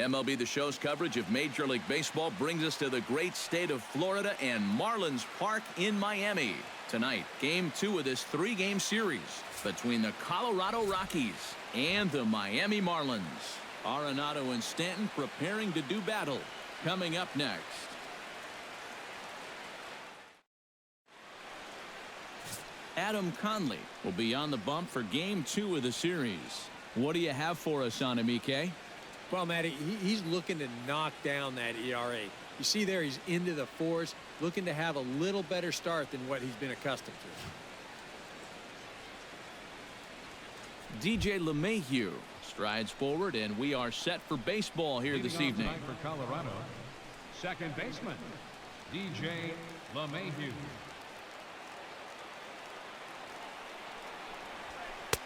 MLB The Show's coverage of Major League Baseball brings us to the great state of Florida and Marlins Park in Miami. Tonight, Game 2 of this 3-game series between the Colorado Rockies and the Miami Marlins. Arenado and Stanton preparing to do battle. Coming up next. Adam Conley will be on the bump for Game 2 of the series. What do you have for us on him, EK? Well, Matty, he's looking to knock down that ERA. You see there, he's into the 4s, looking to have a little better start than what he's been accustomed to. DJ LeMahieu strides forward, and we are set for baseball here this evening. For Colorado, second baseman, DJ LeMahieu.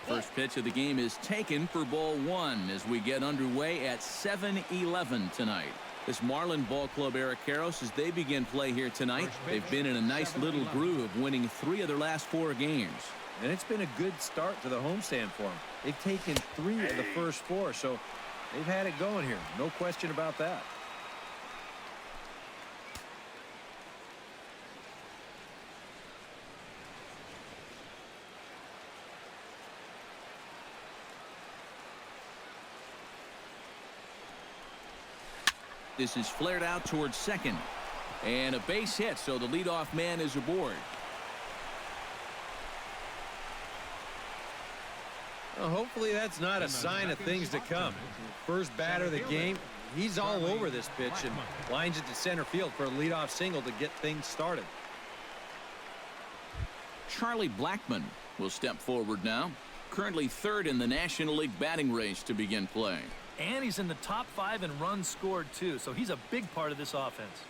First pitch of the game is taken for ball 1 as we get underway at 7-11 tonight. This Marlin Ball Club Eric Karros, as they begin play here tonight, they've been in a nice little groove, winning 3 of their last 4 games. And it's been a good start to the homestand for them. They've taken 3 of the first 4, so they've had it going here. No question about that. This is flared out towards second. And a base hit, so the leadoff man is aboard. Well, hopefully that's not a sign of things to come. First batter of the game, he's all over this pitch and lines it to center field for a leadoff single to get things started. Charlie Blackmon will step forward now. Currently 3rd in the National League batting race to begin play. And he's in the top 5 in runs scored, too, so he's a big part of this offense.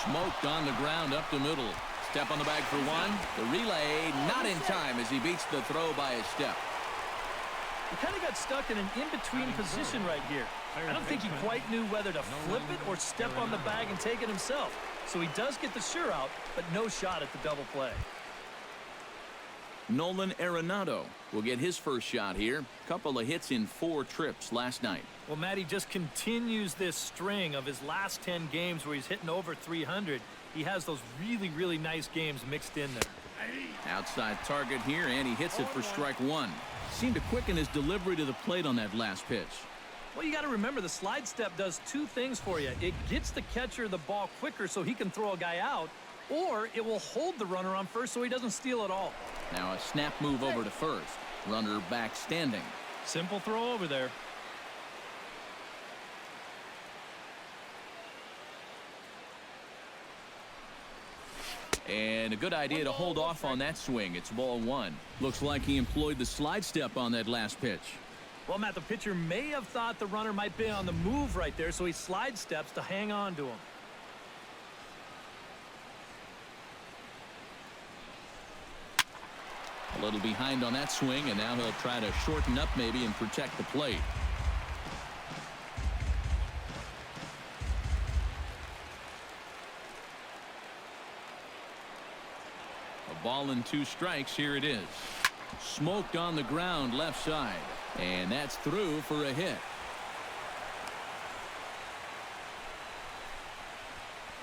Smoked on the ground up the middle. Step on the bag for 1. The relay not in time as he beats the throw by a step. He kind of got stuck in an in-between position right here. I don't think he quite knew whether to flip it or step on the bag and take it himself. So he does get the sure out, but no shot at the double play. Nolan Arenado will get his first shot here. Couple of hits in 4 trips last night. Well, Matty just continues this string of his last 10 games where he's hitting over 300. He has those really, really nice games mixed in there. Outside target here, and he hits it for strike 1. Seemed to quicken his delivery to the plate on that last pitch. Well, you got to remember the slide step does 2 things for you. It gets the catcher the ball quicker so he can throw a guy out, or it will hold the runner on first so he doesn't steal it all. Now a snap move over to first. Runner back standing. Simple throw over there. And a good idea to hold off on that swing. It's ball 1. Looks like he employed the slide step on that last pitch. Well, Matt, the pitcher may have thought the runner might be on the move right there, so he slide steps to hang on to him. A little behind on that swing, and now he'll try to shorten up maybe and protect the plate. A ball and 2 strikes. Here it is. Smoked on the ground left side. And that's through for a hit.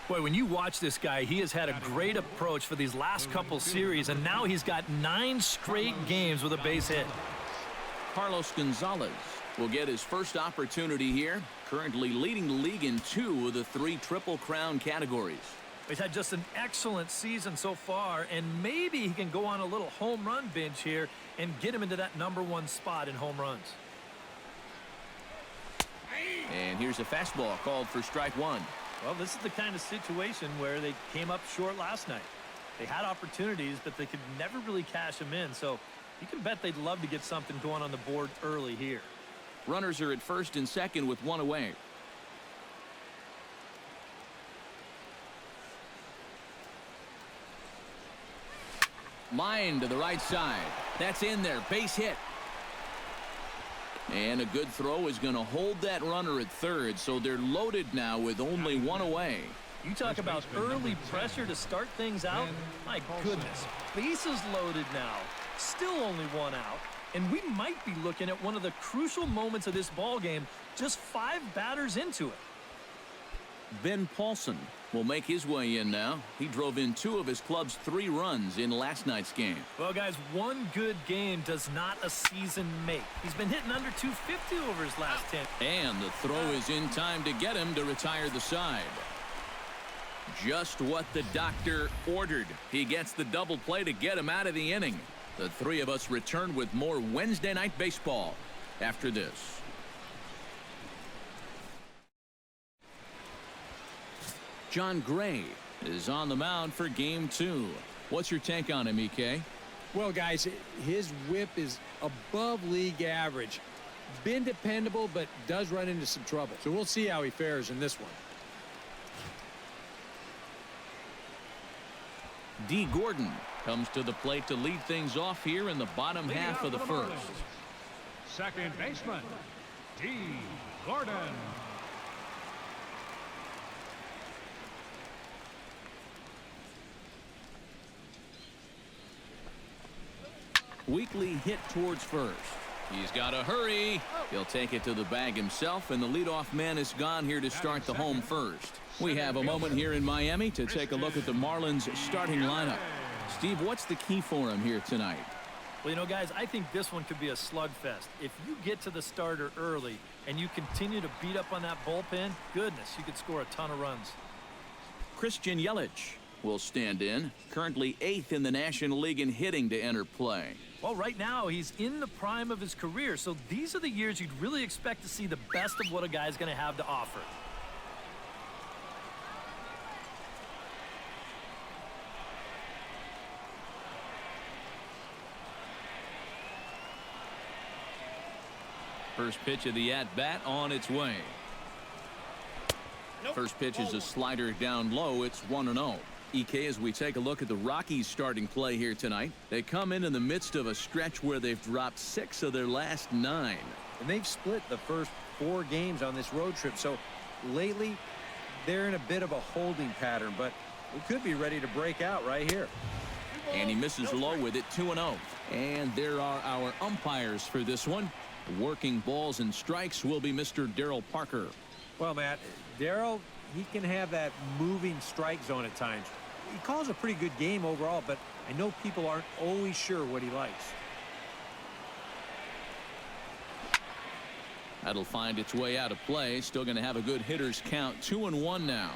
Boy, when you watch this guy, he has had a great approach for these last couple series, and now he's got 9 straight games with a base hit. Carlos Gonzalez will get his first opportunity here, currently leading the league in 2 of the 3 Triple Crown categories. He's had just an excellent season so far, and maybe he can go on a little home run binge here and get him into that #1 spot in home runs. And here's a fastball called for strike 1. Well, this is the kind of situation where they came up short last night. They had opportunities, but they could never really cash them in, so you can bet they'd love to get something going on the board early here. Runners are at first and second with 1 away. Line to the right side. That's in there. Base hit. And a good throw is going to hold that runner at third, so they're loaded now with only 1 away. You talk about early pressure to start things out. My goodness. Bases loaded now. Still only one out. And we might be looking at one of the crucial moments of this ball game just 5 batters into it. Ben Paulson will make his way in now. He drove in 2 of his club's 3 runs in last night's game. Well, guys, one good game does not a season make. He's been hitting under 250 over his last 10. And the throw is in time to get him to retire the side. Just what the doctor ordered. He gets the double play to get him out of the inning. The 3 of us return with more Wednesday Night Baseball after this. John Gray is on the mound for game 2. What's your take on him, EK? Well, guys, his whip is above league average. Been dependable, but does run into some trouble. So we'll see how he fares in this one. D. Gordon comes to the plate to lead things off here in the bottom half of the first. Second baseman, D. Gordon. Weekly hit towards first. He's got to hurry. He'll take it to the bag himself, and the leadoff man is gone here to start the home first. We have a moment here in Miami to take a look at the Marlins starting lineup. Steve, what's the key for him here tonight? Well, you know, guys, I think this one could be a slugfest. If you get to the starter early and you continue to beat up on that bullpen, goodness, you could score a ton of runs. Christian Yelich will stand in, currently 8th in the National League in hitting to enter play. Well, right now, he's in the prime of his career, so these are the years you'd really expect to see the best of what a guy's going to have to offer. First pitch of the at-bat on its way. First pitch is a slider down low. It's 1-0. EK, as we take a look at the Rockies starting play here tonight, they come in the midst of a stretch where they've dropped 6 of their last 9. And they've split the first 4 games on this road trip. So lately, they're in a bit of a holding pattern, but we could be ready to break out right here. And he misses low with it, 2-0. And there are our umpires for this one. Working balls and strikes will be Mr. Darryl Parker. Well, Matt, Darryl, he can have that moving strike zone at times. He calls a pretty good game overall, but I know people aren't always sure what he likes. That'll find its way out of play. Still going to have a good hitter's count. 2-1 now.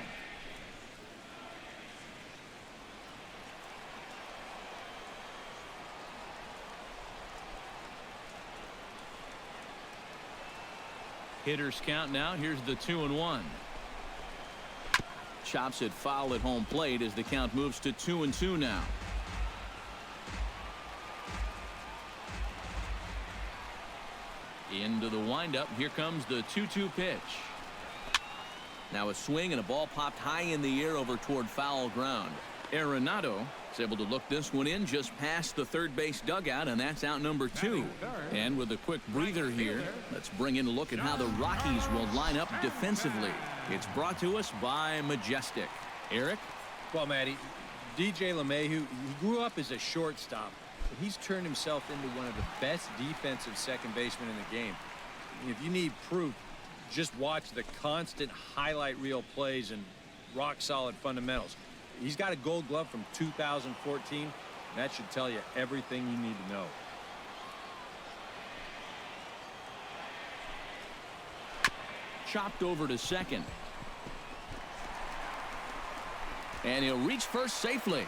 Hitter's count now. Here's the 2-1. Chops it foul at home plate as the count moves to 2-2 now. Into the windup. Here comes the 2-2 pitch. Now a swing and a ball popped high in the air over toward foul ground. Arenado is able to look this one in just past the third base dugout, and that's out number 2. And with a quick breather here, let's bring in a look at how the Rockies will line up defensively. It's brought to us by Majestic. Eric? Well, Matty, DJ LeMahieu, he grew up as a shortstop, but he's turned himself into one of the best defensive second basemen in the game. If you need proof, just watch the constant highlight reel plays and rock-solid fundamentals. He's got a gold glove from 2014. That should tell you everything you need to know. Chopped over to second. And he'll reach first safely.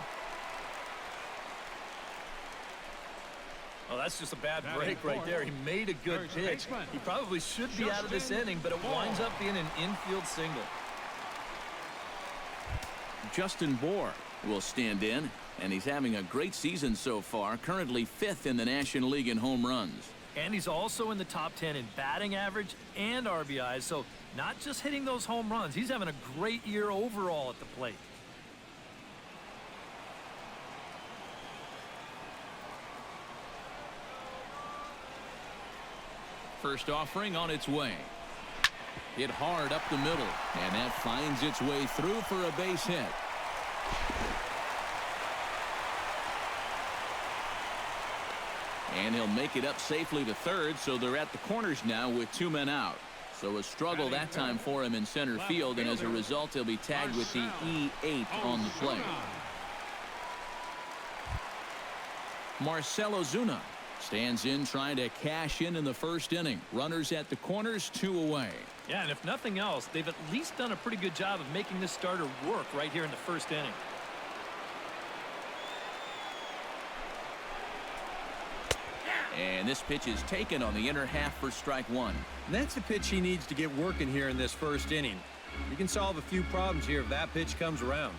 Oh, that's just a bad break right there. He made a good pitch. He probably should be out of this inning, but it winds up being an infield single. Justin Bohr will stand in, and he's having a great season so far, currently 5th in the National League in home runs. And he's also in the top 10 in batting average and RBIs, so not just hitting those home runs. He's having a great year overall at the plate. First offering on its way. Hit hard up the middle, and that finds its way through for a base hit. And he'll make it up safely to third, so they're at the corners now with 2 men out. So a struggle that time for him in center field, and as a result, he'll be tagged with the E8 on the play. Marcell Ozuna stands in trying to cash in the first inning. Runners at the corners, 2 away. Yeah, and if nothing else, they've at least done a pretty good job of making this starter work right here in the first inning. And this pitch is taken on the inner half for strike 1. And that's the pitch he needs to get working here in this first inning. He can solve a few problems here if that pitch comes around.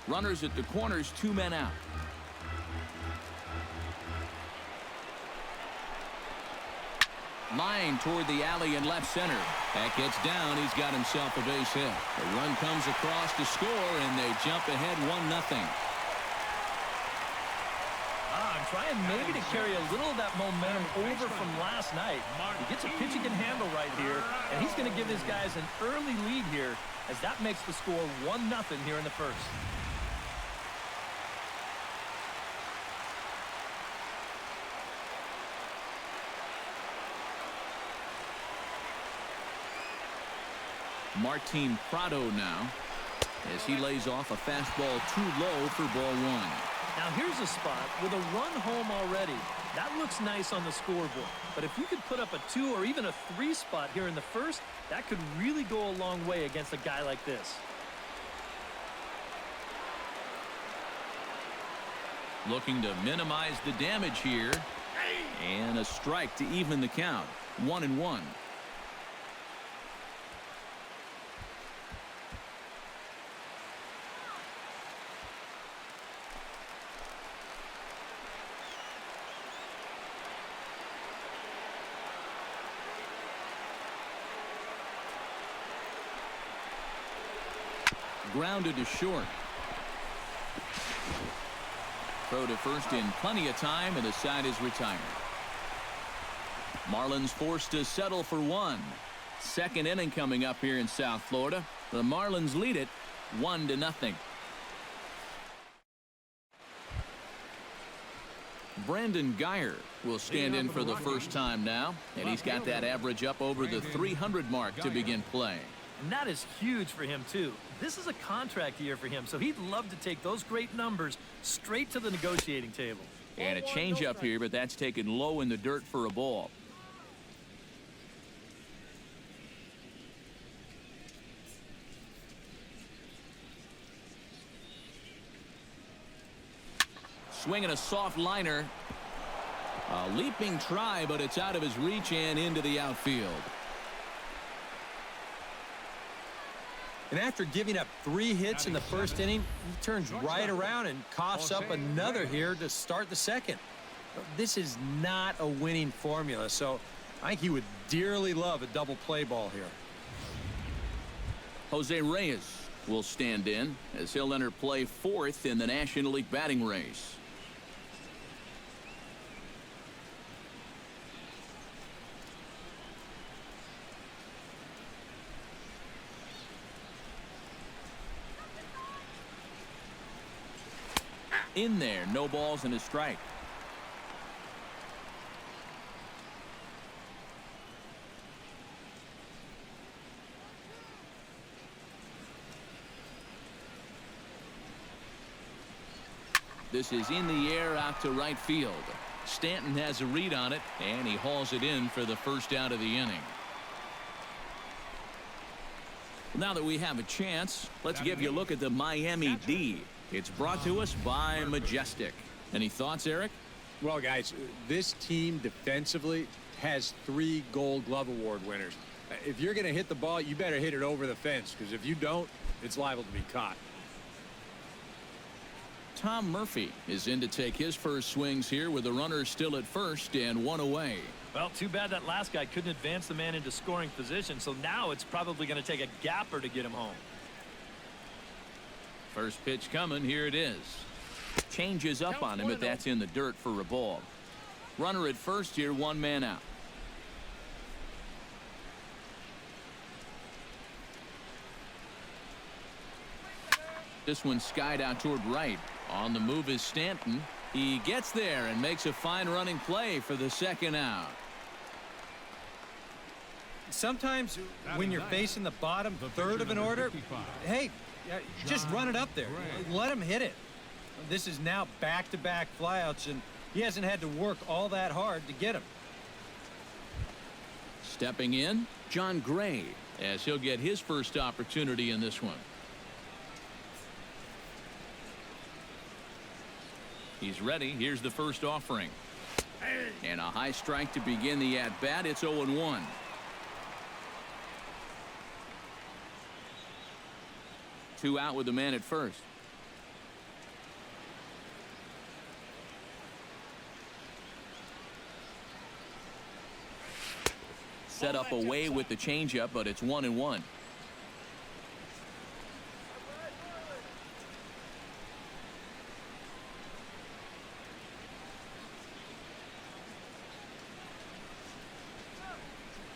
Runners at the corners, 2 men out. Line toward the alley in left center. That gets down. He's got himself a base hit. The run comes across to score, and they jump ahead 1-0. Trying maybe to carry a little of that momentum over from last night. He gets a pitch he can handle right here, and he's going to give his guys an early lead here as that makes the score 1-0 here in the first. Martin Prado now as he lays off a fastball too low for ball 1. Now here's a spot with a run home already. That looks nice on the scoreboard. But if you could put up a 2 or even a 3 spot here in the first, that could really go a long way against a guy like this. Looking to minimize the damage here. And a strike to even the count. 1-1. Grounded to short. Throw to first in plenty of time, and the side is retired. Marlins forced to settle for 1. Second inning coming up here in South Florida. The Marlins lead it 1-0. Brandon Guyer will stand in for the first time now, and he's got that average up over the 300 mark to begin play. And that is huge for him, too. This is a contract year for him, so he'd love to take those great numbers straight to the negotiating table. And a changeup here, but that's taken low in the dirt for a ball. Swinging a soft liner. A leaping try, but it's out of his reach and into the outfield. And after giving up 3 hits in the first inning, he turns right around and coughs up another here to start the second. This is not a winning formula, so I think he would dearly love a double play ball here. Jose Reyes will stand in as he'll enter play 4th in the National League batting race. In there, no balls and a strike. This is in the air out to right field. Stanton has a read on it, and he hauls it in for the first out of the inning. Now that we have a chance, let's give you a look at the Miami D. It's brought to us by Majestic. Any thoughts, Eric? Well, guys, this team defensively has 3 Gold Glove Award winners. If you're going to hit the ball, you better hit it over the fence, because if you don't, it's liable to be caught. Tom Murphy is in to take his first swings here with the runner still at first and 1 away. Well, too bad that last guy couldn't advance the man into scoring position, so now it's probably going to take a gapper to get him home. First pitch coming. Here it is. Changes up on him, but that's in the dirt for a ball. Runner at first here, 1 man out. This one skied out toward right. On the move is Stanton. He gets there and makes a fine running play for the second out. Sometimes when you're facing the bottom third of an order, hey, just run it up there. Let him hit it. This is now back-to-back flyouts, and he hasn't had to work all that hard to get them. Stepping in, John Gray, as he'll get his first opportunity in this one. He's ready. Here's the first offering. And a high strike to begin the at-bat. It's 0-1. Two out with the man at first. Set up away with the changeup, but it's 1-1.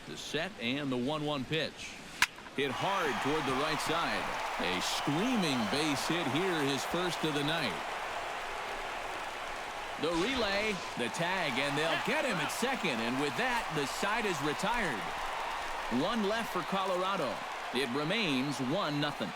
The set and the 1-1 pitch. Hit hard toward the right side. A screaming base hit here, his first of the night. The relay, the tag, and they'll get him at second. And with that, the side is retired. One left for Colorado. It remains 1-0.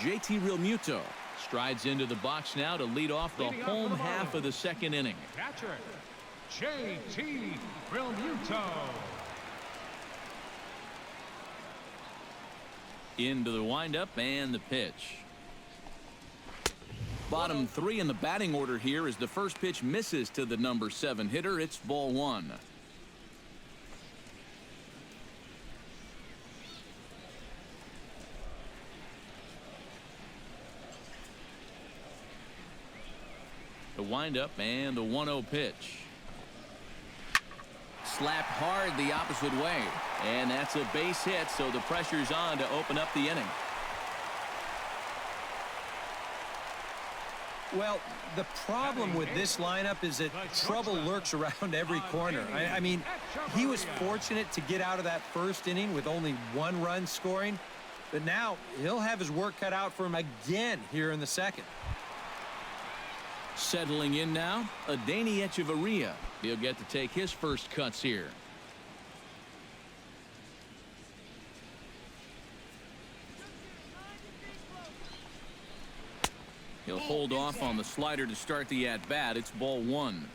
JT Realmuto strides into the box now to lead off the home half of the second inning. Catcher, JT Realmuto. Into the windup and the pitch. Bottom three in the batting order here as the first pitch misses to the number 7 hitter. It's ball 1. The windup and the 1-0 pitch. Slapped hard the opposite way. And that's a base hit, so the pressure's on to open up the inning. Well, the problem with this lineup is that trouble lurks around every corner. I mean, he was fortunate to get out of that first inning with only 1 run scoring, but now he'll have his work cut out for him again here in the second. Settling in now, Adeiny Echeverria. He'll get to take his first cuts here. He'll hold off on the slider to start the at-bat. It's ball 1.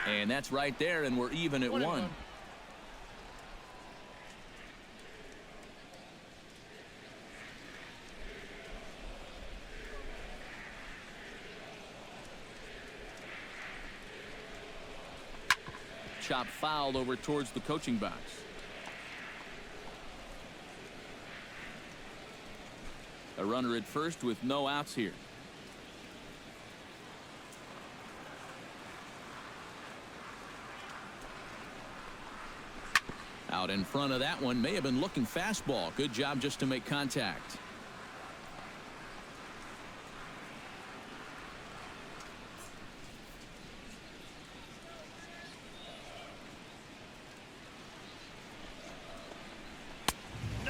And that's right there, and we're even at 1. Chop foul over towards the coaching box. A runner at first with no outs here. Out in front of that one, may have been looking fastball. Good job just to make contact.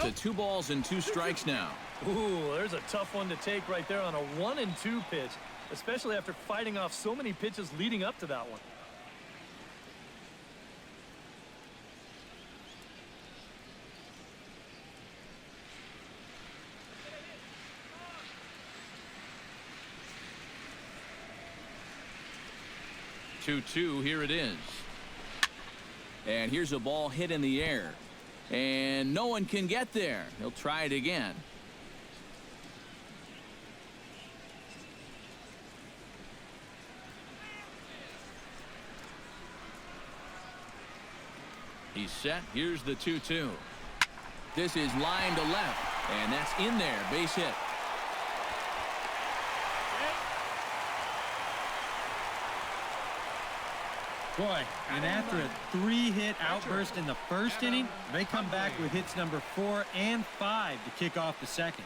To 2 balls and 2 strikes now. Ooh, there's a tough one to take right there on a 1-2 pitch, especially after fighting off so many pitches leading up to that one. Two, here it is. And here's a ball hit in the air. And no one can get there. He'll try it again. He's set. Here's the 2-2. This is line to left. And that's in there. Base hit. Boy, and after a 3-hit outburst in the first inning, they come back with hits number 4 and 5 to kick off the second.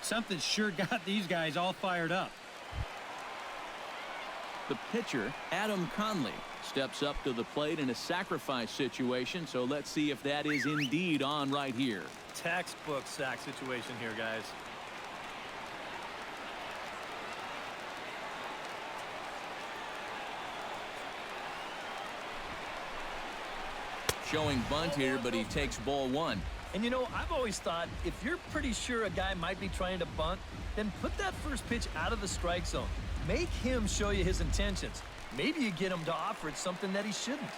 Something sure got these guys all fired up. The pitcher, Adam Conley, steps up to the plate in a sacrifice situation, so let's see if that is indeed on right here. Textbook sack situation here, guys. Showing bunt here, but he takes ball 1. And you know, I've always thought if you're pretty sure a guy might be trying to bunt, then put that first pitch out of the strike zone. Make him show you his intentions. Maybe you get him to offer it something that he shouldn't.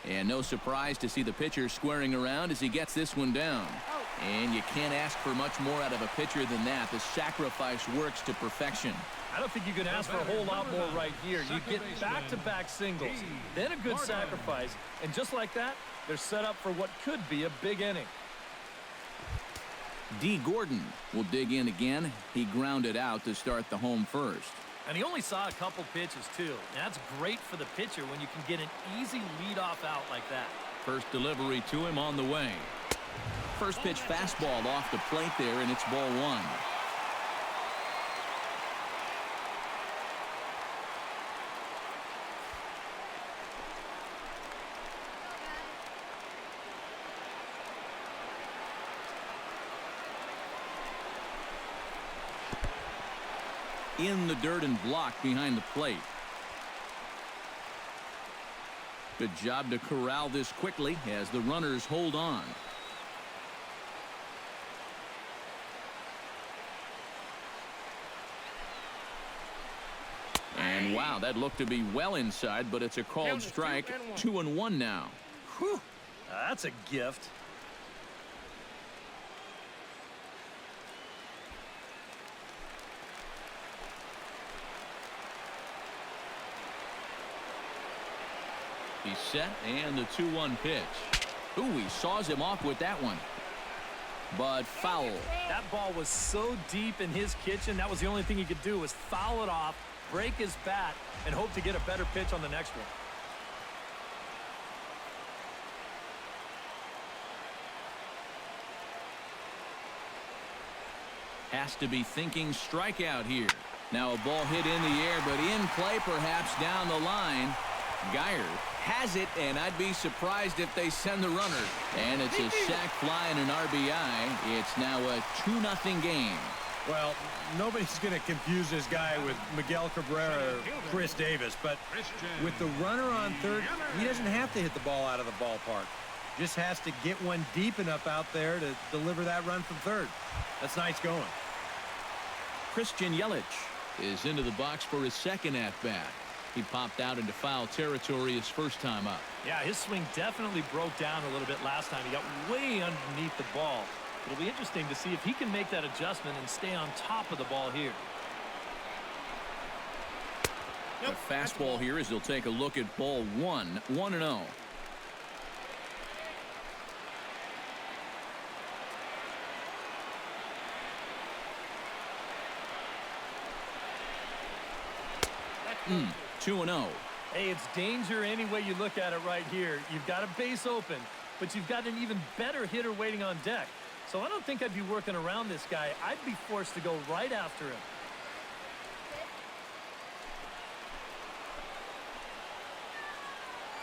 And no surprise to see the pitcher squaring around as he gets this one down. And you can't ask for much more out of a pitcher than that. The sacrifice works to perfection. I don't think you can ask for a whole lot more right here. You get back-to-back singles, then a good sacrifice, and just like that, they're set up for what could be a big inning. D. Gordon will dig in again. He grounded out to start the home first. And he only saw a couple pitches, too. That's great for the pitcher when you can get an easy leadoff out like that. First delivery to him on the way. First pitch fastball off the plate there, and it's ball 1. In the dirt and blocked behind the plate. Good job to corral this quickly as the runners hold on. And wow, that looked to be well inside, but it's a called strike. 2-1 now. Whew, that's a gift. He's set, and the 2-1 pitch. Ooh, he saws him off with that one. But foul. That ball was so deep in his kitchen, that was the only thing he could do was foul it off, break his bat, and hope to get a better pitch on the next one. Has to be thinking strikeout here. Now a ball hit in the air, but in play perhaps down the line. Geyer has it, and I'd be surprised if they send the runner. And it's a sac fly and an RBI. It's now a 2-0 game. Well, nobody's going to confuse this guy with Miguel Cabrera or Chris Davis, but with the runner on third, he doesn't have to hit the ball out of the ballpark. Just has to get one deep enough out there to deliver that run from third. That's nice going. Christian Yelich is into the box for his second at-bat. He popped out into foul territory his first time up. Yeah, his swing definitely broke down a little bit last time. He got way underneath the ball. It'll be interesting to see if he can make that adjustment and stay on top of the ball here. The fastball here as he'll take a look at ball 1, 1-0. Mm. 2-0. Hey, it's danger any way you look at it right here. You've got a base open, but you've got an even better hitter waiting on deck. So I don't think I'd be working around this guy. I'd be forced to go right after him.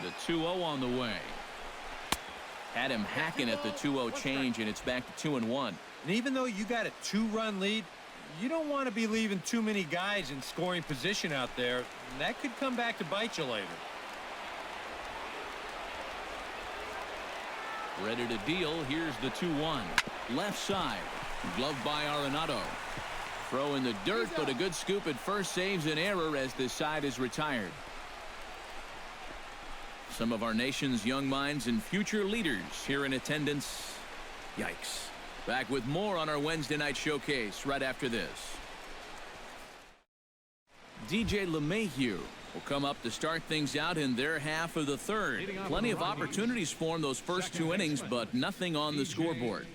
The 2-0 on the way. Had him hacking at the 2-0 change, and it's back to 2-1. And even though you got a 2-run lead, you don't want to be leaving too many guys in scoring position out there. That could come back to bite you later. Ready to deal. Here's the 2-1. Left side. Gloved by Arenado. Throw in the dirt, but a good scoop at first saves an error as this side is retired. Some of our nation's young minds and future leaders here in attendance. Yikes. Back with more on our Wednesday night showcase right after this. DJ LeMahieu will come up to start things out in their half of the third. Plenty of opportunities for him those first two innings, but nothing on the scoreboard.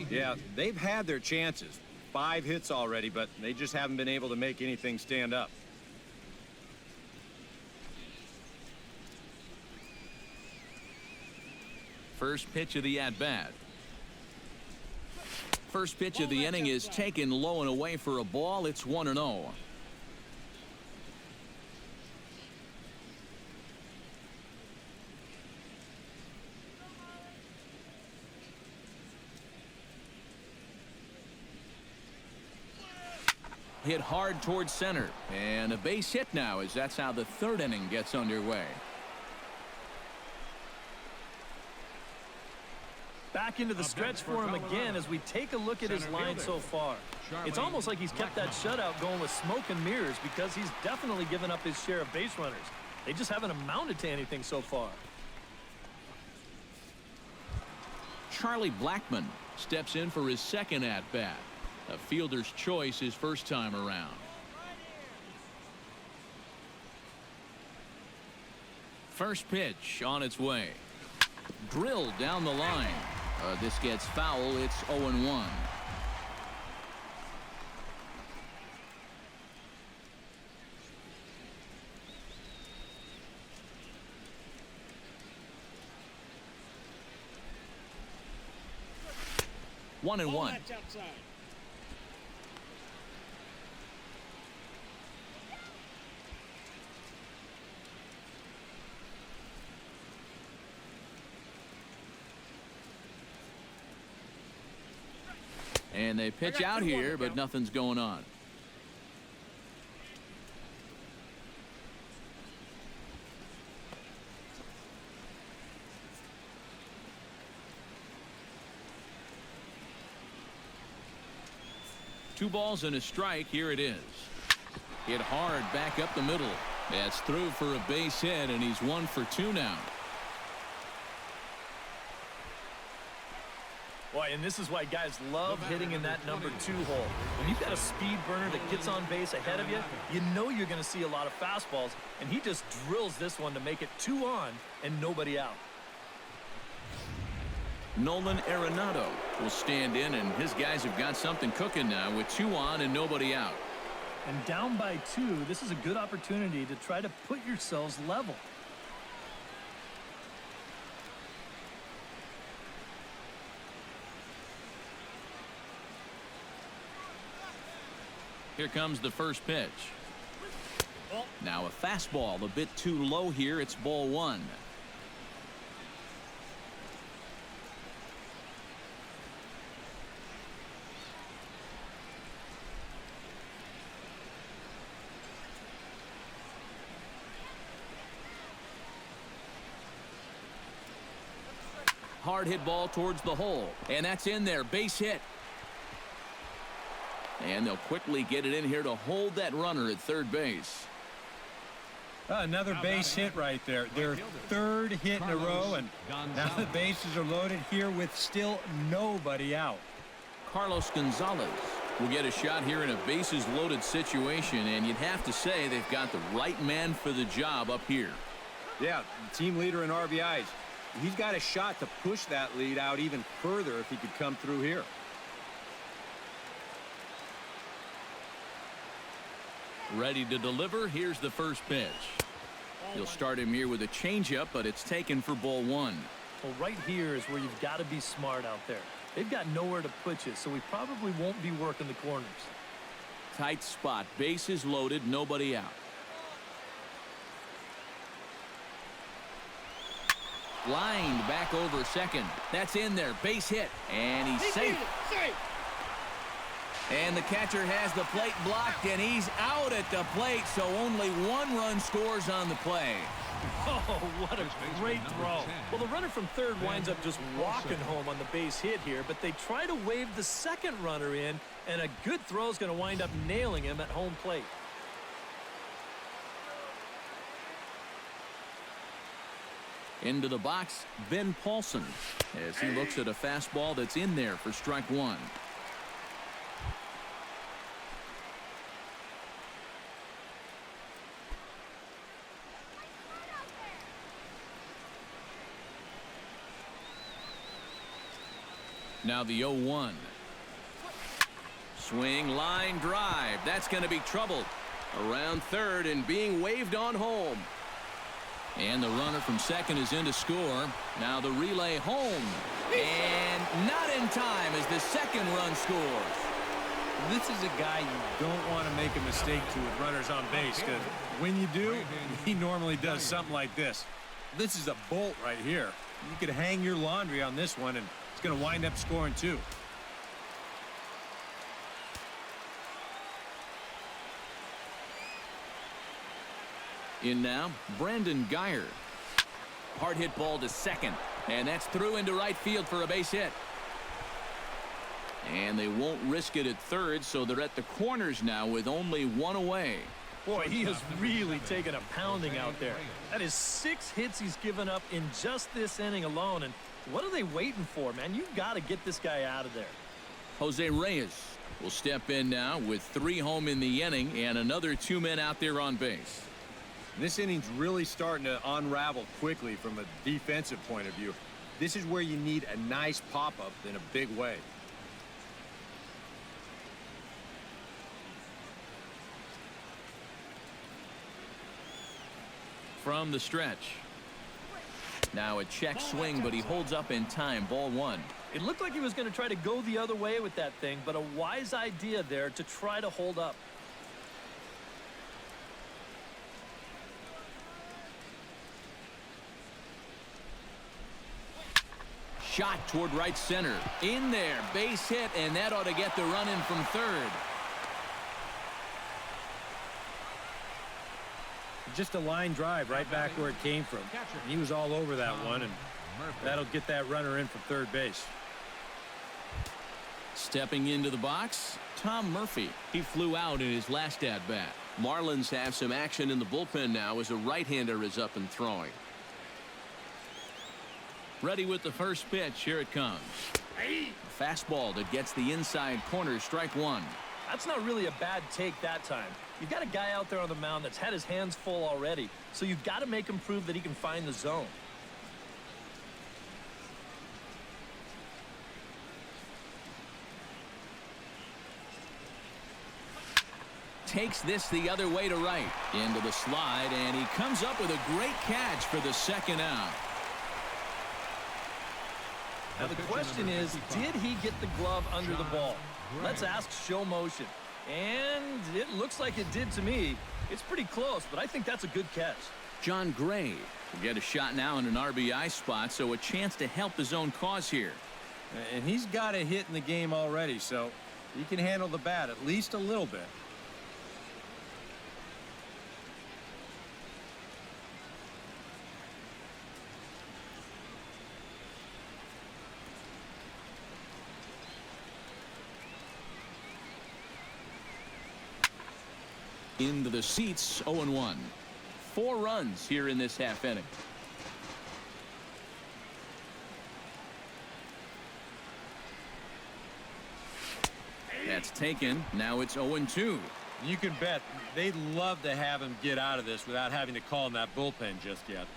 Yeah, they've had their chances. 5 hits already, but they just haven't been able to make anything stand up. First pitch of the at-bat. First pitch of the inning is taken low and away for a ball. It's 1-0. Hit hard towards center, and a base hit now, as that's how the third inning gets underway. Back into the stretch for him again as we take a look at his line so far. It's almost like he's kept that shutout going with smoke and mirrors, because he's definitely given up his share of base runners. They just haven't amounted to anything so far. Charlie Blackmon steps in for his second at-bat. A fielder's choice his first time around. First pitch on its way. Drilled down the line. This gets foul. It's 0-1. One and one. And they pitch out here, but nothing's going on. Two balls and a strike. Here it is. Hit hard back up the middle. That's through for a base hit, and he's 1 for 2 now. Boy, and this is why guys love hitting in that number 2 hole. When you've got a speed burner that gets on base ahead of you, you know you're going to see a lot of fastballs, and he just drills this one to make it 2 on and nobody out. Nolan Arenado will stand in, and his guys have got something cooking now with 2 on and nobody out. And down by 2, this is a good opportunity to try to put yourselves level. Here comes the first pitch. Now a fastball a bit too low here. It's ball 1. Hard hit ball towards the hole, and that's in there. Base hit. And they'll quickly get it in here to hold that runner at third base. Another base hit right there. Their third hit in a row, and now the bases are loaded here with still nobody out. Carlos Gonzalez will get a shot here in a bases loaded situation, and you'd have to say they've got the right man for the job up here. Yeah, the team leader in RBIs. He's got a shot to push that lead out even further if he could come through here. Ready to deliver. Here's the first pitch. He'll start him here with a changeup, but it's taken for ball 1. Well, right here is where you've got to be smart out there. They've got nowhere to put you, so we probably won't be working the corners. Tight spot. Bases loaded. Nobody out. Lined back over second. That's in there. Base hit. And he's safe. And the catcher has the plate blocked, and he's out at the plate, so only 1 run scores on the play. Oh, what a great throw. Well, the runner from third winds up just walking home on the base hit here, but they try to wave the second runner in, and a good throw is going to wind up nailing him at home plate. Into the box, Ben Paulson, as he looks at a fastball that's in there for strike 1. Now the 0-1. Swing, line drive. That's going to be trouble. Around third and being waved on home. And the runner from second is in to score. Now the relay home. And not in time as the second run scores. This is a guy you don't want to make a mistake to with runners on base, because when you do, he normally does something like this. This is a bolt right here. You could hang your laundry on this one, and it's going to wind up scoring too. In now, Brandon Geyer. Hard hit ball to second, and that's through into right field for a base hit. And they won't risk it at third, so they're at the corners now with only 1 away. Boy, he has really taken a pounding out there. That is 6 hits he's given up in just this inning alone. And what are they waiting for, man? You've got to get this guy out of there. Jose Reyes will step in now with 3 home in the inning and another 2 men out there on base. This inning's really starting to unravel quickly from a defensive point of view. This is where you need a nice pop-up in a big way. From the stretch. Now a check swing, but he holds up in time. Ball 1. It looked like he was going to try to go the other way with that thing, but a wise idea there to try to hold up. Shot toward right center. In there. Base hit, and that ought to get the run in from third. Just a line drive right back where it came from. He was all over that one, and that'll get that runner in from third base. Stepping into the box, Tom Murphy. He flew out in his last at-bat. Marlins have some action in the bullpen now as a right-hander is up and throwing. Ready with the first pitch. Here it comes. A fastball that gets the inside corner. Strike 1. That's not really a bad take that time. You've got a guy out there on the mound that's had his hands full already, so you've got to make him prove that he can find the zone. Takes this the other way to right. Into the slide, and he comes up with a great catch for the second out. Now the question is, did he get the glove under the ball? Let's ask show motion. And it looks like it did to me. It's pretty close, but I think that's a good catch. John Gray will get a shot now in an RBI spot, so a chance to help his own cause here. And he's got a hit in the game already, so he can handle the bat at least a little bit. Into the seats, 0-1. 4 runs here in this half inning. That's taken. Now it's 0-2. You can bet they'd love to have him get out of this without having to call in that bullpen just yet.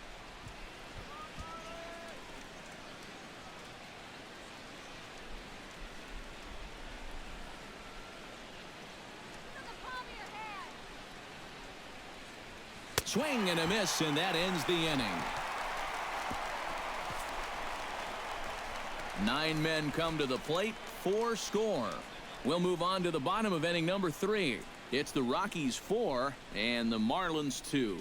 Swing and a miss, and that ends the inning. 9 men come to the plate, 4 score. We'll move on to the bottom of inning number 3. It's the Rockies 4 and the Marlins 2.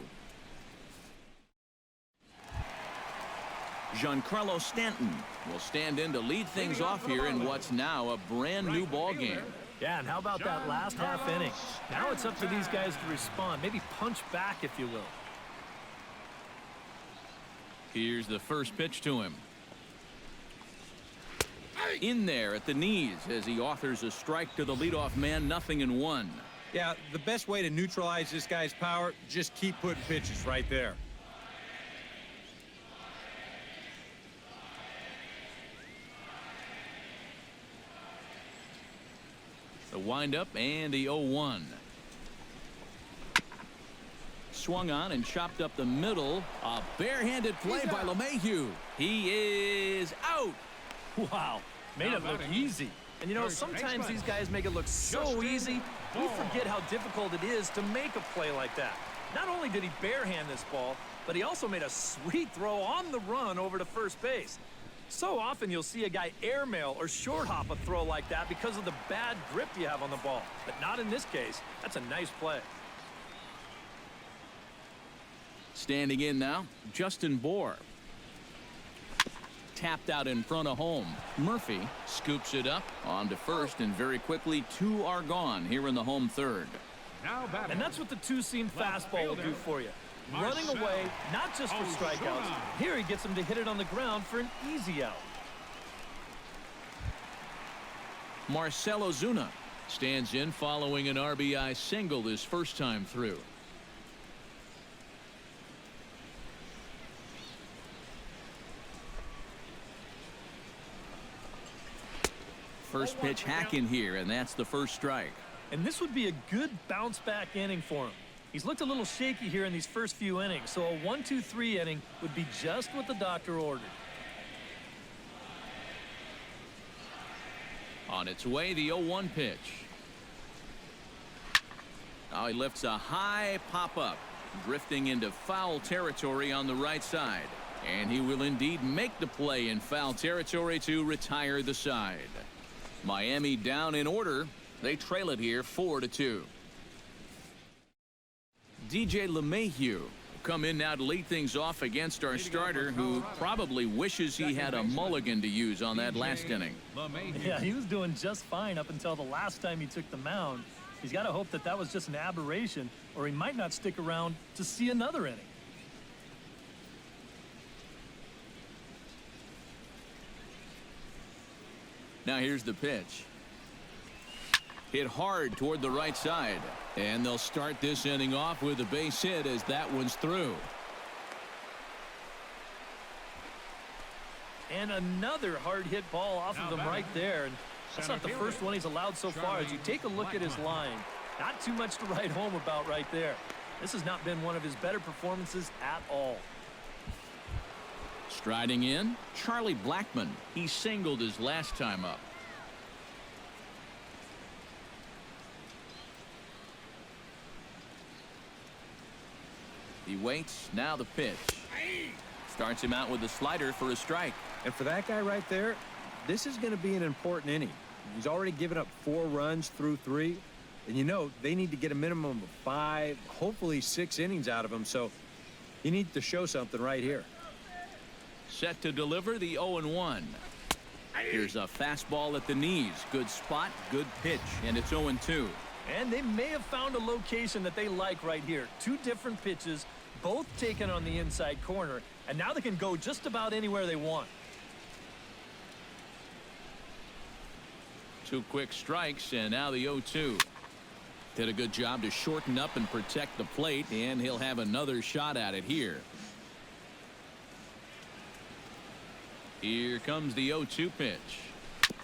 Giancarlo Stanton will stand in to lead things off here in what's now a brand new ball game. Yeah, and how about that last half inning? Now it's up to these guys to respond. Maybe punch back, if you will. Here's the first pitch to him. In there at the knees as he authors a strike to the leadoff man, 0-1. Yeah, the best way to neutralize this guy's power, just keep putting pitches right there. The windup and the 0-1. Swung on and chopped up the middle. A barehanded play by LeMahieu. He is out. Wow, made it look easy. And you know, sometimes these guys make it look so easy, we forget how difficult it is to make a play like that. Not only did he barehand this ball, but he also made a sweet throw on the run over to first base. So often you'll see a guy airmail or short hop a throw like that because of the bad grip you have on the ball. But not in this case. That's a nice play. Standing in now, Justin Bohr. Tapped out in front of home. Murphy scoops it up onto first, and very quickly 2 are gone here in the home third. And that's what the two-seam fastball will do for you. Running away, not just for strikeouts. Here he gets him to hit it on the ground for an easy out. Marcell Ozuna stands in following an RBI single his first time through. First pitch hack in here, and that's the first strike. And this would be a good bounce-back inning for him. He's looked a little shaky here in these first few innings, so a 1-2-3 inning would be just what the doctor ordered. On its way, the 0-1 pitch. Now he lifts a high pop-up, drifting into foul territory on the right side. And he will indeed make the play in foul territory to retire the side. Miami down in order. They trail it here 4-2. DJ LeMahieu will come in now to lead things off against our starter, who probably wishes he had a mulligan to use on that last inning. Yeah, he was doing just fine up until the last time he took the mound. He's got to hope that that was just an aberration, or he might not stick around to see another inning. Now here's the pitch. Hit hard toward the right side. And they'll start this inning off with a base hit as that one's through. And another hard hit ball off of him right there. And that's not the first one he's allowed so far. As you take a look at his line, not too much to write home about right there. This has not been one of his better performances at all. Striding in, Charlie Blackmon. He singled his last time up. He waits. Now the pitch. Starts him out with a slider for a strike. And for that guy right there, this is going to be an important inning. He's already given up 4 runs through 3. And you know, they need to get a minimum of 5, hopefully 6 innings out of him. So he needs to show something right here. Set to deliver the 0-1. Here's a fastball at the knees. Good spot, good pitch, and it's 0-2. And they may have found a location that they like right here. 2 different pitches, both taken on the inside corner, and now they can go just about anywhere they want. 2 quick strikes, and now the 0-2. Did a good job to shorten up and protect the plate, and he'll have another shot at it here. Here comes the 0-2 pitch.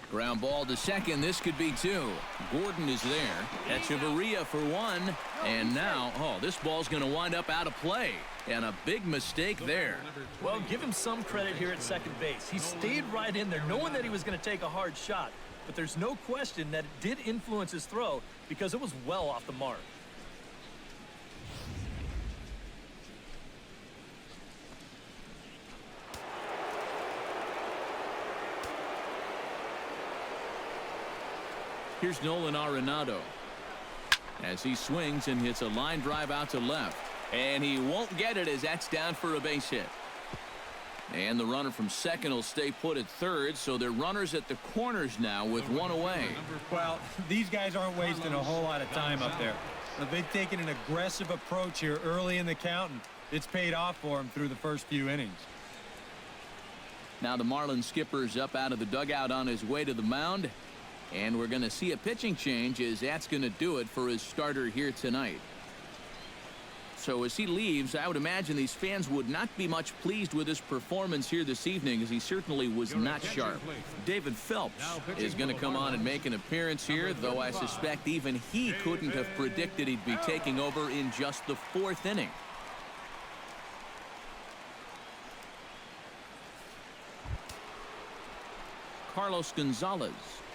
Ground ball to second. This could be 2. Gordon is there. Echeverria for 1. And now, this ball's going to wind up out of play. And a big mistake there. Well, give him some credit here at second base. He stayed right in there knowing that he was going to take a hard shot. But there's no question that it did influence his throw because it was well off the mark. Here's Nolan Arenado as he swings and hits a line drive out to left. And he won't get it as that's down for a base hit. And the runner from second will stay put at third, so they're runners at the corners now with one away. Well, these guys aren't wasting a whole lot of time up there. They've taken an aggressive approach here early in the count, and it's paid off for them through the first few innings. Now the Marlins skipper's up out of the dugout on his way to the mound. And we're going to see a pitching change, as that's going to do it for his starter here tonight. So as he leaves, I would imagine these fans would not be much pleased with his performance here this evening, as he certainly was not sharp. David Phelps is going to come on and make an appearance here, though I suspect even he couldn't have predicted he'd be taking over in just the fourth inning. Carlos Gonzalez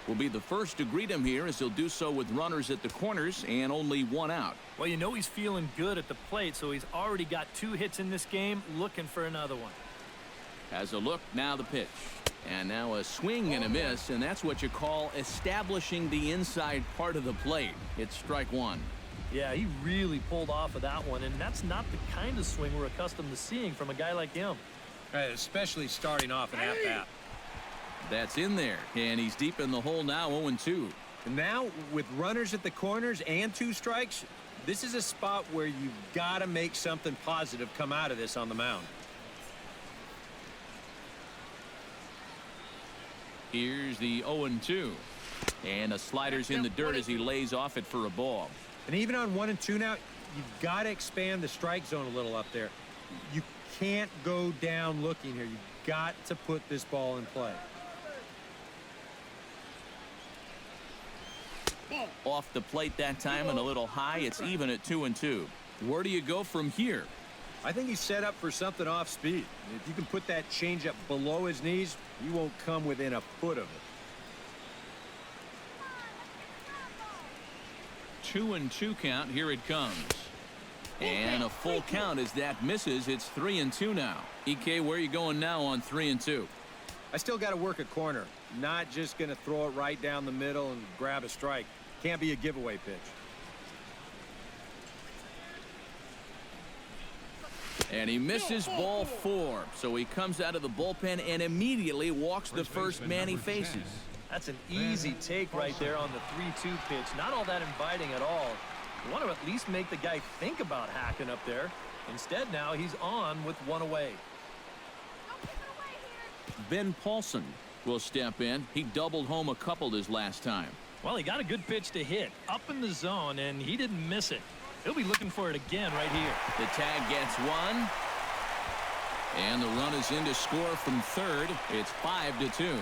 will be the first to greet him here, as he'll do so with runners at the corners and only one out. Well, you know he's feeling good at the plate, so he's already got 2 hits in this game, looking for another one. Has a look, now the pitch. And now a swing and a miss, and that's what you call establishing the inside part of the plate. It's strike one. Yeah, he really pulled off of that one, and that's not the kind of swing we're accustomed to seeing from a guy like him. Right, especially starting off an at-bat. That's in there, and he's deep in the hole now, 0-2. And now, with runners at the corners and 2 strikes, this is a spot where you've got to make something positive come out of this on the mound. Here's the 0-2. And a slider's in the dirt as he lays off it for a ball. And even on 1 and 2 now, you've got to expand the strike zone a little up there. You can't go down looking here. You've got to put this ball in play. Off the plate that time and a little high. It's even at 2-2. Where do you go from here? I think he's set up for something off speed. If you can put that changeup below his knees, you won't come within a foot of it. 2-2 count. Here it comes. And a full count as that misses. It's 3-2 now. EK, where are you going now on 3-2? I still got to work a corner. Not just going to throw it right down the middle and grab a strike. Can't be a giveaway pitch. And he misses ball 4. So he comes out of the bullpen and immediately walks the first man he faces. That's an easy take right there on the 3-2 pitch. Not all that inviting at all. You want to at least make the guy think about hacking up there. Instead, now he's on with 1 away. Ben Paulson will step in. He doubled home a couple his last time. Well, he got a good pitch to hit up in the zone, and he didn't miss it. He'll be looking for it again right here. The tag gets 1. And the run is in to score from third. It's 5-2.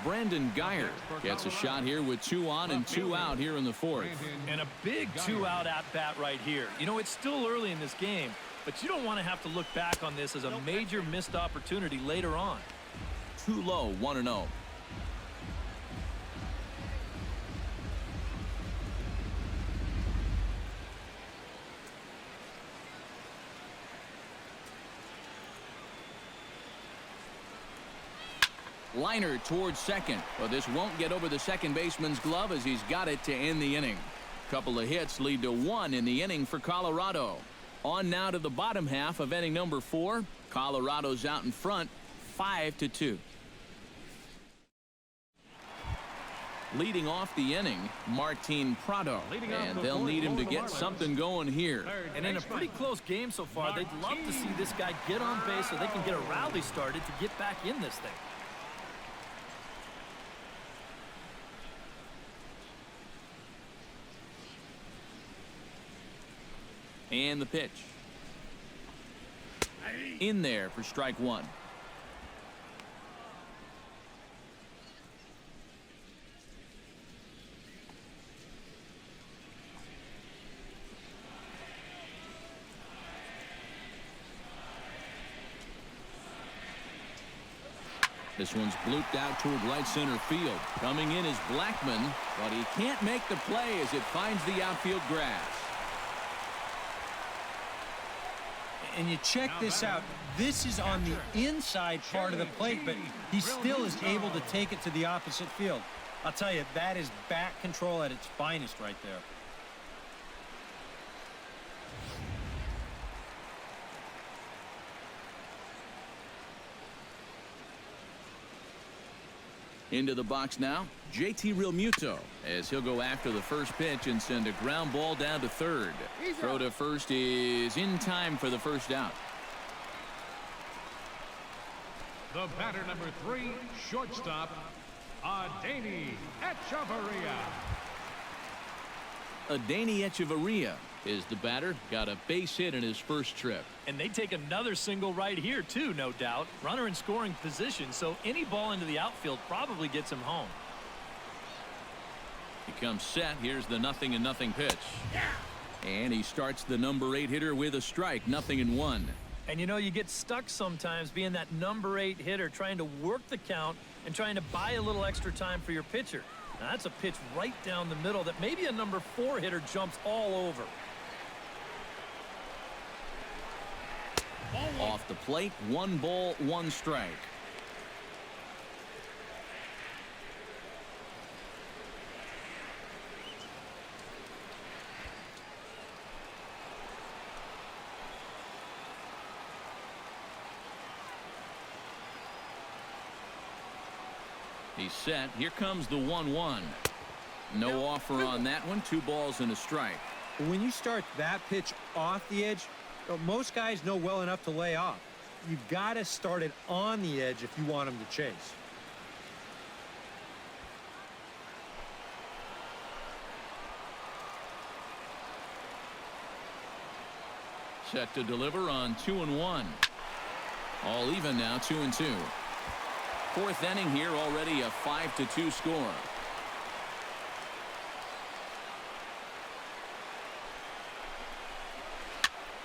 Brandon Geyer gets a shot here with 2 on and 2 out here in the 4th. And a big 2-out at-bat right here. You know, it's still early in this game, but you don't want to have to look back on this as a major missed opportunity later on. Too low, 1-0. Liner towards second, but this won't get over the second baseman's glove as he's got it to end the inning. Couple of hits lead to 1 in the inning for Colorado. On now to the bottom half of inning number 4. Colorado's out in front, 5-2. Leading off the inning, Martin Prado, and they'll need him to get something going here. And in a pretty close game so far, they'd love to see this guy get on base so they can get a rally started to get back in this thing. And the pitch. In there for strike 1. This one's blooped out toward right center field. Coming in is Blackman, but he can't make the play as it finds the outfield grass. And you check this out. This is on the inside part of the plate, but he still is able to take it to the opposite field. I'll tell you, that is bat control at its finest right there. Into the box now, JT Realmuto, as he'll go after the first pitch and send a ground ball down to third. Throw to first is in time for the first out. The batter, number 3, shortstop, Adeiny Echeverria. Adeiny Echeverria is the batter. Got a base hit in his first trip. And they take another single right here, too, no doubt. Runner in scoring position, so any ball into the outfield probably gets him home. He comes set. Here's the 0-0 pitch. And he starts the number 8 hitter with a strike. 0-1. And, you know, you get stuck sometimes being that number 8 hitter, trying to work the count and trying to buy a little extra time for your pitcher. Now, that's a pitch right down the middle that maybe a number 4 hitter jumps all over. Off the plate, 1 ball, 1 strike. He's set. Here comes the 1-1. No offer on that one. 2 balls and a strike. When you start that pitch off the edge, most guys know well enough to lay off. You've got to start it on the edge if you want him to chase. Set to deliver on 2-1. All even now, 2-2. 4th inning here, already a 5-2 score.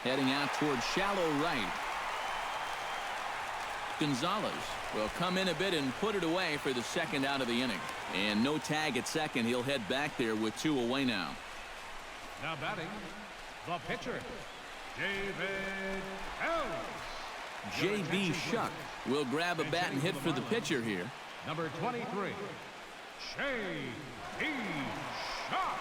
Heading out toward shallow right. Gonzalez will come in a bit and put it away for the second out of the inning. And no tag at second. He'll head back there with 2 away now. Now batting, the pitcher, David Ellis. J.B. Shuck will grab a bat and hit for the pitcher here. Number 23, J.B. Shuck.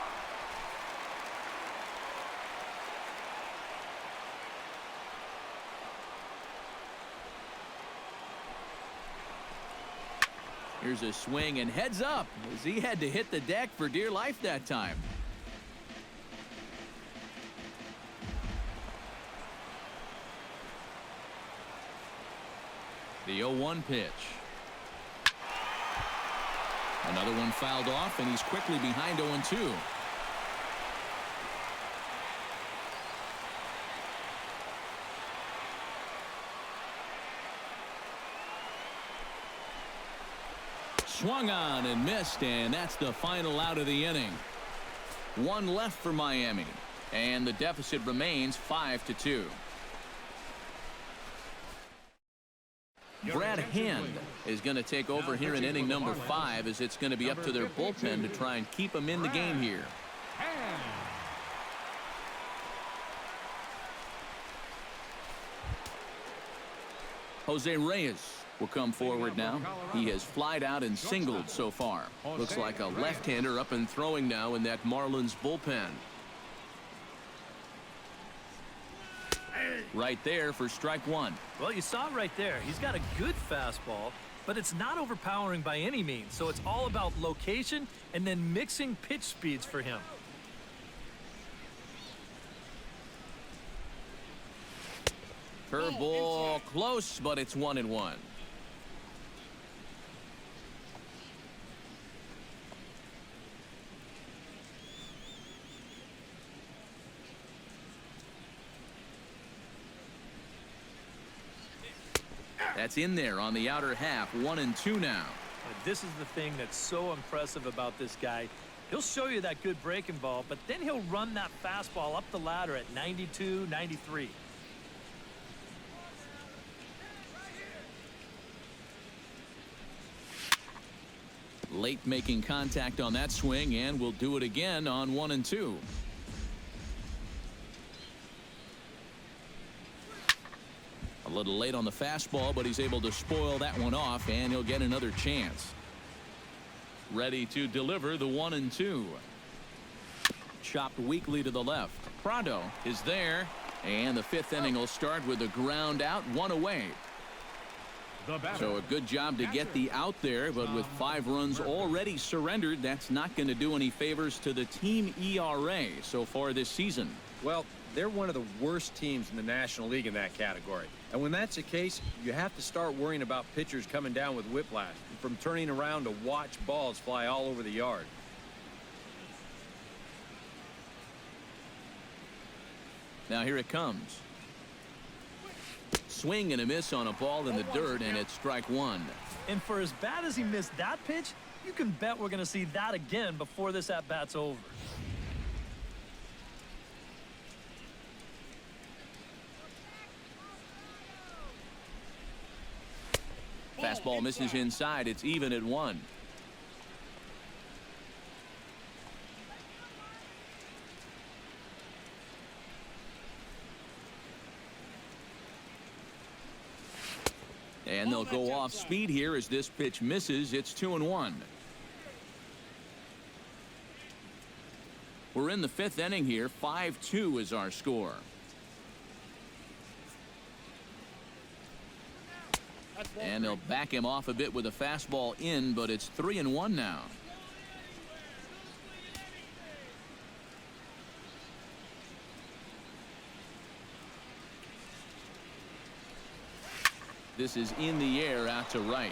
Here's a swing and heads up as he had to hit the deck for dear life that time. The 0-1 pitch. Another one fouled off, and he's quickly behind 0-2. Swung on and missed, and that's the final out of the inning. 1 left for Miami, and the deficit remains 5-2. Brad Hand is going to take over here in inning number 5, as it's going to be up to their bullpen to try and keep them in the game here. Jose Reyes will come forward now. He has flied out and singled so far. Looks like a left-hander up and throwing now in that Marlins bullpen. Right there for strike 1. Well, you saw it right there. He's got a good fastball, but it's not overpowering by any means. So it's all about location and then mixing pitch speeds for him. Curveball close, but it's 1-1. That's in there on the outer half. 1-2 now. This is the thing that's so impressive about this guy. He'll show you that good breaking ball, but then he'll run that fastball up the ladder at 92, 93. Late making contact on that swing, and will do it again on 1-2. A little late on the fastball, but he's able to spoil that one off, and he'll get another chance. Ready to deliver the 1-2. Chopped weakly to the left. Prado is there, and the 5th inning will start with a ground out, 1 away. The batter. So a good job to get the out there, but with 5 runs already surrendered, that's not going to do any favors to the team ERA so far this season. Well, they're one of the worst teams in the National League in that category. And when that's the case, you have to start worrying about pitchers coming down with whiplash from turning around to watch balls fly all over the yard. Now here it comes. Swing and a miss on a ball in the dirt, and it's strike 1. And for as bad as he missed that pitch, you can bet we're going to see that again before this at-bat's over. Fastball misses inside. It's even at 1. And they'll go off speed here as this pitch misses. It's 2-1. We're in the 5th inning here. 5-2 is our score. And they'll back him off a bit with a fastball in, but it's 3-1 now. This is in the air out to right.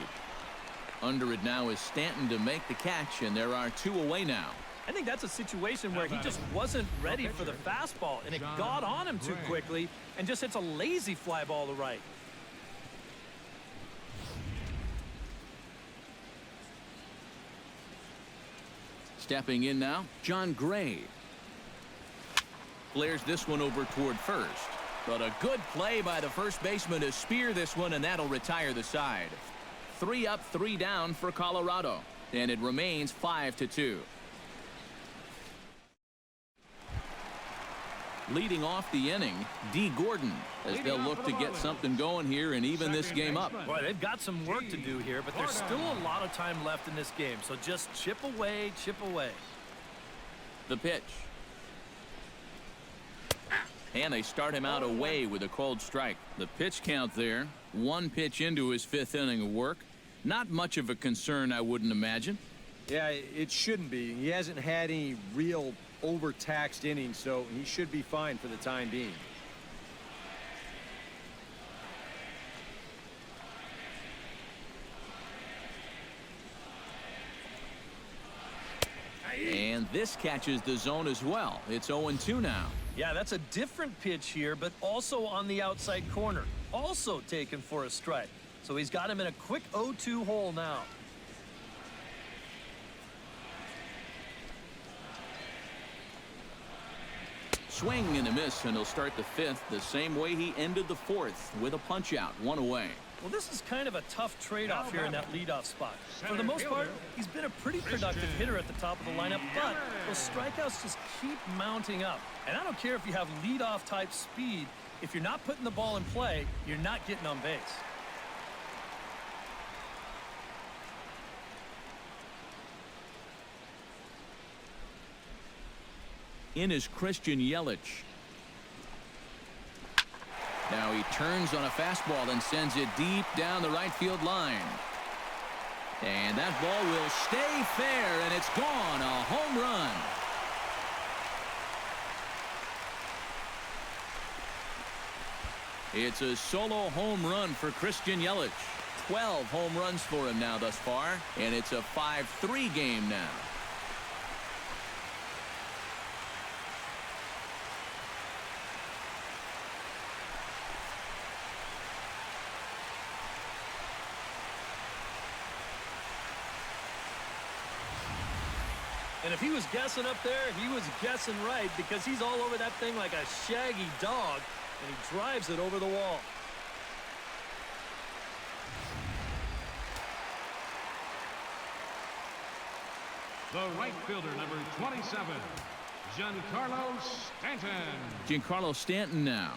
Under it now is Stanton to make the catch, and there are 2 away now. I think that's a situation where he just wasn't ready for the fastball, and it got on him too quickly and just hits a lazy fly ball to right. Stepping in now, John Gray. Flares this one over toward first. But a good play by the first baseman to spear this one, and that'll retire the side. 3 up, 3 down for Colorado. And it remains 5-2. Leading off the inning, D. Gordon, as they'll look to get something going here and even this game up. Boy, they've got some work to do here, but there's still a lot of time left in this game. So just chip away, chip away. The pitch. And they start him out away with a cold strike. The pitch count there. 1 pitch into his 5th inning of work. Not much of a concern, I wouldn't imagine. Yeah, it shouldn't be. He hasn't had any real overtaxed innings, so he should be fine for the time being. And this catches the zone as well. It's 0-2 now. Yeah, that's a different pitch here, but also on the outside corner. Also taken for a strike. So he's got him in a quick 0-2 hole now. Swing and a miss, and he'll start the 5th the same way he ended the 4th with a punch out, 1 away. Well, this is kind of a tough trade-off here in that leadoff spot. For the most part, he's been a pretty productive hitter at the top of the lineup, but those strikeouts just keep mounting up. And I don't care if you have leadoff type speed. If you're not putting the ball in play, you're not getting on base. In is Christian Yelich. Now he turns on a fastball and sends it deep down the right field line. And that ball will stay fair, and it's gone. A home run. It's a solo home run for Christian Yelich. 12 home runs for him now thus far, and it's a 5-3 game now. And if he was guessing up there, he was guessing right, because he's all over that thing like a shaggy dog, and he drives it over the wall. The right fielder, number 27, Giancarlo Stanton. Giancarlo Stanton now.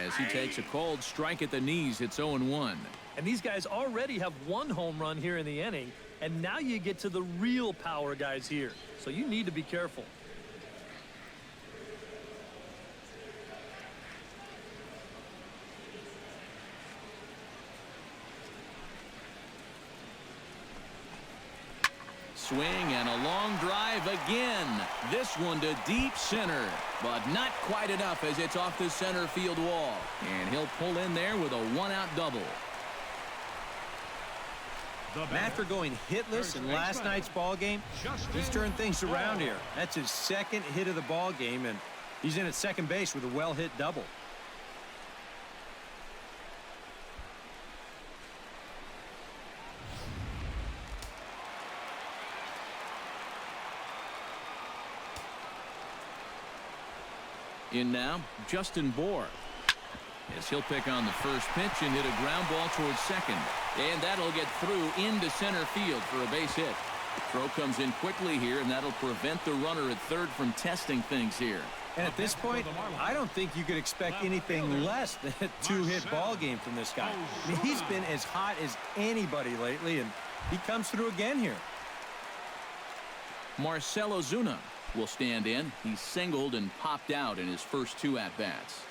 As he takes a cold strike at the knees, it's 0-1. And these guys already have 1 home run here in the inning, and now you get to the real power guys here. So you need to be careful. swing and a long drive again. This one to deep center, but not quite enough as it's off the center field wall. And he'll pull in there with a one-out double. And after going hitless in last night's ball game, he's turned things around here. That's his second hit of the ball game, and he's in at second base with a well-hit double. In now, Justin Bohr. As he'll pick on the first pitch and hit a ground ball towards second. And that'll get through into center field for a base hit. Throw comes in quickly here, and that'll prevent the runner at third from testing things here. And at this point, I don't think you could expect anything less than a two-hit ball game from this guy. I mean, he's been as hot as anybody lately, and he comes through again here. Marcell Ozuna will stand in. He singled and popped out in his first two at-bats.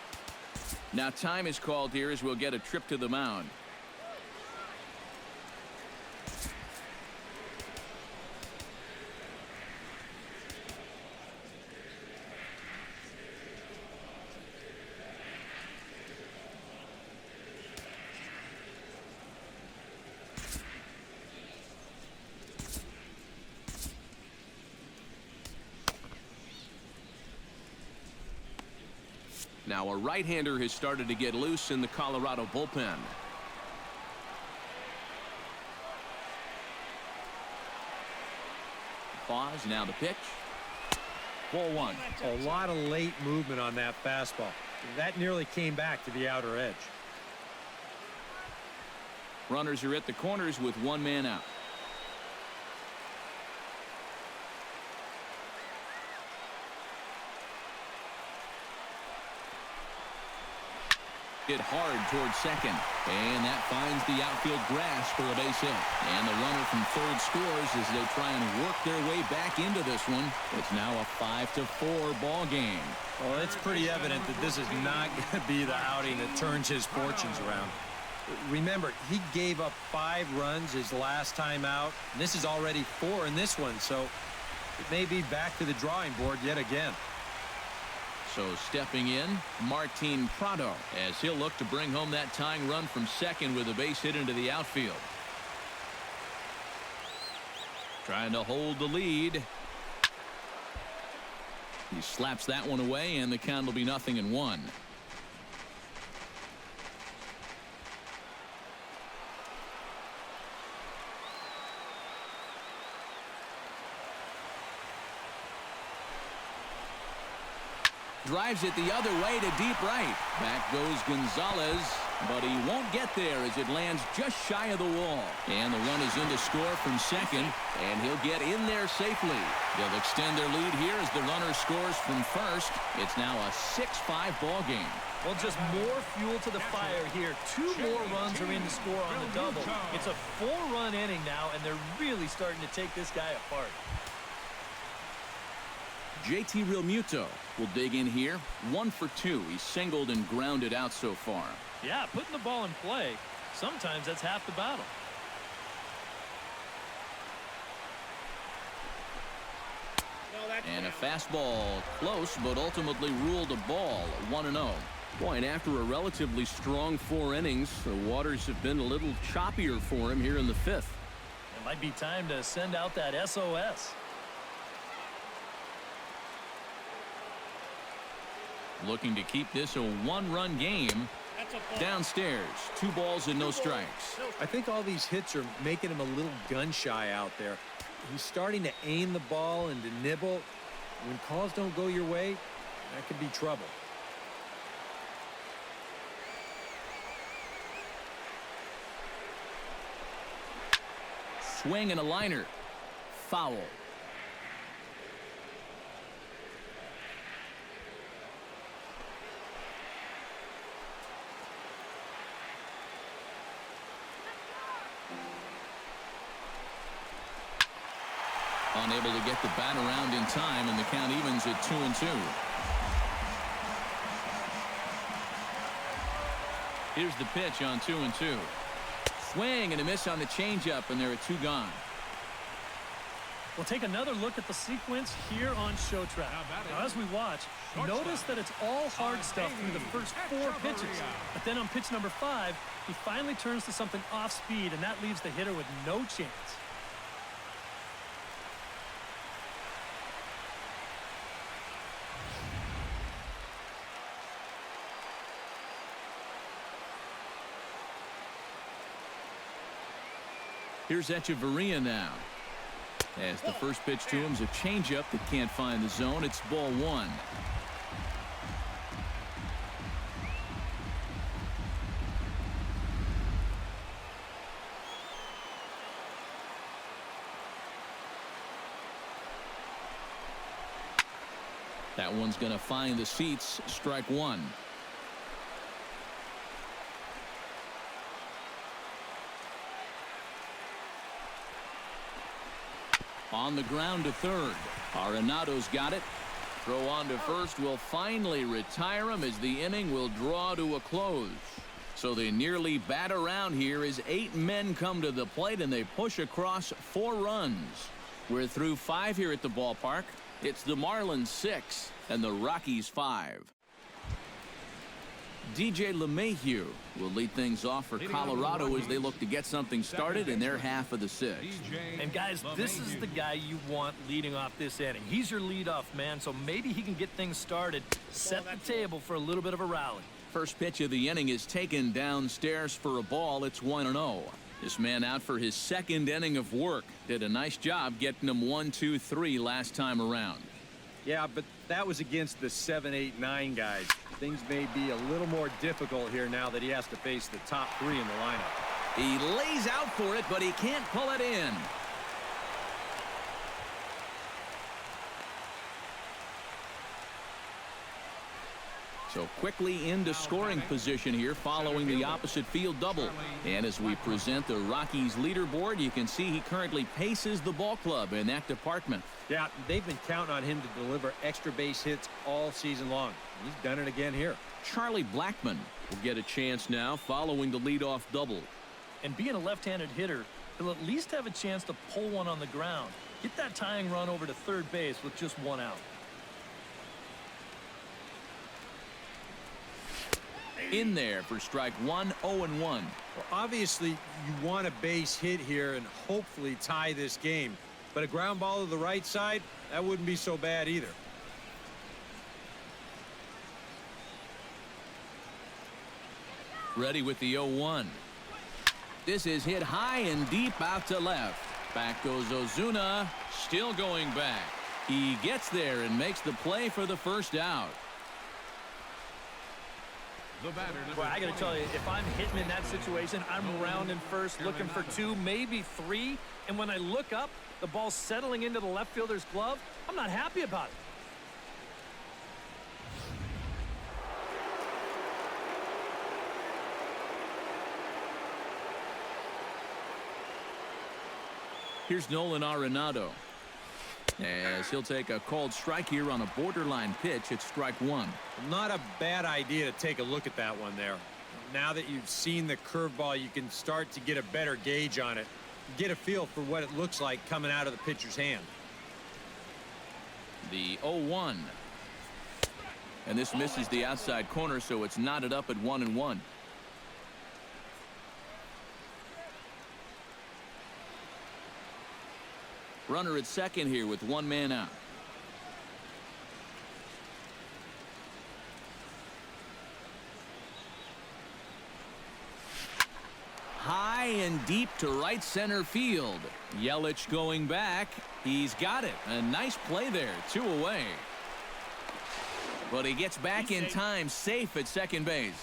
Now time is called here as we'll get a trip to the mound. Now a right-hander has started to get loose in the Colorado bullpen. Pause, now the pitch. Ball one. A lot of late movement on that fastball. That nearly came back to the outer edge. Runners are at the corners with one man out. Hit hard towards second, and that finds the outfield grass for a base hit. And the runner from third scores as they try and work their way back into this one. It's now a 5-4 ball game. Well, it's pretty evident that this is not going to be the outing that turns his fortunes around. Remember, he gave up 5 runs his last time out. This is already 4 in this one, so it may be back to the drawing board yet again. So stepping in, Martin Prado, as he'll look to bring home that tying run from second with a base hit into the outfield. Trying to hold the lead. He slaps that one away, and the count will be 0-1. Drives it the other way to deep right. Back goes Gonzalez, but he won't get there as it lands just shy of the wall. And the run is in to score from second, and he'll get in there safely. They'll extend their lead here as the runner scores from first. It's now a 6-5 ball game. Well, just more fuel to the fire here. 2 more runs are in to score on the double. It's a 4-run inning now, and they're really starting to take this guy apart. JT Realmuto will dig in here. 1 for 2. He's singled and grounded out so far. Yeah, putting the ball in play, sometimes that's half the battle. And a fastball close, but ultimately ruled a ball. 1-0. Boy, and after a relatively strong 4 innings, the waters have been a little choppier for him here in the 5th. It might be time to send out that SOS. Looking to keep this a 1-run game. Downstairs, 2 balls and no strikes. I think all these hits are making him a little gun-shy out there. He's starting to aim the ball and to nibble. When calls don't go your way, that could be trouble. Swing and a liner. Foul. Unable to get the bat around in time, and the count evens at 2-2. Here's the pitch on 2-2. Swing and a miss on the changeup, and there are 2 gone. We'll take another look at the sequence here on Show Track. Now, as we watch, notice that it's all hard stuff through the first 4 pitches. But then on pitch number 5, he finally turns to something off speed, and that leaves the hitter with no chance. Here's Echeverria now. As the first pitch to him is a changeup that can't find the zone. It's ball 1. That one's going to find the seats. Strike 1. On the ground to third. Arenado's got it. Throw on to first will finally retire him as the inning will draw to a close. So they nearly bat around here as 8 men come to the plate and they push across 4 runs. We're through 5 here at the ballpark. It's the Marlins 6 and the Rockies 5. DJ LeMahieu will lead things off for Colorado as they look to get something started in their half of the 6th. And guys, this is the guy you want leading off this inning. He's your leadoff man, so maybe he can get things started, set the table for a little bit of a rally. First pitch of the inning is taken downstairs for a ball. It's 1-0. This man out for his 2nd inning of work. Did a nice job getting him 1-2-3 last time around. Yeah, but that was against the 7, 8, 9 guys. Things may be a little more difficult here now that he has to face the top 3 in the lineup. He lays out for it, but he can't pull it in. So quickly into scoring position here following the opposite field double. And as we present the Rockies leaderboard, you can see he currently paces the ball club in that department. Yeah, they've been counting on him to deliver extra base hits all season long. He's done it again here. Charlie Blackmon will get a chance now following the leadoff double. And being a left-handed hitter, he'll at least have a chance to pull one on the ground. Get that tying run over to third base with just 1 out. In there for strike 1, 0-1. Well, obviously, you want a base hit here and hopefully tie this game. But a ground ball to the right side, that wouldn't be so bad either. Ready with the 0-1. This is hit high and deep out to left. Back goes Ozuna. Still going back. He gets there and makes the play for the first out. Boy, I got to tell you, if I'm hitting in that situation, I'm rounding first, looking for 2, maybe 3. And when I look up, the ball's settling into the left fielder's glove. I'm not happy about it. Here's Nolan Arenado. As he'll take a called strike here on a borderline pitch at strike 1. Not a bad idea to take a look at that one there. Now that you've seen the curveball, you can start to get a better gauge on it. Get a feel for what it looks like coming out of the pitcher's hand. The 0-1. And this misses the outside corner, so it's knotted up at 1-1. Runner at second here with 1 man out. High and deep to right center field. Yelich going back. He's got it. A nice play there. 2 away. But he gets back in time, safe at second base.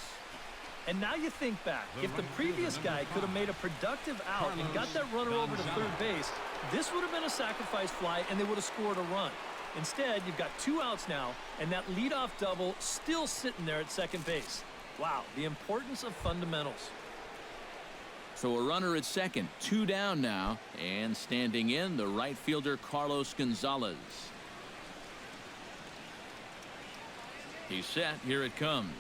And now you think back, if the previous guy could have made a productive out and got that runner over to third base, this would have been a sacrifice fly and they would have scored a run. Instead, you've got 2 outs now, and that leadoff double still sitting there at second base. Wow, the importance of fundamentals. So a runner at second, 2 down now, and standing in, the right fielder Carlos Gonzalez. He's set. Here it comes.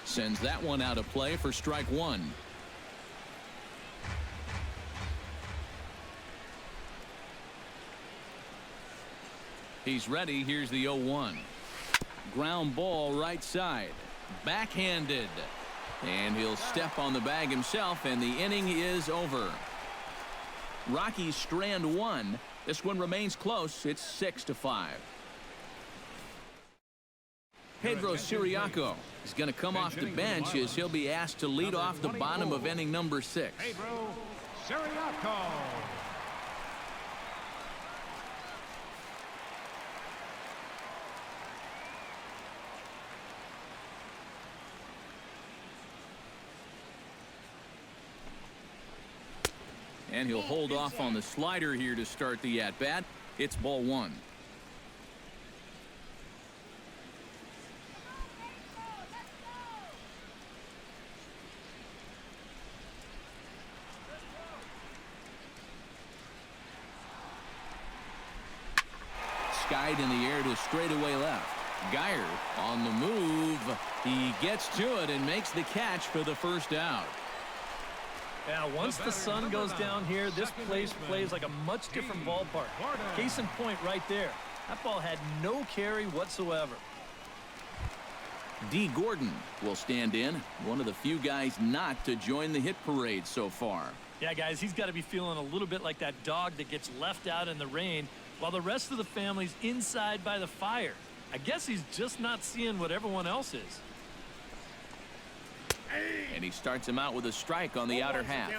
Sends that one out of play for strike 1. He's ready. Here's the 0-1. Ground ball right side. Backhanded. And he'll step on the bag himself, and the inning is over. Rockies strand one. This one remains close. It's 6-5. Pedro Siriaco is going to come off the bench as he'll be asked to lead off the bottom of inning number 6. Pedro Siriaco. And he'll hold off on the slider here to start the at-bat. It's ball 1. Skied in the air to straightaway left. Geyer on the move. He gets to it and makes the catch for the first out. Yeah, once the sun goes down here, this place plays like a much different ballpark. Case in point right there. That ball had no carry whatsoever. D. Gordon will stand in. One of the few guys not to join the hit parade so far. Yeah, guys, he's got to be feeling a little bit like that dog that gets left out in the rain while the rest of the family's inside by the fire. I guess he's just not seeing what everyone else is. And he starts him out with a strike on the outer half.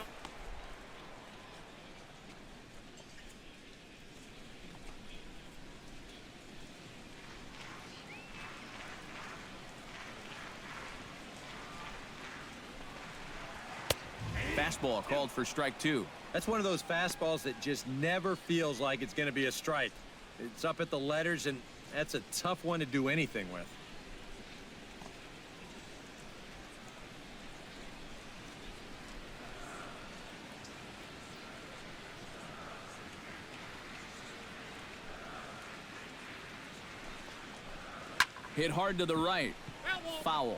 Fastball called for strike 2. That's one of those fastballs that just never feels like it's going to be a strike. It's up at the letters, and that's a tough one to do anything with. Hit hard to the right. Foul.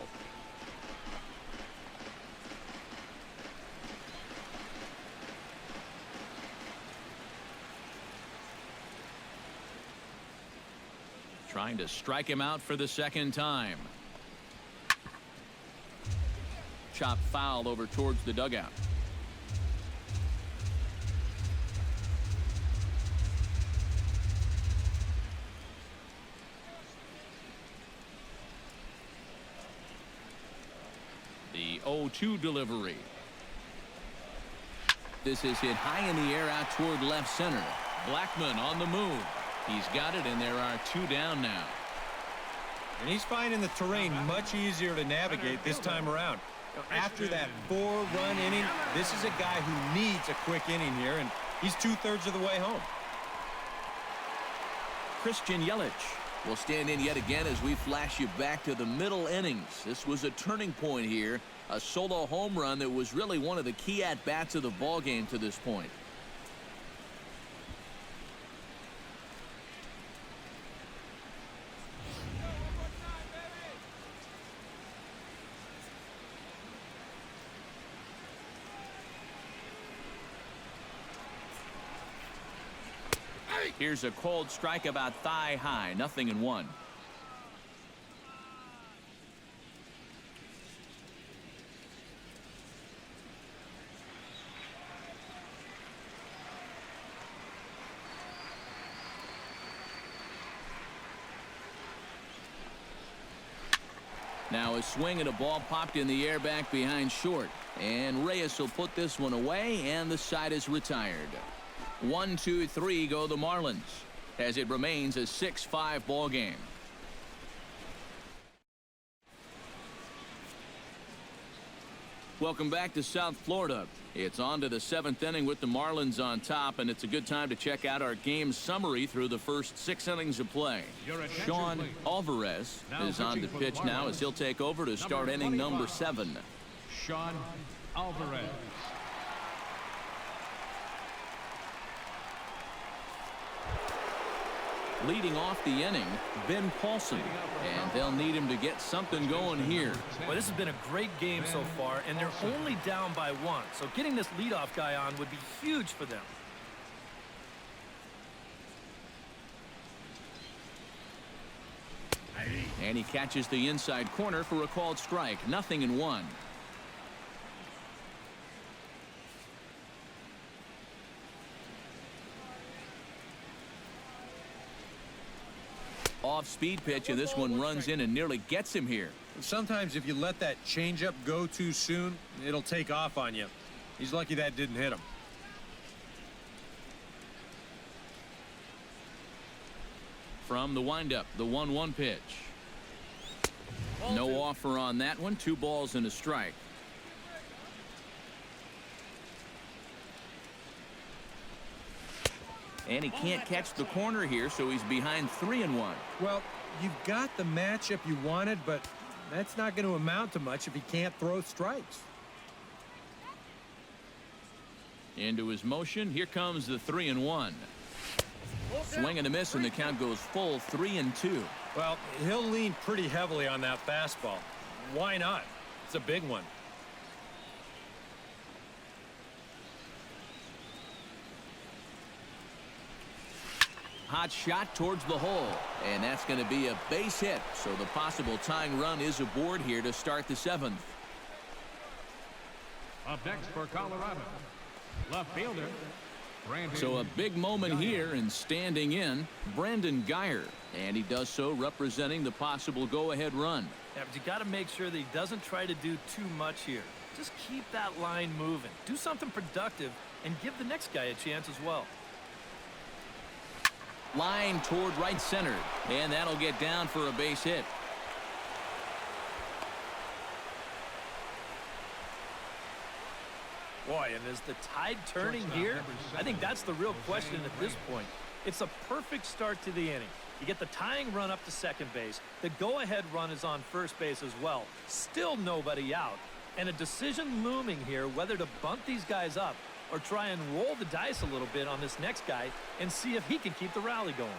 Trying to strike him out for the second time. Chop foul over towards the dugout. The 0-2 delivery. This is hit high in the air out toward left center. Blackmon on the move. He's got it, and there are 2 down now. And he's finding the terrain much easier to navigate this time around. After that 4-run inning, this is a guy who needs a quick inning here, and he's 2/3 of the way home. Christian Yelich will stand in yet again as we flash you back to the middle innings. This was a turning point here. A solo home run that was really one of the key at-bats of the ballgame to this point. Here's a cold strike about thigh high. 0-1. Now a swing and a ball popped in the air back behind short. And Reyes will put this one away, and the side is retired. 1, 2, 3 go the Marlins as it remains a 6-5 ball game. Welcome back to South Florida. It's on to the 7th inning with the Marlins on top, and it's a good time to check out our game summary through the first 6 innings of play. Sean Alvarez is on the pitch now as he'll take over to start inning number 7. Sean Alvarez. Leading off the inning, Ben Paulson, and they'll need him to get something going here. Well, this has been a great game so far, and they're only down by 1, so getting this leadoff guy on would be huge for them. And he catches the inside corner for a called strike. 0-1. Off-speed pitch, and this one runs in and nearly gets him here. Sometimes if you let that changeup go too soon, it'll take off on you. He's lucky that didn't hit him. From the windup, the 1-1 pitch. No offer on that one. 2 balls and a strike. And he can't catch the corner here, so he's behind 3-1. Well, you've got the matchup you wanted, but that's not going to amount to much if he can't throw strikes. Into his motion. Here comes the 3-1. Swing and a miss, and the count goes full 3-2. Well, he'll lean pretty heavily on that fastball. Why not? It's a big one. Hot shot towards the hole, and that's going to be a base hit. So the possible tying run is aboard here to start the 7th. Up next for Colorado, left fielder, Brandon. So a big moment here, and standing in, Brandon Geyer. And he does so representing the possible go-ahead run. Yeah, but you got to make sure that he doesn't try to do too much here. Just keep that line moving. Do something productive and give the next guy a chance as well. Line toward right center, and that'll get down for a base hit. Boy, and is the tide turning here? I think that's the real question at this point. It's a perfect start to the inning. You get the tying run up to second base. The go-ahead run is on first base as well. Still nobody out. And a decision looming here whether to bunt these guys up or try and roll the dice a little bit on this next guy and see if he can keep the rally going.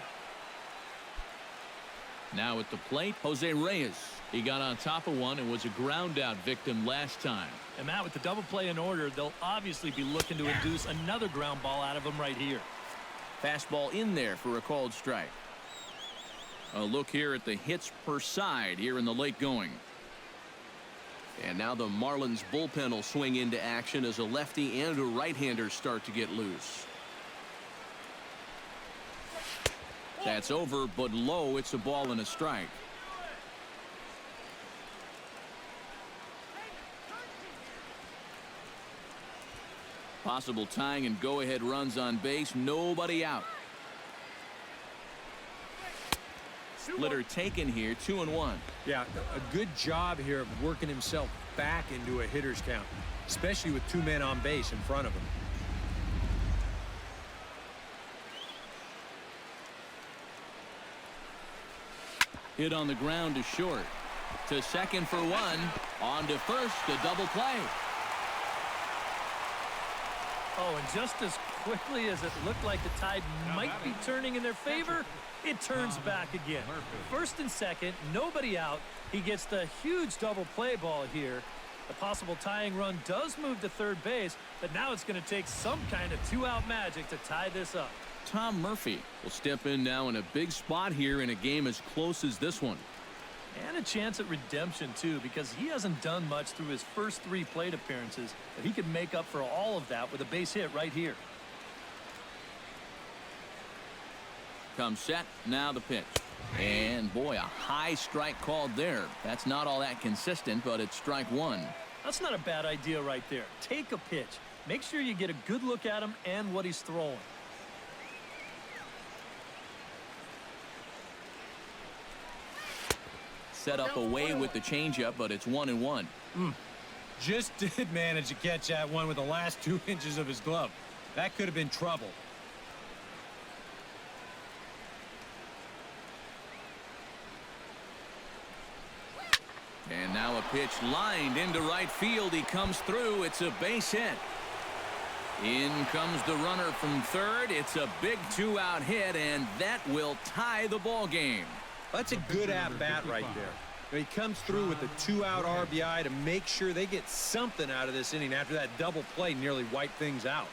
Now at the plate, Jose Reyes. He got on top of one and was a ground out victim last time. And Matt, with the double play in order, they'll obviously be looking to induce another ground ball out of him right here. Fastball in there for a called strike. A look here at the hits per side here in the late going. And now the Marlins bullpen will swing into action as a lefty and a right-hander start to get loose. That's over, but low. It's a ball and a strike. Possible tying and go-ahead runs on base. Nobody out. Splitter taken here, 2-1. Yeah, a good job here of working himself back into a hitter's count, especially with 2 men on base in front of him. Hit on the ground to short. To second for 1. On to first, a double play. Oh, and just as quickly as it looked like the tide might be turning in their favor, it turns back again. First and second, nobody out. He gets the huge double play ball here. The possible tying run does move to third base, but now it's going to take some kind of 2-out magic to tie this up. Tom Murphy will step in now in a big spot here in a game as close as this one. And a chance at redemption, too, because he hasn't done much through his first 3 plate appearances, but he could make up for all of that with a base hit right here. Comes set, now the pitch. And boy, a high strike called there. That's not all that consistent, but it's strike 1. That's not a bad idea right there. Take a pitch. Make sure you get a good look at him and what he's throwing. Set up away with the changeup, but it's 1-1. Just did manage to catch that one with the last 2 inches of his glove. That could have been trouble. And now a pitch lined into right field. He comes through. It's a base hit. In comes the runner from third. It's a big 2-out hit, and that will tie the ball game. That's a good at-bat right there. He comes through with the 2-out RBI to make sure they get something out of this inning after that double play nearly wiped things out.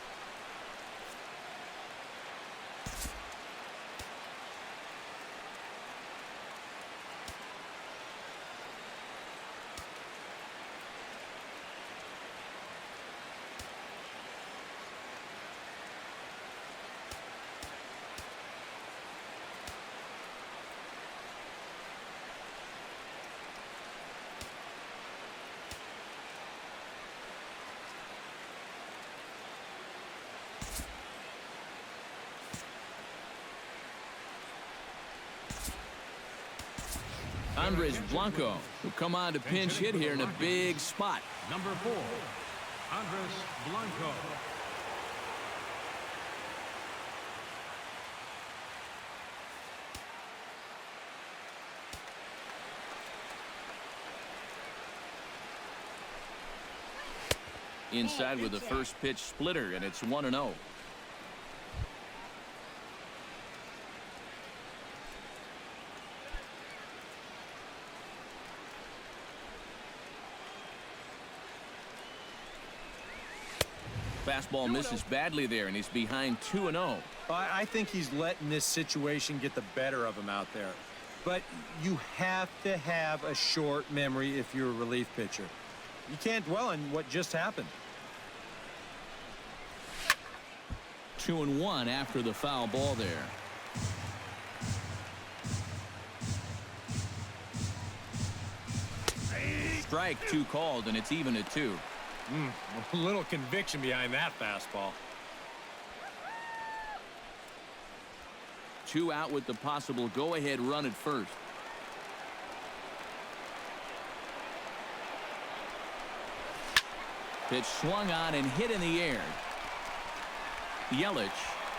Andres Blanco will come on to pinch hit here in a big spot. Number 4, Andres Blanco. Inside with the first pitch splitter, and it's 1-0. Fastball misses badly there, and he's behind 2-0. I think he's letting this situation get the better of him out there. But you have to have a short memory if you're a relief pitcher. You can't dwell on what just happened. 2-1 after the foul ball there. Strike 2 called, and it's even at 2. A little conviction behind that fastball. 2 out with the possible go-ahead run at first. Pitch swung on and hit in the air. Yelich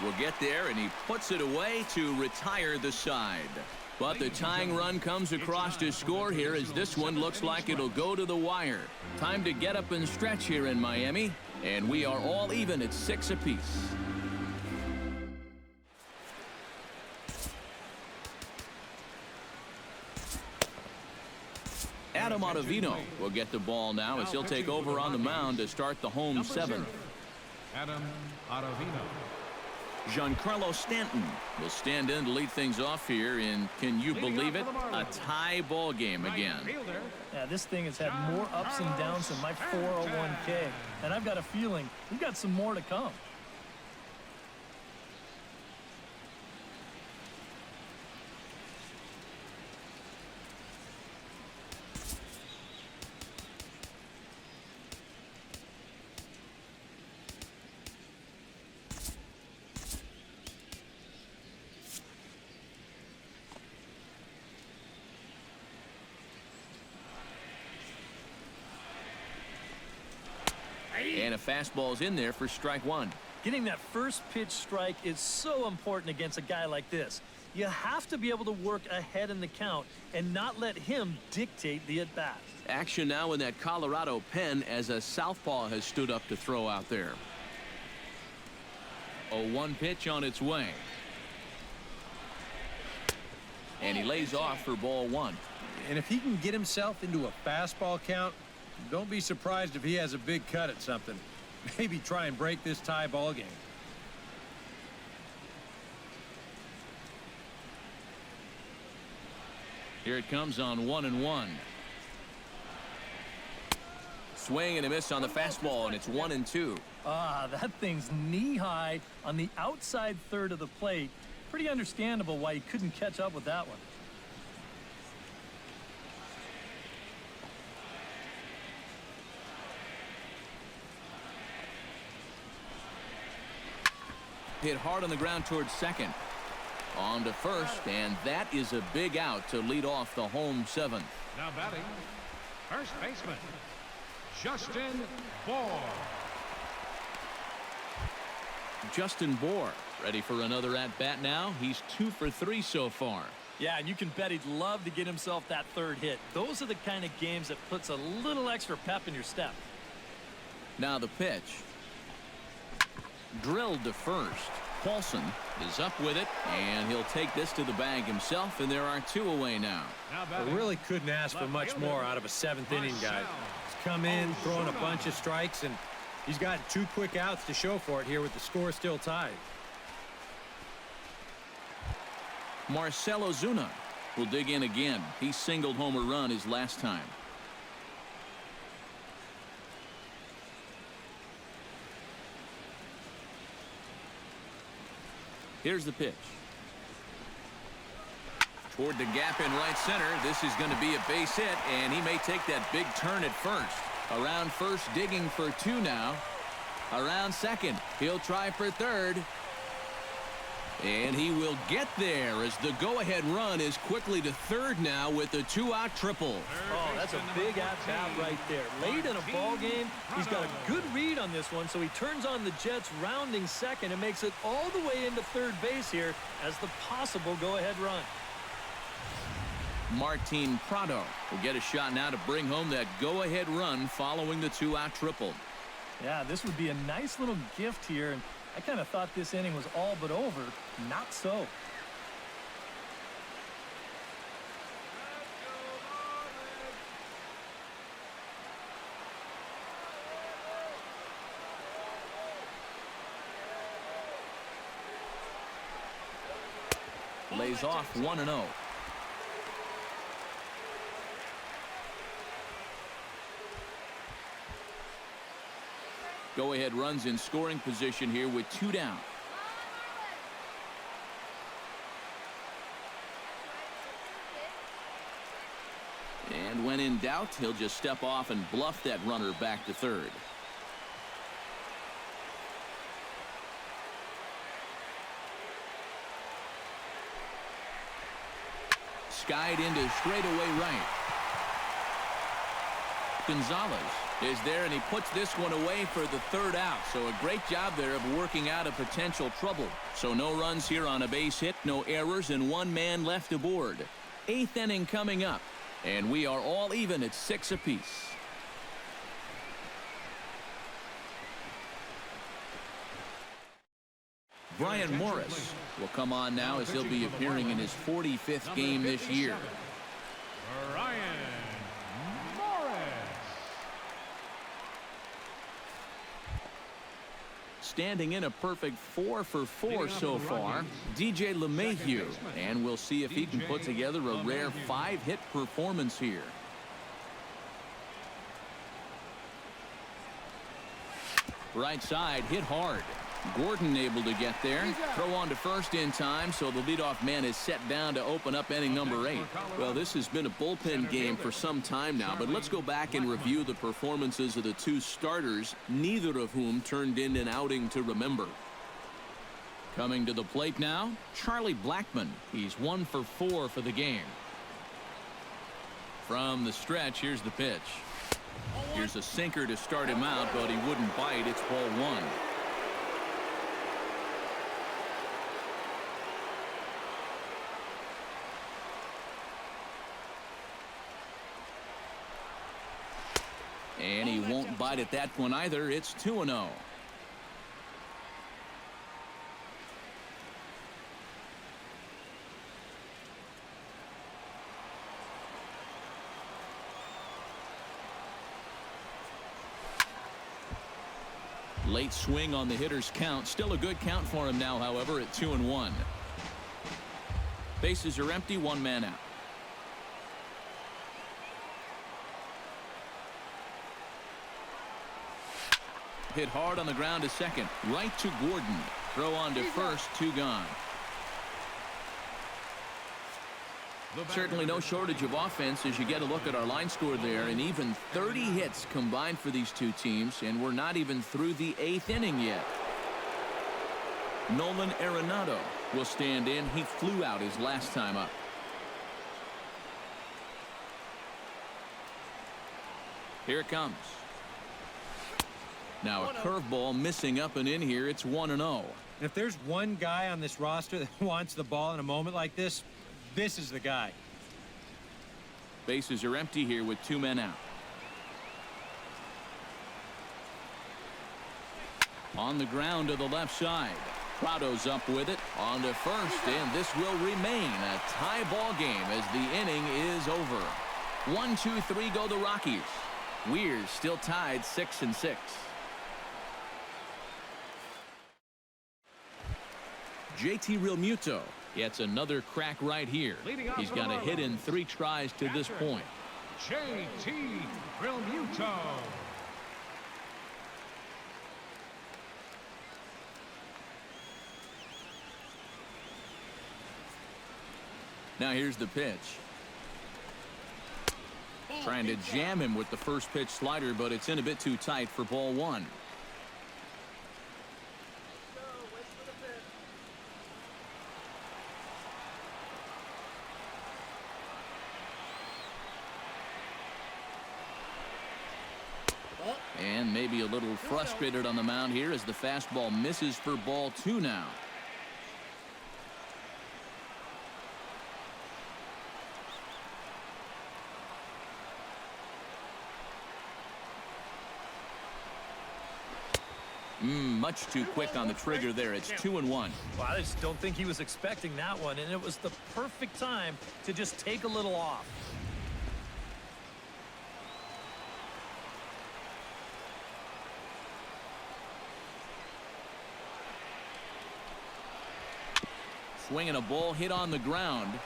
will get there, and he puts it away to retire the side. But the tying run comes across to score here as this one looks like it'll go to the wire. Time to get up and stretch here in Miami, and we are all even at 6 apiece. Adam Ottavino will get the ball now as he'll take over on the mound to start the home 7th. Adam Ottavino. Giancarlo Stanton will stand in to lead things off here in, can you believe it, a tie ball game again. Yeah, this thing has had more ups and downs than my 401k, and I've got a feeling we've got some more to come. And a fastball's in there for strike 1. Getting that first pitch strike is so important against a guy like this. You have to be able to work ahead in the count and not let him dictate the at-bat. Action now in that Colorado pen as a southpaw has stood up to throw out there. A 1 pitch on its way. And he lays off for ball 1. And if he can get himself into a fastball count, don't be surprised if he has a big cut at something. Maybe try and break this tie ball game. Here it comes on 1-1. Swing and a miss on the fastball, and it's 1-2. That thing's knee-high on the outside third of the plate. Pretty understandable why he couldn't catch up with that one. Hit hard on the ground towards second. On to first, and that is a big out to lead off the home 7th. Now batting, first baseman, Justin Bohr. Justin Bohr ready for another at-bat now. He's 2 for 3 so far. Yeah, and you can bet he'd love to get himself that third hit. Those are the kind of games that puts a little extra pep in your step. Now the pitch. Drilled to first. Paulson is up with it, and he'll take this to the bag himself, and there are 2 away now. I really couldn't ask for much more out of a 7th inning guy. He's come in, throwing a bunch of strikes, and he's got 2 quick outs to show for it here with the score still tied. Marcell Ozuna will dig in again. He singled home a run his last time. Here's the pitch. Toward the gap in right center. This is going to be a base hit, and he may take that big turn at first. Around first, digging for 2 now. Around second. He'll try for third. And he will get there as the go-ahead run is quickly to third now with the two-out triple. Oh, that's a big at-bat right there. Late in a ball game, he's got a good read on this one, so he turns on the Jets rounding second and makes it all the way into third base here as the possible go-ahead run. Martin Prado will get a shot now to bring home that go-ahead run following the two-out triple. Yeah, this would be a nice little gift here, and I kind of thought this inning was all but over. Not so. Lays off 1-0. Go-ahead runs in scoring position here with two down. And when in doubt, he'll just step off and bluff that runner back to third. Skied into straightaway right. Gonzalez is there, and he puts this one away for the third out. So a great job there of working out a potential trouble. So no runs here on a base hit, no errors, and one man left aboard. Eighth inning coming up, and we are all even at 6 apiece. Brian Morris will come on now as he'll be appearing in his 45th game this year. Brian Morris. Standing in a perfect 4 for 4 so far, DJ LeMahieu, and we'll see if he can put together a rare 5-hit performance here. Right side hit hard. Gordon able to get there. Throw on to first in time, so the leadoff man is set down to open up inning number 8. Well, this has been a bullpen game for some time now, but let's go back and review the performances of the two starters, neither of whom turned in an outing to remember. Coming to the plate now, Charlie Blackmon. He's 1 for 4 for the game. From the stretch, here's the pitch. Here's a sinker to start him out, but he wouldn't bite. It's ball 1. And he won't bite at that one either. It's 2-0. Late swing on the hitter's count. Still a good count for him now, however, at 2-1. Bases are empty, one man out. Hit hard on the ground to second. Right to Gordon. Throw on to first. 2 gone. Certainly no shortage of offense as you get a look at our line score there, and even 30 hits combined for these two teams, and we're not even through the 8th inning yet. Nolan Arenado will stand in. He flew out his last time up. Here it comes. Now a curveball missing up and in here. It's 1-0. If there's one guy on this roster that wants the ball in a moment like this, this is the guy. Bases are empty here with 2 men out. On the ground to the left side. Prado's up with it. On to first, and this will remain a tie ball game as the inning is over. 1, 2, 3 go the Rockies. We're still tied 6-6. JT Realmuto gets another crack right here. He's got a hit in 3 tries to this point. JT Realmuto. Now here's the pitch. Trying to jam him with the first pitch slider, but it's in a bit too tight for ball 1. And maybe a little frustrated on the mound here as the fastball misses for ball 2 now. Much too quick on the trigger there. It's 2-1. Well, I just don't think he was expecting that one, and it was the perfect time to just take a little off. Swinging a ball hit on the ground.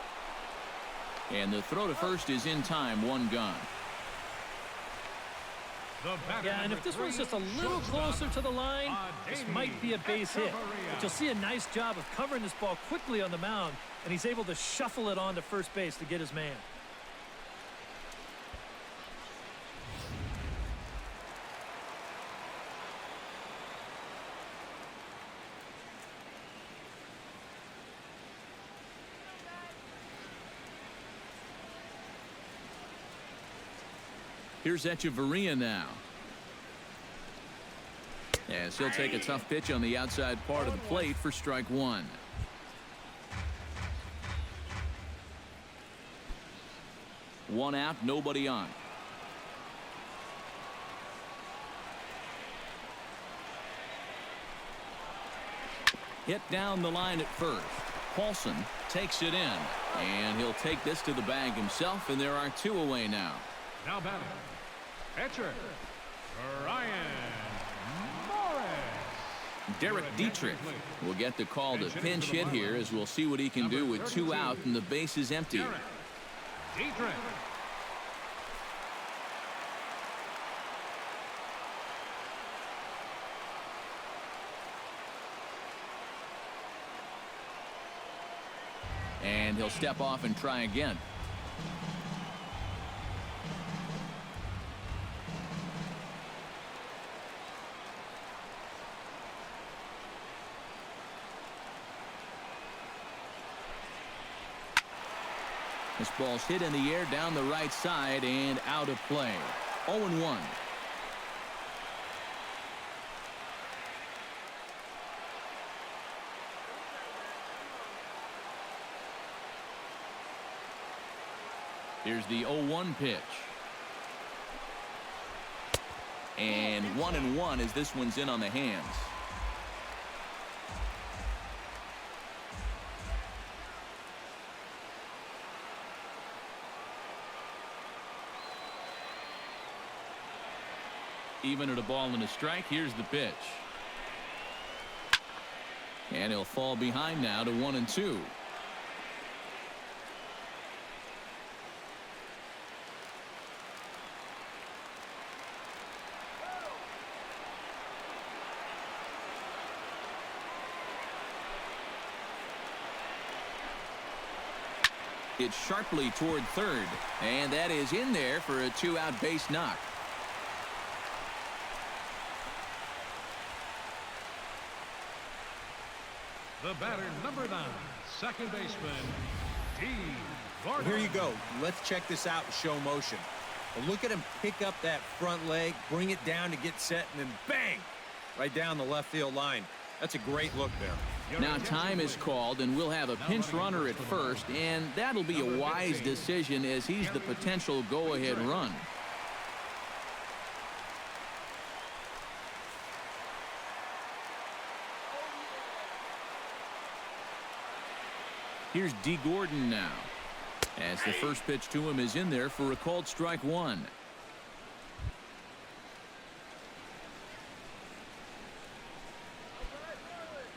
And the throw to first is in time. 1 gone. Yeah, and if this one's just a little closer to the line, this might be a base hit. But you'll see a nice job of covering this ball quickly on the mound, and he's able to shuffle it on to first base to get his man. Here's Echeverria now. As he'll take a tough pitch on the outside part of the plate for strike 1. One out, nobody on. Hit down the line at first. Paulson takes it in, and he'll take this to the bag himself, and there are 2 away now. Now batting, pitcher, Ryan Morris. Derek Dietrich will get the call to pinch hit here, as we'll see what he can do with 2 out and the base is empty. Derek Dietrich. And he'll step off and try again. This ball's hit in the air down the right side and out of play. 0-1. Here's the 0-1 pitch. And 1-1 as this one's in on the hands. Even at a ball and a strike. Here's the pitch. And he'll fall behind now to 1-2. It's sharply toward third, and that is in there for a 2-out base knock. The batter, number 9, second baseman, D. Gordon. Here you go. Let's check this out in show motion. Well, look at him pick up that front leg, bring it down to get set, and then bang! Right down the left field line. That's a great look there. Now time is called, and we'll have a pinch runner at first, and that'll be a wise decision as he's the potential go-ahead run. Here's D. Gordon now, as the first pitch to him is in there for a called strike 1.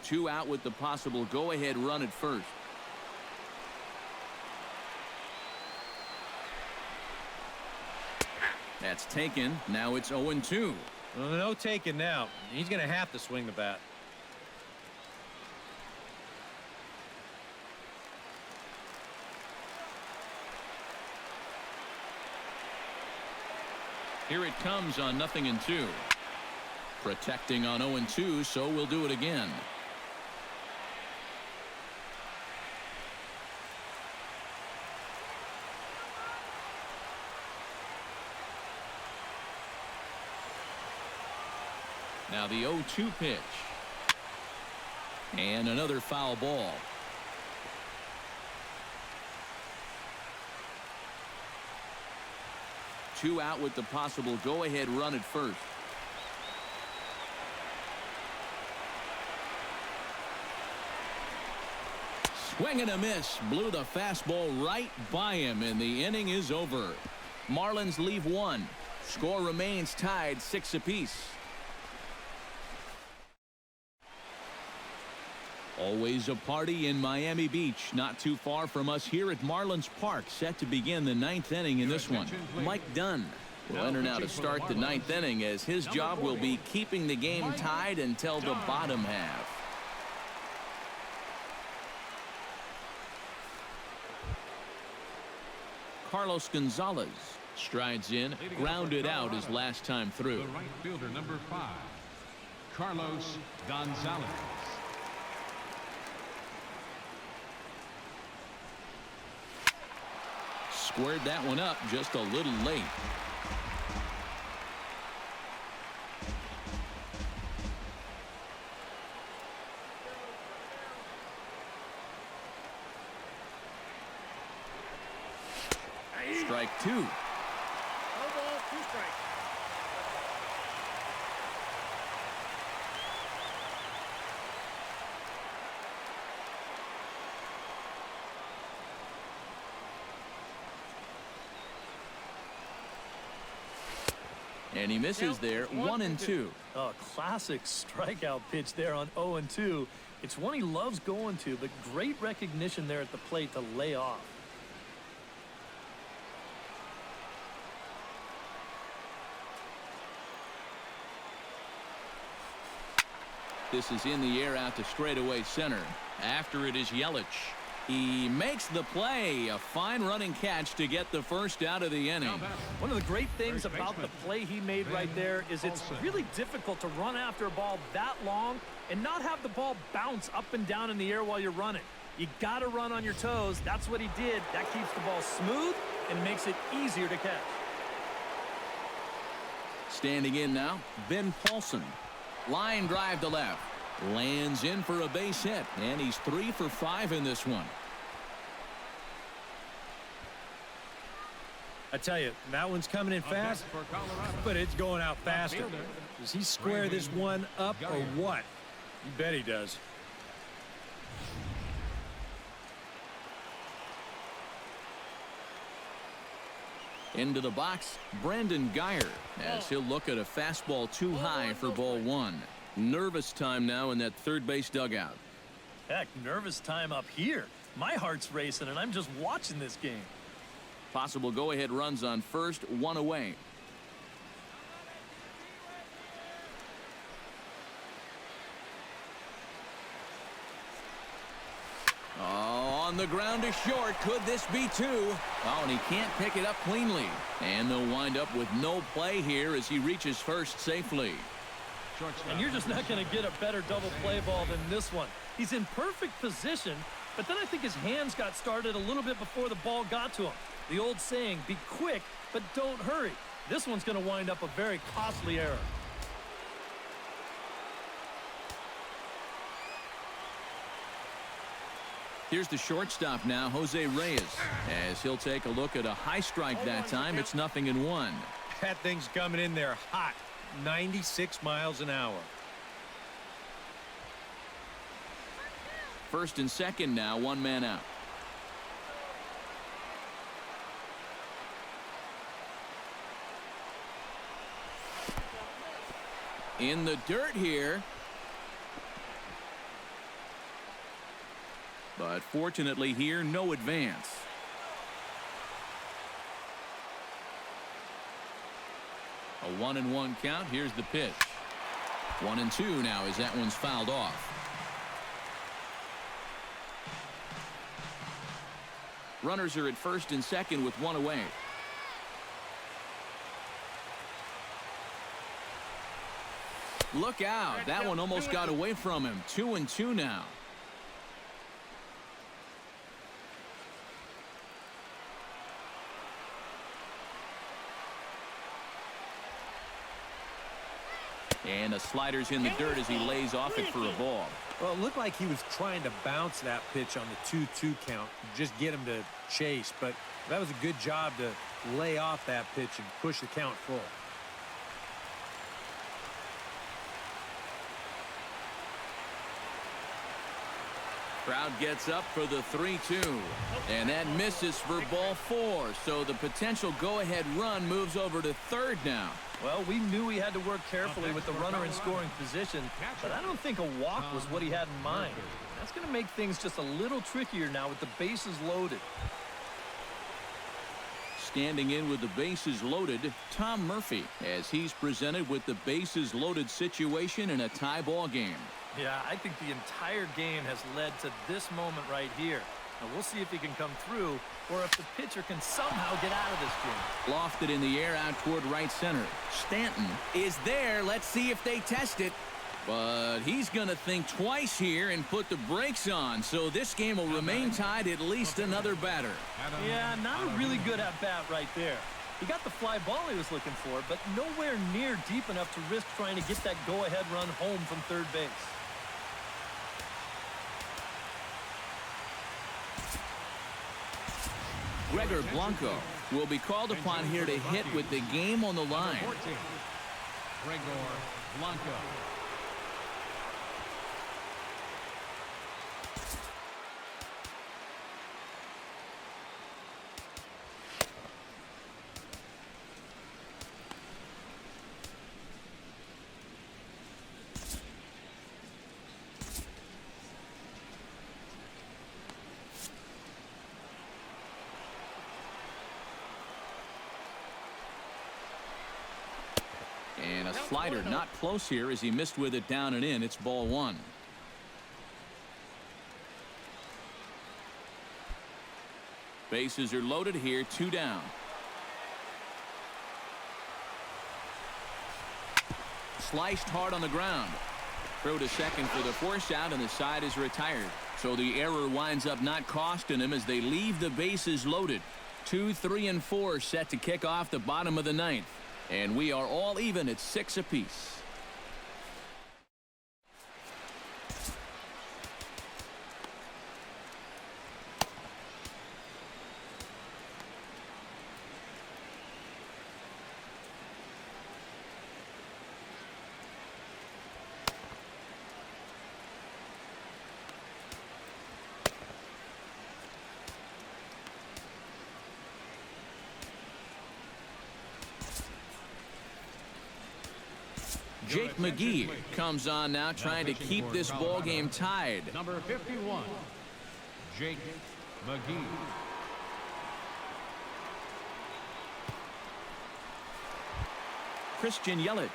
Two out with the possible go-ahead run at first. That's taken. Now it's 0-2. Well, no taking now. He's going to have to swing the bat. Here it comes on 0-2. Protecting on 0-2, so we'll do it again. Now the 0-2 pitch. And another foul ball. Two out with the possible go-ahead run at first. Swing and a miss. Blew the fastball right by him, and the inning is over. Marlins leave one. Score remains tied 6 apiece. Always a party in Miami Beach, not too far from us here at Marlins Park, set to begin the 9th inning in this one. Mike Dunn will enter now to start the 9th inning, as his job will be keeping the game tied until the bottom half. Carlos Gonzalez strides in, grounded out his last time through. The right fielder, number 5, Carlos Gonzalez. Squared that one up just a little late. Strike 2. No ball, 2 strikes. And he misses there. 1-2. Oh, classic strikeout pitch there on 0-2. It's one he loves going to, but great recognition there at the plate to lay off. This is in the air out to straightaway center. After it is Yelich. He makes the play. A fine running catch to get the first out of the inning. One of the great things about the play he made right there is it's really difficult to run after a ball that long and not have the ball bounce up and down in the air while you're running. You got to run on your toes. That's what he did. That keeps the ball smooth and makes it easier to catch. Standing in now, Ben Paulson. Line drive to left. Lands in for a base hit, and he's 3 for 5 in this one. I tell you, that one's coming in fast, but it's going out faster. Does he square this one up or what? You bet he does. Into the box, Brandon Geyer, as he'll look at a fastball too high for ball 1. Nervous time now in that third base dugout. Heck, nervous time up here. My heart's racing, and I'm just watching this game. Possible go-ahead runs on first, 1 away. On the ground to short. Could this be 2? Oh, and he can't pick it up cleanly. And they'll wind up with no play here as he reaches first safely. And you're just not going to get a better double play ball than this one. He's in perfect position, but then I think his hands got started a little bit before the ball got to him. The old saying, be quick, but don't hurry. This one's going to wind up a very costly error. Here's the shortstop now, Jose Reyes, as he'll take a look at a high strike that time. It's 0-1. That thing's coming in there hot. 96 miles an hour. First and second now, 1 man out. In the dirt here. But fortunately here, no advance. A 1-1 count. Here's the pitch. 1-2 now as that one's fouled off. Runners are at first and second with 1 away. Look out. That one almost got away from him. 2-2 now. And the slider's in the dirt as he lays off it for a ball. Well, it looked like he was trying to bounce that pitch on the 2-2 count, just get him to chase. But that was a good job to lay off that pitch and push the count full. Crowd gets up for the 3-2. And that misses for ball 4. So the potential go-ahead run moves over to third now. Well, we knew he had to work carefully with the runner in scoring position, but I don't think a walk was what he had in mind. That's going to make things just a little trickier now with the bases loaded. Standing in with the bases loaded, Tom Murphy, as he's presented with the bases loaded situation in a tie ball game. Yeah, I think the entire game has led to this moment right here. Now we'll see if he can come through or if the pitcher can somehow get out of this game. Lofted in the air out toward right center. Stanton is there. Let's see if they test it. But he's going to think twice here and put the brakes on. So this game will remain tied at least another batter. Yeah, not a really good at-bat right there. He got the fly ball he was looking for, but nowhere near deep enough to risk trying to get that go-ahead run home from third base. Gregor Blanco will be called upon here to hit with the game on the line. 14, Gregor Blanco. And a slider not close here as he missed with it down and in. It's ball 1. Bases are loaded here, 2 down. Sliced hard on the ground. Throw to second for the force out, and the side is retired. So the error winds up not costing him as they leave the bases loaded. 2, 3, and 4 set to kick off the bottom of the 9th. And we are all even at 6 apiece. Jake McGee comes on now, trying to keep this ball game tied. Number 51, Jake McGee. Christian Yelich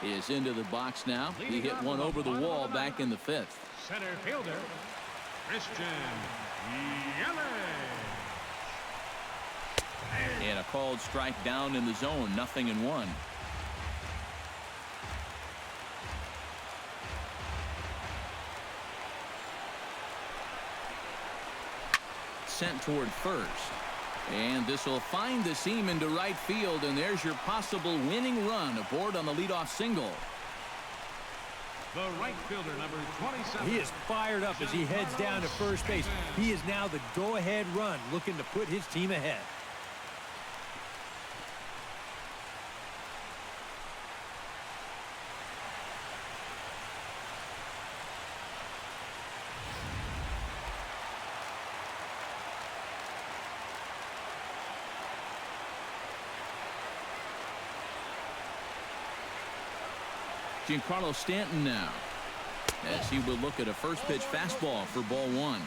is into the box now. He hit one over the wall back in the 5th. Center fielder, Christian Yelich. And a called strike down in the zone, 0-1. Sent toward first. And this will find the seam into right field, and there's your possible winning run aboard on the leadoff single. The right fielder, number 27. He is fired up as he heads down to first base. He is now the go-ahead run, looking to put his team ahead. Giancarlo Stanton now, as he will look at a first pitch fastball for ball 1.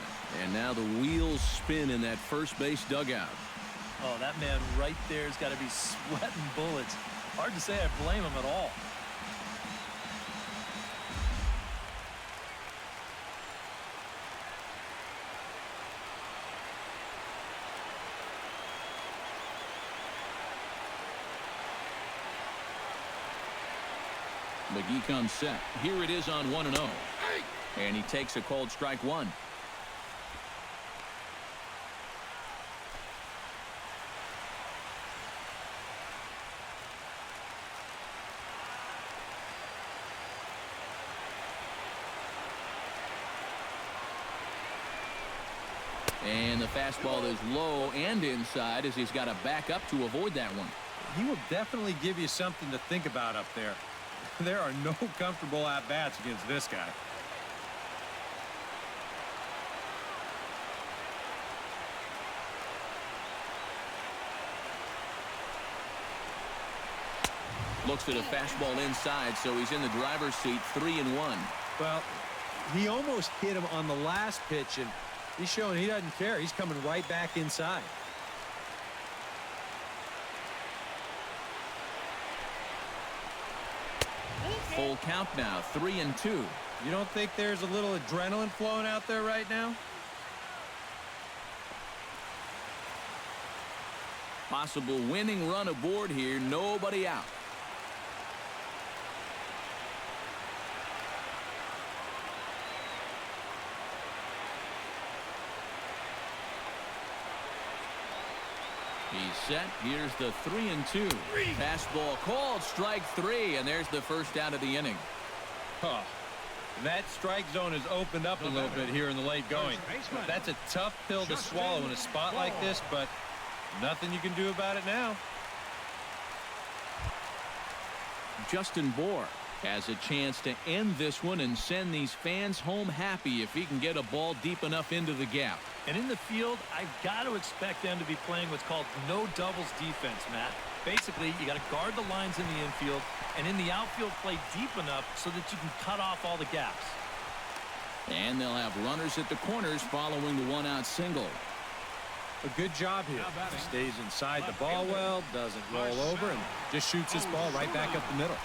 And now the wheels spin in that first base dugout. Oh, that man right there's got to be sweating bullets. Hard to say I blame him at all. McGee comes set. Here it is on 1-0. And he takes a called strike 1. And the fastball is low and inside as he's got to back up to avoid that one. He will definitely give you something to think about up there. There are no comfortable at-bats against this guy. Looks at a fastball inside, so he's in the driver's seat, 3-1. Well, he almost hit him on the last pitch, and he's showing he doesn't care. He's coming right back inside. Full count now, 3-2. You don't think there's a little adrenaline flowing out there right now? Possible winning run aboard here, nobody out. He's set. Here's the 3-2. Fastball called, strike 3, and there's the first out of the inning. Huh. That strike zone has opened up a little bit here in the late going. That's a tough pill to swallow in a spot like this, but nothing you can do about it now. Justin Bohr has a chance to end this one and send these fans home happy if he can get a ball deep enough into the gap. And in the field, I've got to expect them to be playing what's called no doubles defense, Matt. Basically, you got to guard the lines in the infield, and in the outfield play deep enough so that you can cut off all the gaps. And they'll have runners at the corners following the one-out single. A good job here. Stays inside the ball well, doesn't roll over, and just shoots this ball right back up the middle.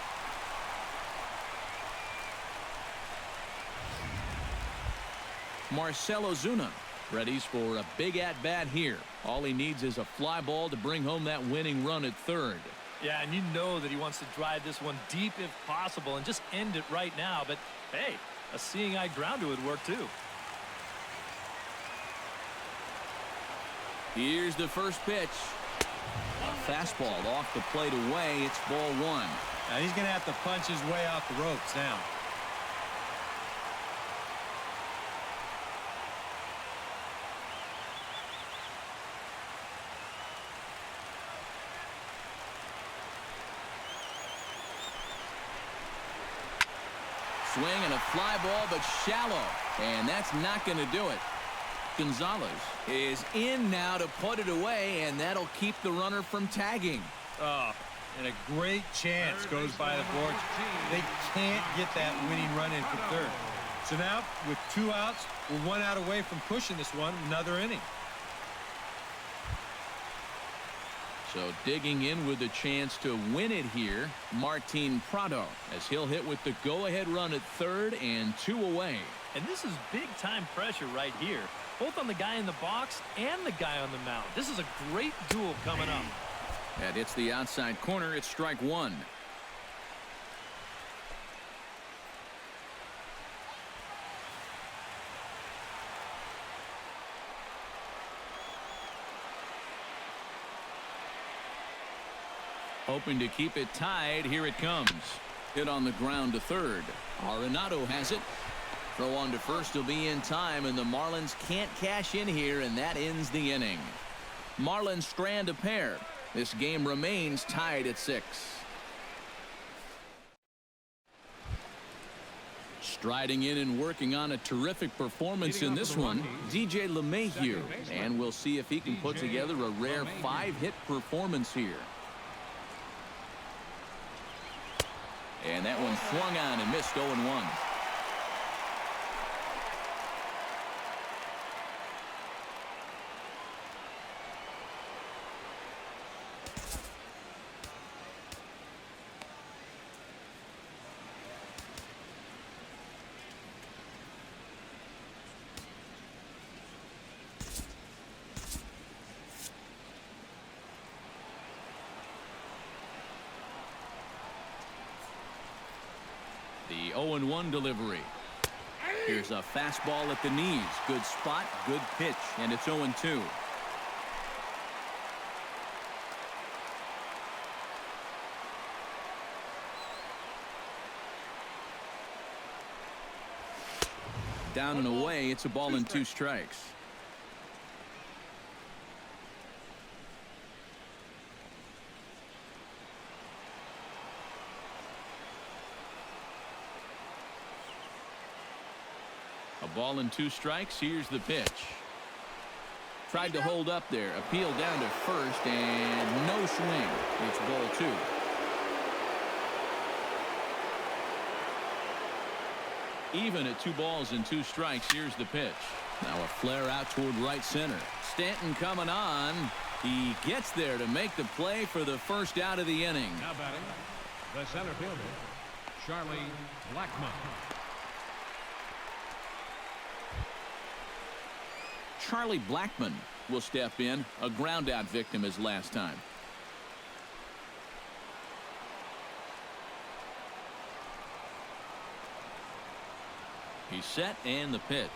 Marcell Ozuna readies for a big at-bat here. All he needs is a fly ball to bring home that winning run at third. Yeah, and you know that he wants to drive this one deep if possible and just end it right now. But, hey, a seeing-eye grounder would work, too. Here's the first pitch. A fastball off the plate away. It's ball one. Now he's going to have to punch his way off the ropes now. Swing and a fly ball, but shallow. And that's not going to do it. Gonzalez is in now to put it away, and that'll keep the runner from tagging. Oh, and a great chance goes by the boards. They can't get that winning run in from third. So now, with 2 outs, we're 1 out away from pushing this one another inning. So digging in with a chance to win it here, Martin Prado, as he'll hit with the go-ahead run at third and 2 away. And this is big-time pressure right here, both on the guy in the box and the guy on the mound. This is a great duel coming up. That hits the outside corner. It's strike one. Hoping to keep it tied. Here it comes. Hit on the ground to third. Arenado has it. Throw on to first will be in time, and the Marlins can't cash in here, and that ends the inning. Marlins strand a pair. This game remains tied at 6. Striding in and working on a terrific performance in this one, DJ LeMahieu. And we'll see if he can put together a rare 5-hit performance here. And that one swung on and missed 0-1. The 0-1 delivery. Here's a fastball at the knees. Good spot, good pitch, and it's 0-2. Down and away, it's a ball and 2 strikes. A ball and 2 strikes. Here's the pitch. Tried to hold up there. Appeal down to first, and no swing. It's ball 2. Even at 2 balls and 2 strikes. Here's the pitch. Now a flare out toward right center. Stanton coming on. He gets there to make the play for the first out of the inning. Now batting, the center fielder, Charlie Blackmon. Charlie Blackmon will step in. A ground out victim as last time. He's set, and the pitch.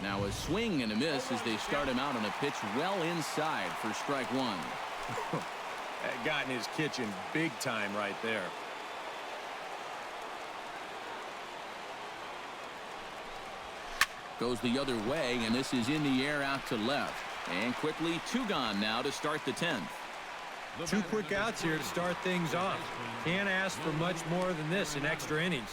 Now a swing and a miss as they start him out on a pitch well inside for strike 1. That got in his kitchen big time right there. Goes the other way, and this is in the air out to left. And quickly 2 gone now to start the 10th. 2 quick outs here to start things off. Can't ask for much more than this in extra innings.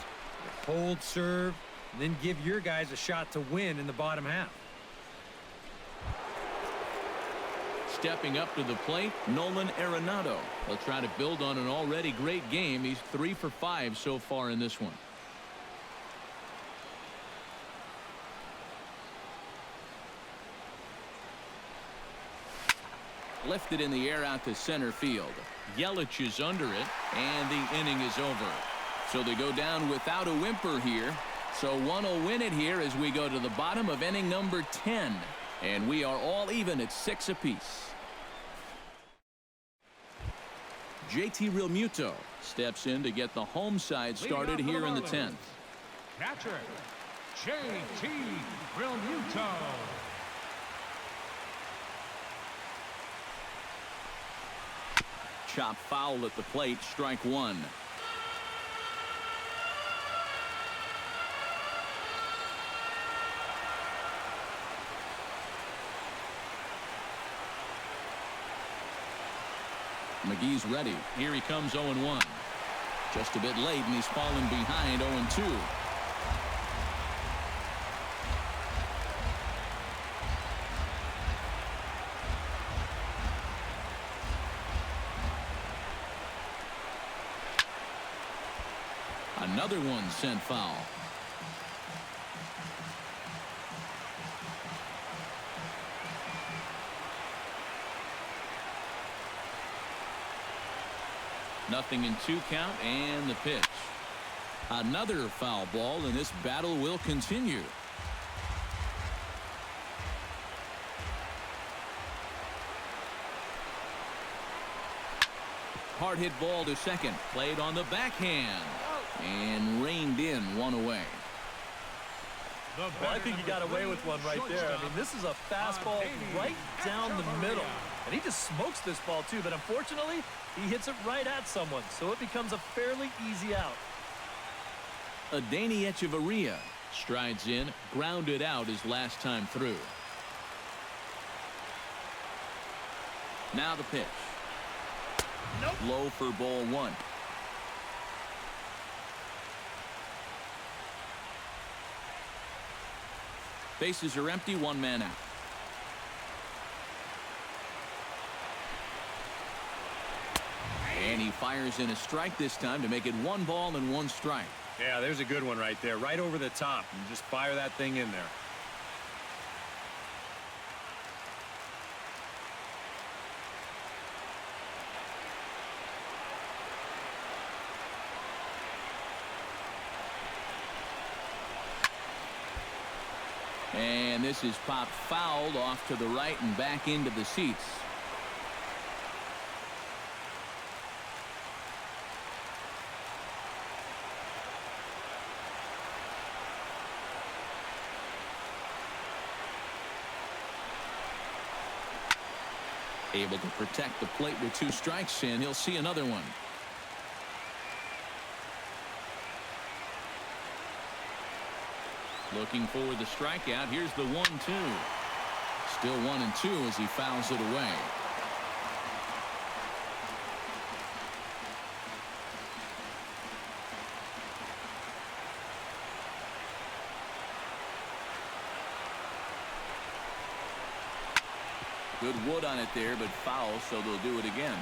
Hold, serve, and then give your guys a shot to win in the bottom half. Stepping up to the plate, Nolan Arenado. He'll try to build on an already great game. He's 3 for 5 so far in this one. Lifted in the air out to center field. Yelich is under it, and the inning is over. So they go down without a whimper here. So one will win it here as we go to the bottom of inning number 10. And we are all even at 6 apiece. JT Realmuto steps in to get the home side started here in the 10th. Catcher, JT Realmuto. Chop foul at the plate, strike 1. McGee's ready. Here he comes 0-1. Just a bit late, and he's fallen behind 0-2. Another one sent foul. Nothing in 2 count, and the pitch. Another foul ball, and this battle will continue. Hard hit ball to second. Played on the backhand. And reined in, 1 away. Well, I think he got away with one right there. I mean, this is a fastball right down the middle. And he just smokes this ball, too. But unfortunately, he hits it right at someone. So it becomes a fairly easy out. Adeiny Echeverria strides in, grounded out his last time through. Now the pitch. Nope. Low for ball 1. Bases are empty, 1 man out. And he fires in a strike this time to make it 1 ball and 1 strike. Yeah, there's a good one right there, right over the top. And just fire that thing in there. And this is popped fouled off to the right and back into the seats. Able to protect the plate with 2 strikes, and he'll see another one. Looking for the strikeout. Here's the 1-2. Still 1-2 as he fouls it away. Good wood on it there, but foul, so they'll do it again.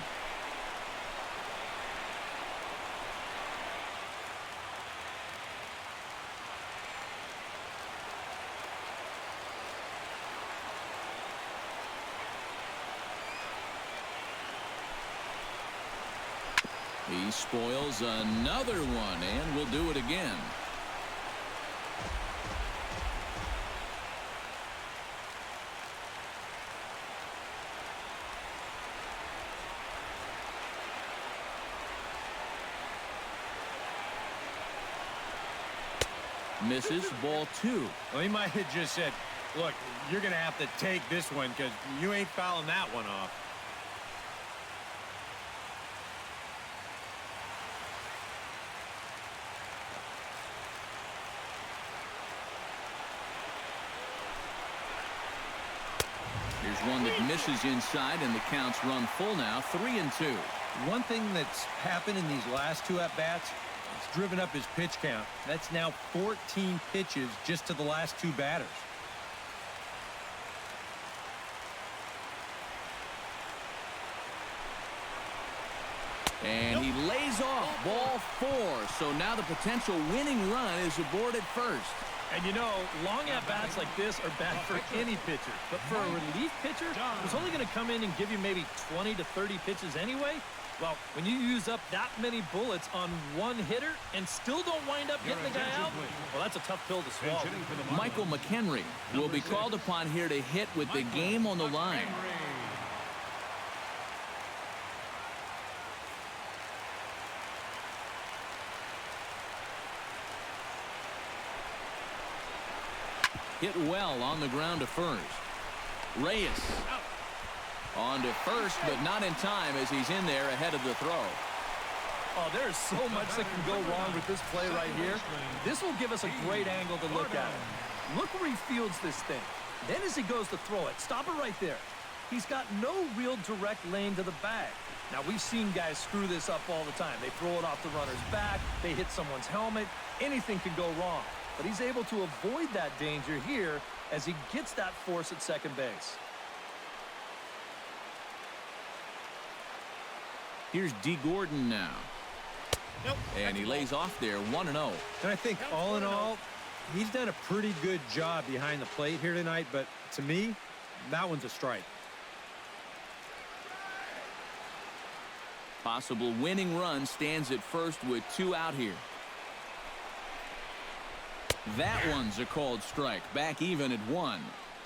He spoils another one, and will do it again. Misses, ball 2. Well, he might have just said, look, you're going to have to take this one because you ain't fouling that one off. Here's one that misses inside, and the count's run full now, 3-2. One thing that's happened in these last 2 at-bats, it's driven up his pitch count. That's now 14 pitches just to the last 2 batters. And he lays off, ball 4. So now the potential winning run is aboard at first. And you know, long at-bats like this are bad for any pitcher. But for a relief pitcher who's only going to come in and give you maybe 20 to 30 pitches anyway, well, when you use up that many bullets on one hitter and still don't wind up getting the guy out, well, that's a tough pill to swallow. Michael McHenry will be called upon here to hit with the game on the line. Hit well on the ground to first. Reyes on to first, but not in time as he's in there ahead of the throw. Oh, there is so much that can go wrong with this play right here. This will give us a great angle to look at it. Look where he fields this thing. Then as he goes to throw it, stop it right there. He's got no real direct lane to the bag. Now, we've seen guys screw this up all the time. They throw it off the runner's back. They hit someone's helmet. Anything can go wrong. But he's able to avoid that danger here as he gets that force at second base. Here's D. Gordon now. Nope. And he lays off there, 1-0. And I think all in all, he's done a pretty good job behind the plate here tonight. But to me, that one's a strike. Possible winning run stands at first with 2 out here. That one's a called strike. Back even at 1.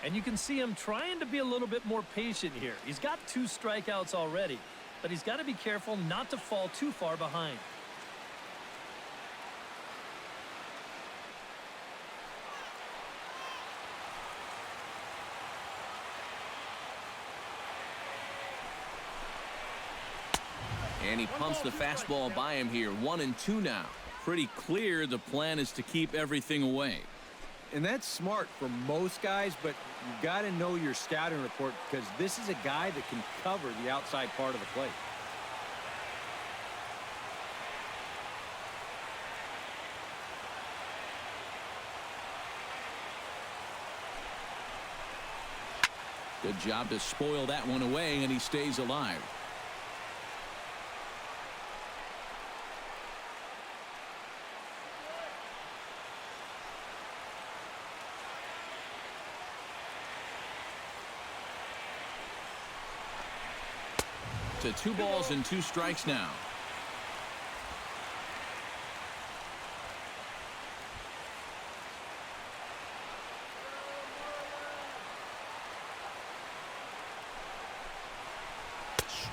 And you can see him trying to be a little bit more patient here. He's got 2 strikeouts already, but he's got to be careful not to fall too far behind. And he pumps the fastball by him here. 1-2 now. Pretty clear the plan is to keep everything away. And that's smart for most guys, but you've got to know your scouting report because this is a guy that can cover the outside part of the plate. Good job to spoil that one away, and he stays alive. To 2 balls and 2 strikes now.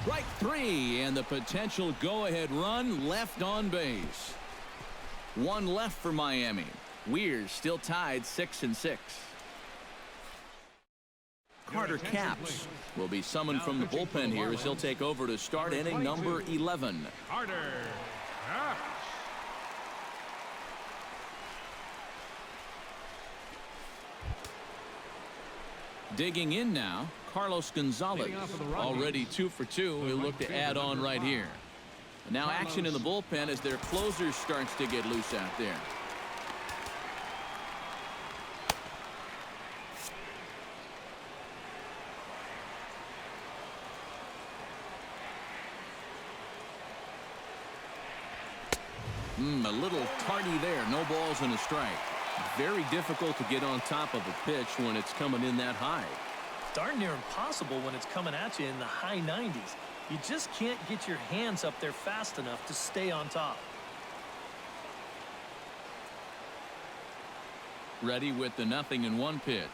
Strike 3, and the potential go-ahead run left on base. 1 left for Miami. We're still tied 6-6. Carter Capps will be summoned from the bullpen here as he'll take over to start inning number 11. Carter Capps. Digging in now, Carlos Gonzalez. Already 2 for 2. He'll look to add on right here. Now action in the bullpen as their closer starts to get loose out there. A little tardy there. No balls and a strike. Very difficult to get on top of a pitch when it's coming in that high. Darn near impossible when it's coming at you in the high 90s. You just can't get your hands up there fast enough to stay on top. Ready with the 0-1 pitch.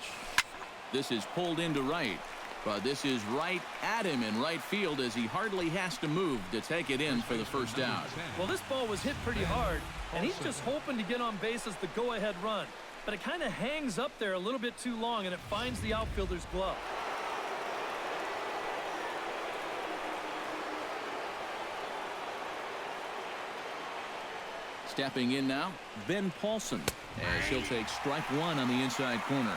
This is pulled into right. But this is right at him in right field as he hardly has to move to take it in for the first out. Well, this ball was hit pretty hard, and he's just hoping to get on base as the go-ahead run. But it kind of hangs up there a little bit too long, and it finds the outfielder's glove. Stepping in now, Ben Paulson, as he'll take strike one on the inside corner.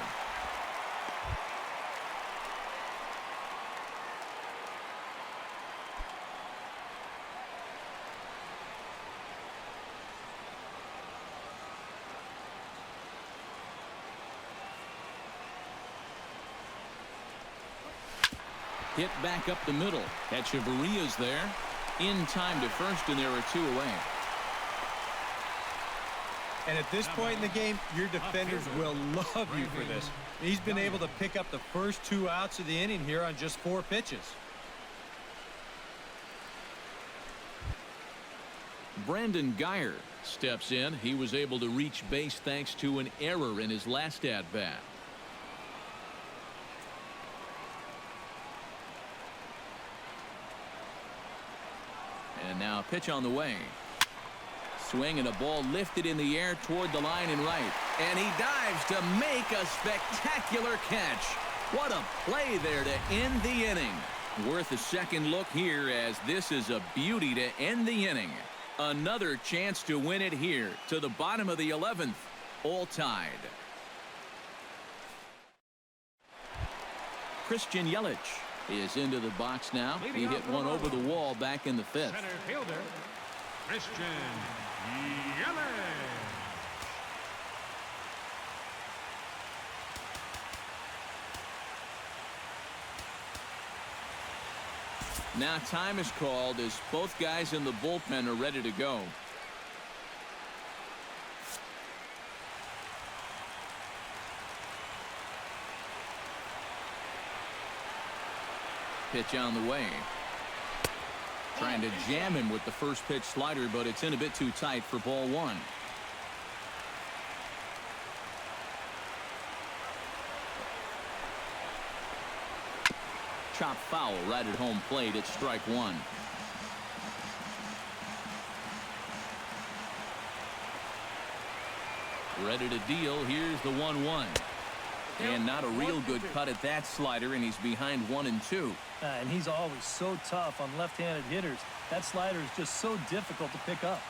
Hit back up the middle. Echeverria's there. In time to first, and there are two away. And at this point in the game, your defenders will love you for this. He's been able to pick up the first 2 outs of the inning here on just 4 pitches. Brandon Geyer steps in. He was able to reach base thanks to an error in his last at-bat. And now a pitch on the way. Swing and a ball lifted in the air toward the line and right. And he dives to make a spectacular catch. What a play there to end the inning. Worth a second look here, as this is a beauty to end the inning. Another chance to win it here to the bottom of the 11th. All tied. Christian Yelich is into the box now. He hit one over the wall back in the 5th. Center fielder, Christian Yelich. Now time is called as both guys in the bullpen are ready to go. Pitch on the way. Trying to jam him with the first pitch slider, but it's in a bit too tight for ball one. Chop foul right at home plate. It's strike one. Ready to deal. Here's the 1-1. And not a real good cut at that slider, and he's behind 1-2. And he's always so tough on left-handed hitters. That slider is just so difficult to pick up.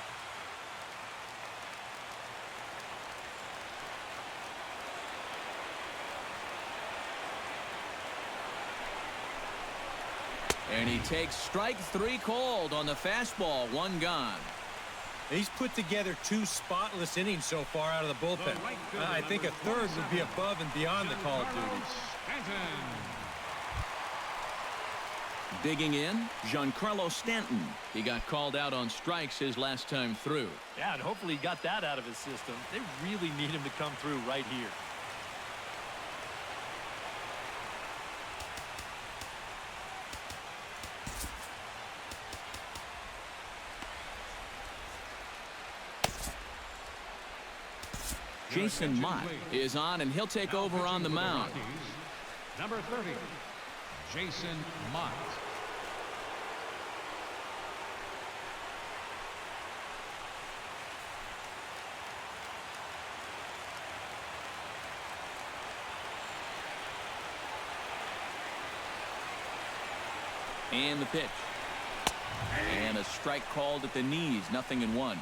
And he takes strike three called on the fastball. One gone. He's put together 2 spotless innings so far out of the bullpen. I think a third would be above and beyond the call of duty. Digging in, Giancarlo Stanton. He got called out on strikes his last time through. Yeah, and hopefully he got that out of his system. They really need him to come through right here. Jason Mott is on, and he'll take over on the mound. Number 30, Jason Mott. And the pitch. And a strike called at the knees. 0-1.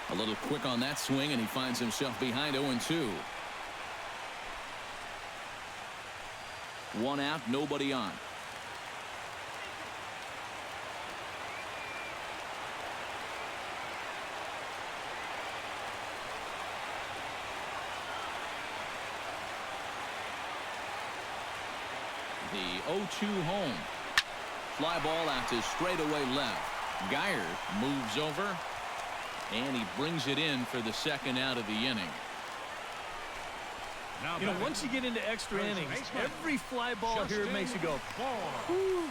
A little quick on that swing, and he finds himself behind 0-2. 1 out, nobody on. The 0-2 home. Fly ball out to straightaway left. Geyer moves over, and he brings it in for the second out of the inning. You know, once you get into extra innings, every fly ball here makes you go, whew.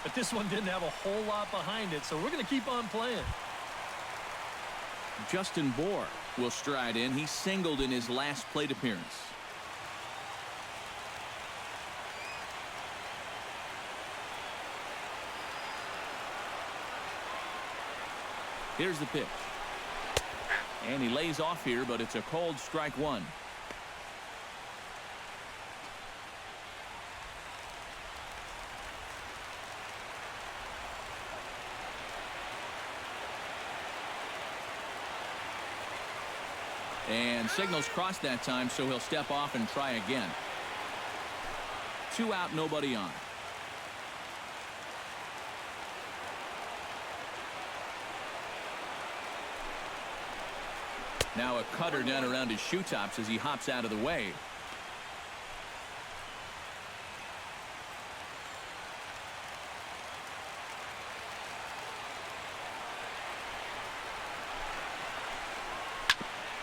But this one didn't have a whole lot behind it, so we're going to keep on playing. Justin Bohr will stride in. He singled in his last plate appearance. Here's the pitch. And he lays off here, but it's a cold strike one. And signals crossed that time, so he'll step off and try again. 2 out, nobody on. Now a cutter down around his shoe tops as he hops out of the way.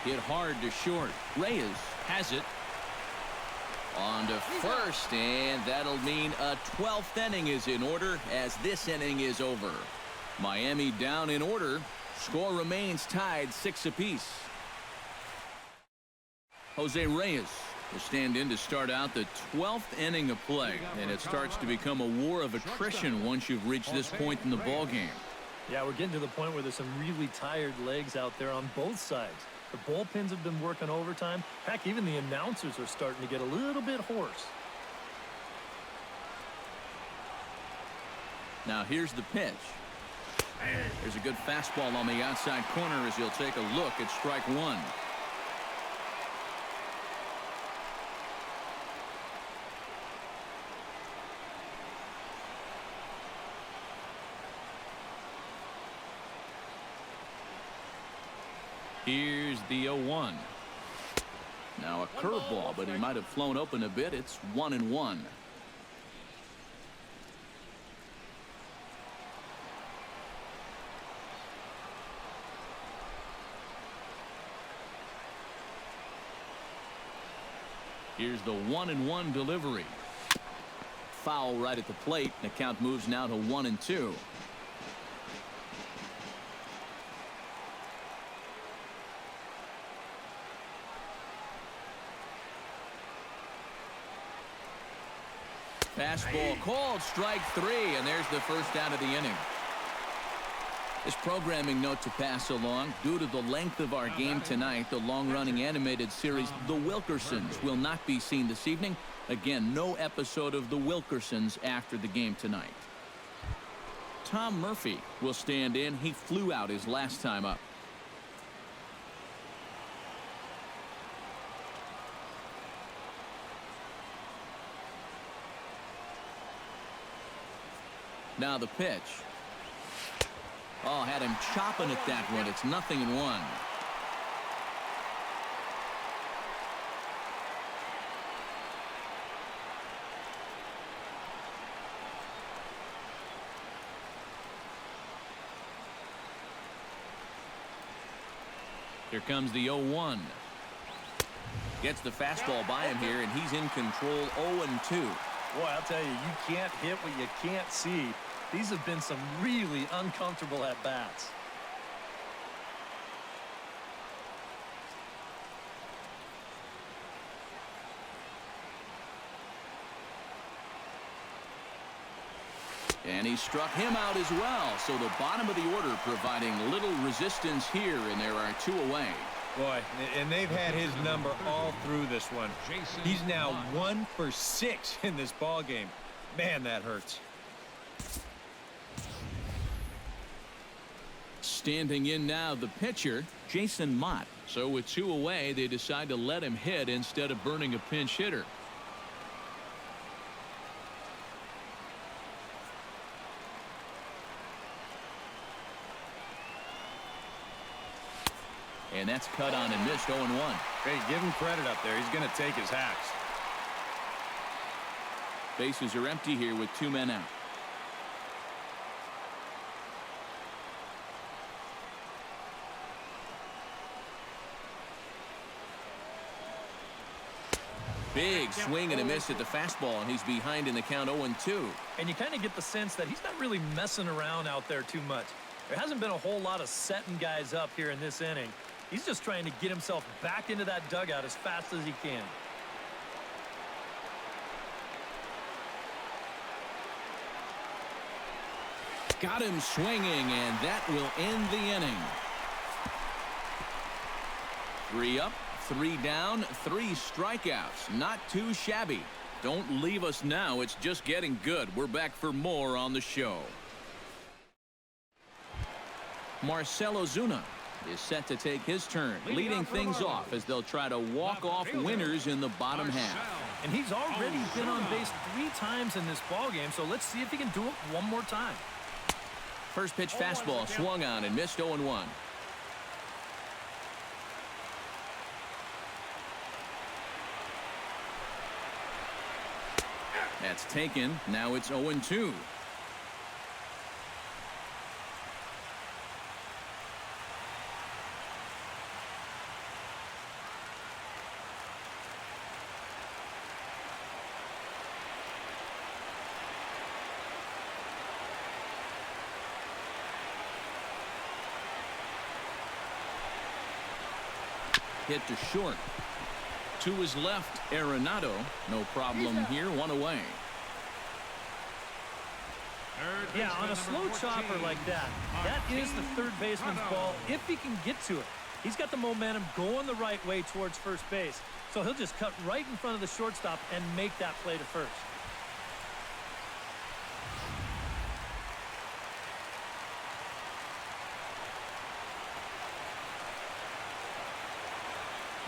Hit hard to short. Reyes has it. On to first, and that'll mean a 12th inning is in order as this inning is over. Miami down in order. Score remains tied 6 apiece. Jose Reyes will stand in to start out the 12th inning of play, and it starts to become a war of attrition once you've reached this point in the ball game. Yeah, we're getting to the point where there's some really tired legs out there on both sides. The bullpens have been working overtime. Heck, even the announcers are starting to get a little bit hoarse. Now here's the pitch. There's a good fastball on the outside corner as he'll take a look at strike one. Here's the 0-1. Now a curveball, but he might have flown open a bit. It's 1-1. Here's the 1-1 delivery. Foul right at the plate. The count moves now to 1-2. Fastball called, strike 3, and there's the first out of the inning. This programming note to pass along. Due to the length of our game tonight, the long-running animated series The Wilkersons will not be seen this evening. Again, no episode of The Wilkersons after the game tonight. Tom Murphy will stand in. He flew out his last time up. Now the pitch. Oh, had him chopping at that one. It's 0-1. Here comes the 0-1. Gets the fastball by him here, and he's in control. 0-2. Boy, I'll tell you, you can't hit what you can't see. These have been some really uncomfortable at-bats. And he struck him out as well. So the bottom of the order providing little resistance here, and there are 2 away. Boy, and they've had his number all through this one. He's now 1 for 6 in this ball game. Man, that hurts. Standing in now, the pitcher, Jason Mott. So with 2 away, they decide to let him hit instead of burning a pinch hitter. And that's cut on and missed. 0-1. Hey, give him credit up there. He's going to take his hacks. Bases are empty here with 2 men out. Big swing and a miss at the fastball, and he's behind in the count 0-2. And you kind of get the sense that he's not really messing around out there too much. There hasn't been a whole lot of setting guys up here in this inning. He's just trying to get himself back into that dugout as fast as he can. Got him swinging, and that will end the inning. 3 up, 3 down, 3 strikeouts. Not too shabby. Don't leave us now. It's just getting good. We're back for more on the show. Marcell Ozuna is set to take his turn, leading things off as they'll try to walk off winners in the bottom half. And he's already been on base 3 times in this ballgame, so let's see if he can do it one more time. First pitch fastball swung on and missed 0-1. That's taken. Now it's 0-2. Hit to short. To his left, Arenado. No problem here. 1 away. Yeah, on a slow chopper like that, that is the third baseman's ball if he can get to it. He's got the momentum going the right way towards first base, so he'll just cut right in front of the shortstop and make that play to first.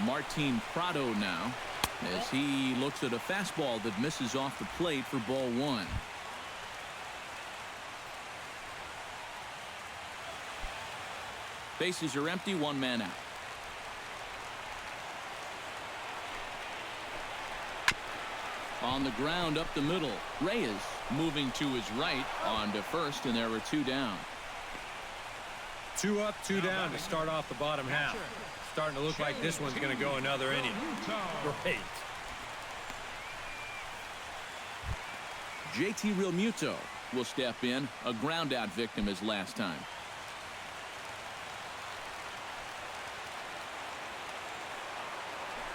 Martin Prado now as he looks at a fastball that misses off the plate for ball 1. Bases are empty, 1 man out. On the ground up the middle, Reyes moving to his right on to first, and there are 2 down. 2 up, 2 down to start off the bottom half. Starting to look like this one's going to go another inning. Great. JT Realmuto will step in, a ground out victim as last time.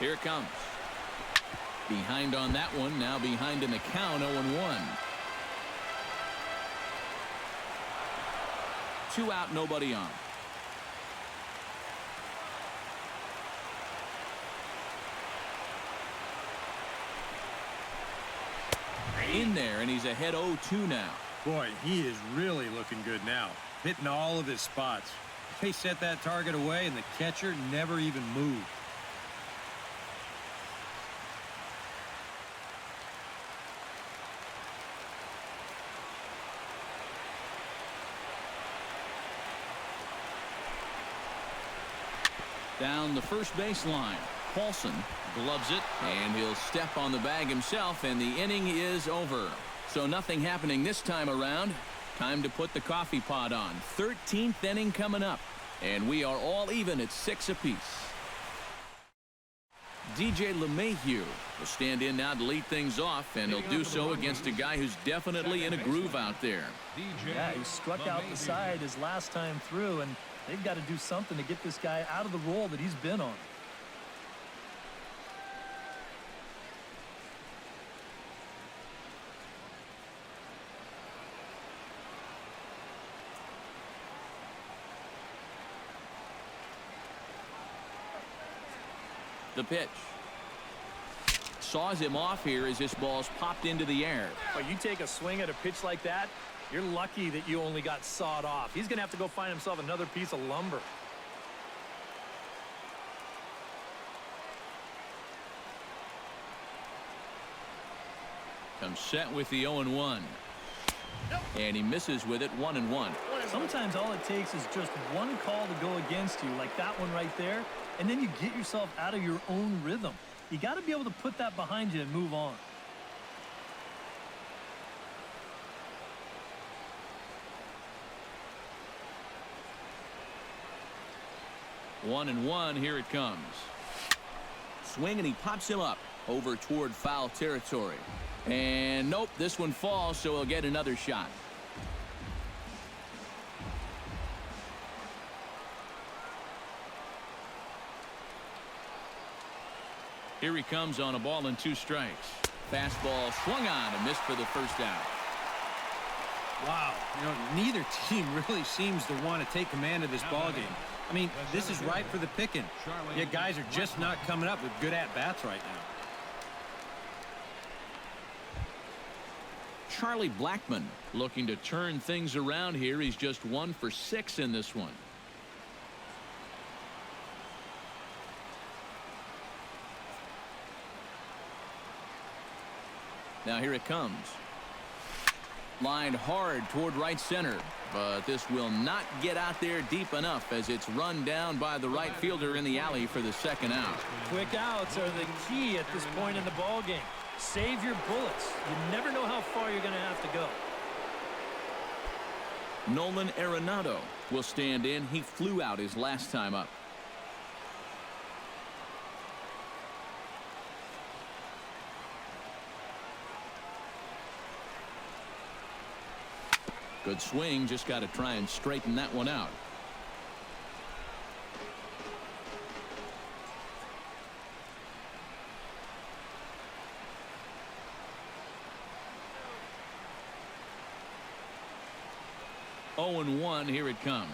Here it comes. Behind on that one, now behind in the count, 0-1. 2 out, nobody on. In there, and he's ahead 0-2 now. Boy, he is really looking good now. Hitting all of his spots. They set that target away, and the catcher never even moved. Down the first baseline. Paulson gloves it, and he'll step on the bag himself, and the inning is over. So nothing happening this time around. Time to put the coffee pot on. 13th inning coming up, and we are all even at 6 apiece. DJ LeMahieu will stand in now to lead things off, and he'll do so against a guy who's definitely in a groove out there. Yeah, he struck out the side his last time through, and they've got to do something to get this guy out of the role that he's been on. The pitch. Saws him off here as this ball's popped into the air. But you take a swing at a pitch like that, you're lucky that you only got sawed off. He's going to have to go find himself another piece of lumber. Comes set with the 0-1. And he misses with it, 1-1. Sometimes all it takes is just one call to go against you, like that one right there, and then you get yourself out of your own rhythm. You got to be able to put that behind you and move on. 1-1. Here it comes. Swing, and he pops him up over toward foul territory. And nope, this one falls, so he'll get another shot. Here he comes on a ball and 2 strikes. Fastball swung on and missed for the first out. Wow. Neither team really seems to want to take command of this ball game. I mean, this is ripe for the picking. Yet guys are just not coming up with good at-bats right now. Charlie Blackmon looking to turn things around here. He's just 1 for 6 in this one. Now here it comes. Lined hard toward right center, but this will not get out there deep enough as it's run down by the right fielder in the alley for the second out. Quick outs are the key at this point in the ball game. Save your bullets. You never know how far you're going to have to go. Nolan Arenado will stand in. He flew out his last time up. Good swing, just got to try and straighten that one out. Oh, and 1. Here it comes.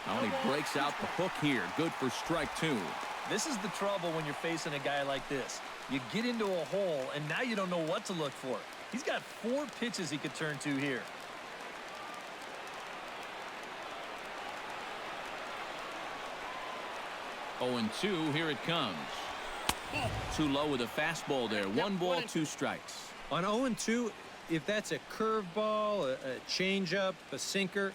Oh, he breaks out the hook here. Good for strike 2. This is the trouble when you're facing a guy like this. You get into a hole, and now you don't know what to look for. He's got 4 pitches he could turn to here. Oh, and 2. Here it comes. Too low with a fastball there. 1 ball, 2 strikes. On 0-2, if that's a curveball, a changeup, a sinker,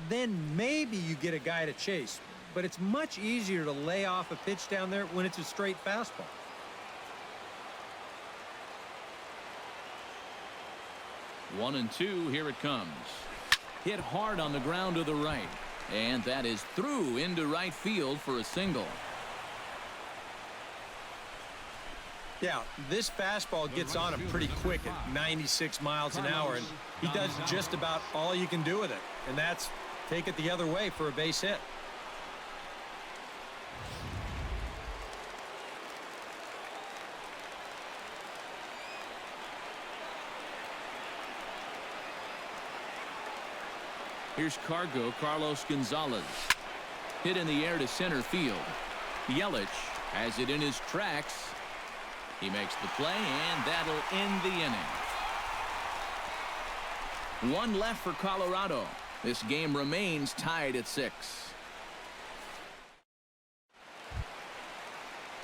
then maybe you get a guy to chase. But it's much easier to lay off a pitch down there when it's a straight fastball. One and 2. Here it comes. Hit hard on the ground to the right. And that is through into right field for a single. Yeah, this fastball gets on him pretty quick at 96 miles an hour, and he does just about all you can do with it, and that's take it the other way for a base hit. Here's Carlos Gonzalez. Hit in the air to center field. Yelich has it in his tracks. He makes the play, and that'll end the inning. 1 left for Colorado. This game remains tied at 6.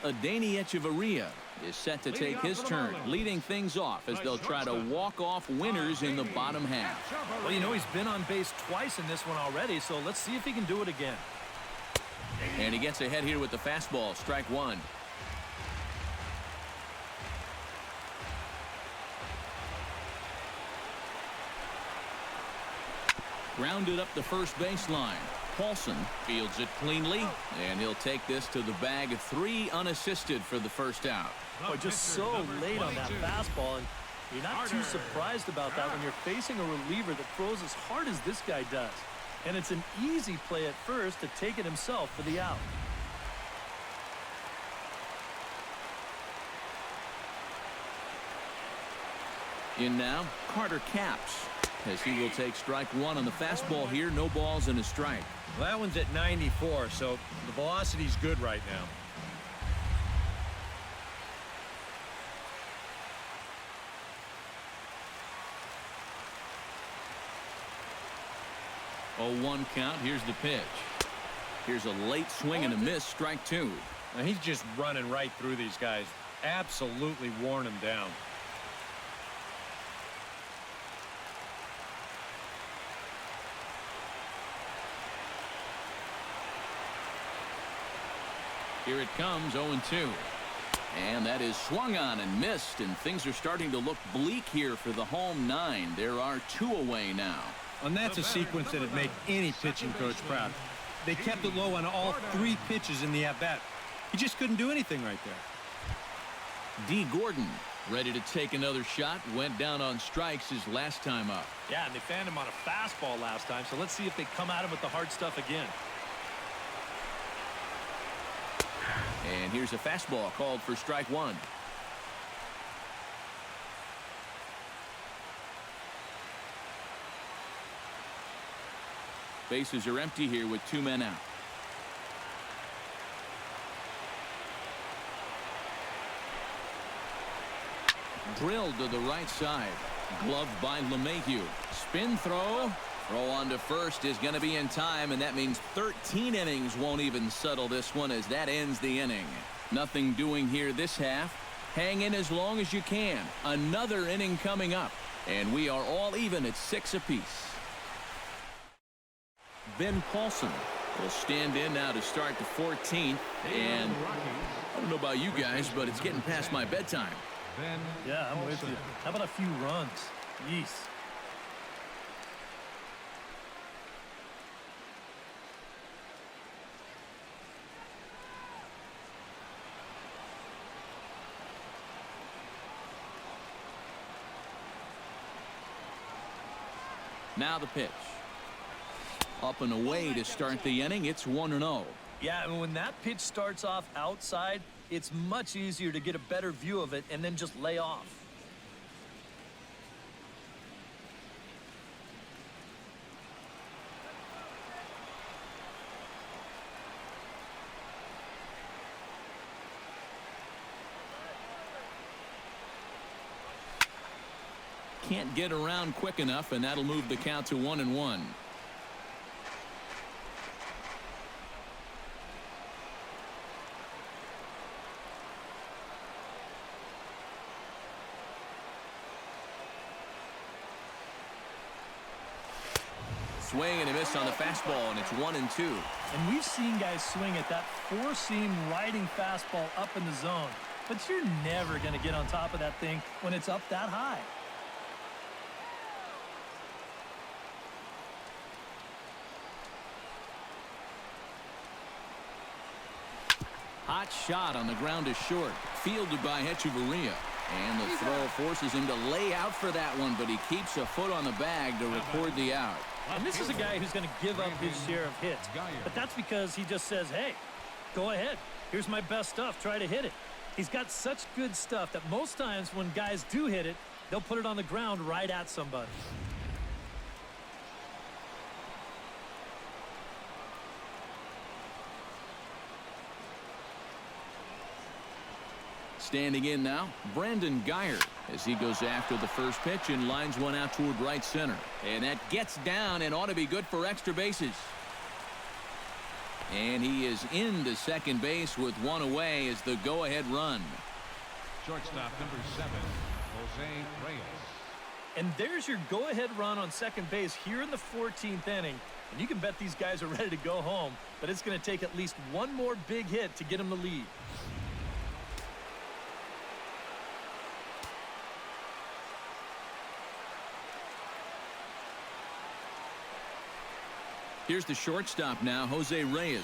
Adeiny Echeverria is set to take his turn, leading things off as they'll try to walk off winners in the bottom half. Well, you know, he's been on base twice in this one already, so let's see if he can do it again. And he gets ahead here with the fastball. Strike 1. Grounded up the first baseline. Paulson fields it cleanly, and he'll take this to the bag. 3 unassisted for the first out. Oh, just so late on that fastball, and you're not too surprised about that when you're facing a reliever that throws as hard as this guy does. And it's an easy play at first to take it himself for the out. In now, Carter Capps, as he will take strike 1 on the fastball here. No balls and a strike. Well, that one's at 94, so the velocity's good right now. Oh, 1 count. Here's the pitch. Here's a late swing and a miss. Strike 2. Now, he's just running right through these guys. Absolutely worn them down. Here it comes. 0-2. And that is swung on and missed, and things are starting to look bleak here for the home 9. There are 2 away now. And that's a sequence that would make any pitching coach proud. They kept it low on all 3 pitches in the at-bat. He just couldn't do anything right there. D. Gordon ready to take another shot. Went down on strikes his last time up. Yeah, and they fanned him on a fastball last time, so let's see if they come at him with the hard stuff again. And here's a fastball called for strike 1. Bases are empty here with 2 men out. Drilled to the right side. Gloved by LeMahieu. Spin throw. Throw on to first is going to be in time, and that means 13 innings won't even settle this one as that ends the inning. Nothing doing here this half. Hang in as long as you can. Another inning coming up, and we are all even at 6 apiece. Ben Paulson will stand in now to start the 14th, and I don't know about you guys, but it's getting past my bedtime. Yeah, I'm with you. How about a few runs? Yeesh. Now the pitch. Up and away to start the inning. It's 1-0. Yeah, and when that pitch starts off outside, it's much easier to get a better view of it and then just lay off. Can't get around quick enough, and that'll move the count to 1-1. Swing and a miss on the fastball, and it's 1-2. And we've seen guys swing at that 4-seam riding fastball up in the zone, but you're never going to get on top of that thing when it's up that high. Hot shot on the ground is short. Fielded by Hechavarria. And the throw forces him to lay out for that one, but he keeps a foot on the bag to record the out. And this is a guy who's going to give up his share of hits. But that's because he just says, hey, go ahead. Here's my best stuff. Try to hit it. He's got such good stuff that most times when guys do hit it, they'll put it on the ground right at somebody. Standing in now, Brandon Geyer, as he goes after the first pitch and lines one out toward right center. And that gets down and ought to be good for extra bases. And he is into second base with one away as the go-ahead run. Shortstop number 7, Jose Reyes. And there's your go-ahead run on second base here in the 14th inning. And you can bet these guys are ready to go home, but it's going to take at least one more big hit to get them the lead. Here's the shortstop now, Jose Reyes.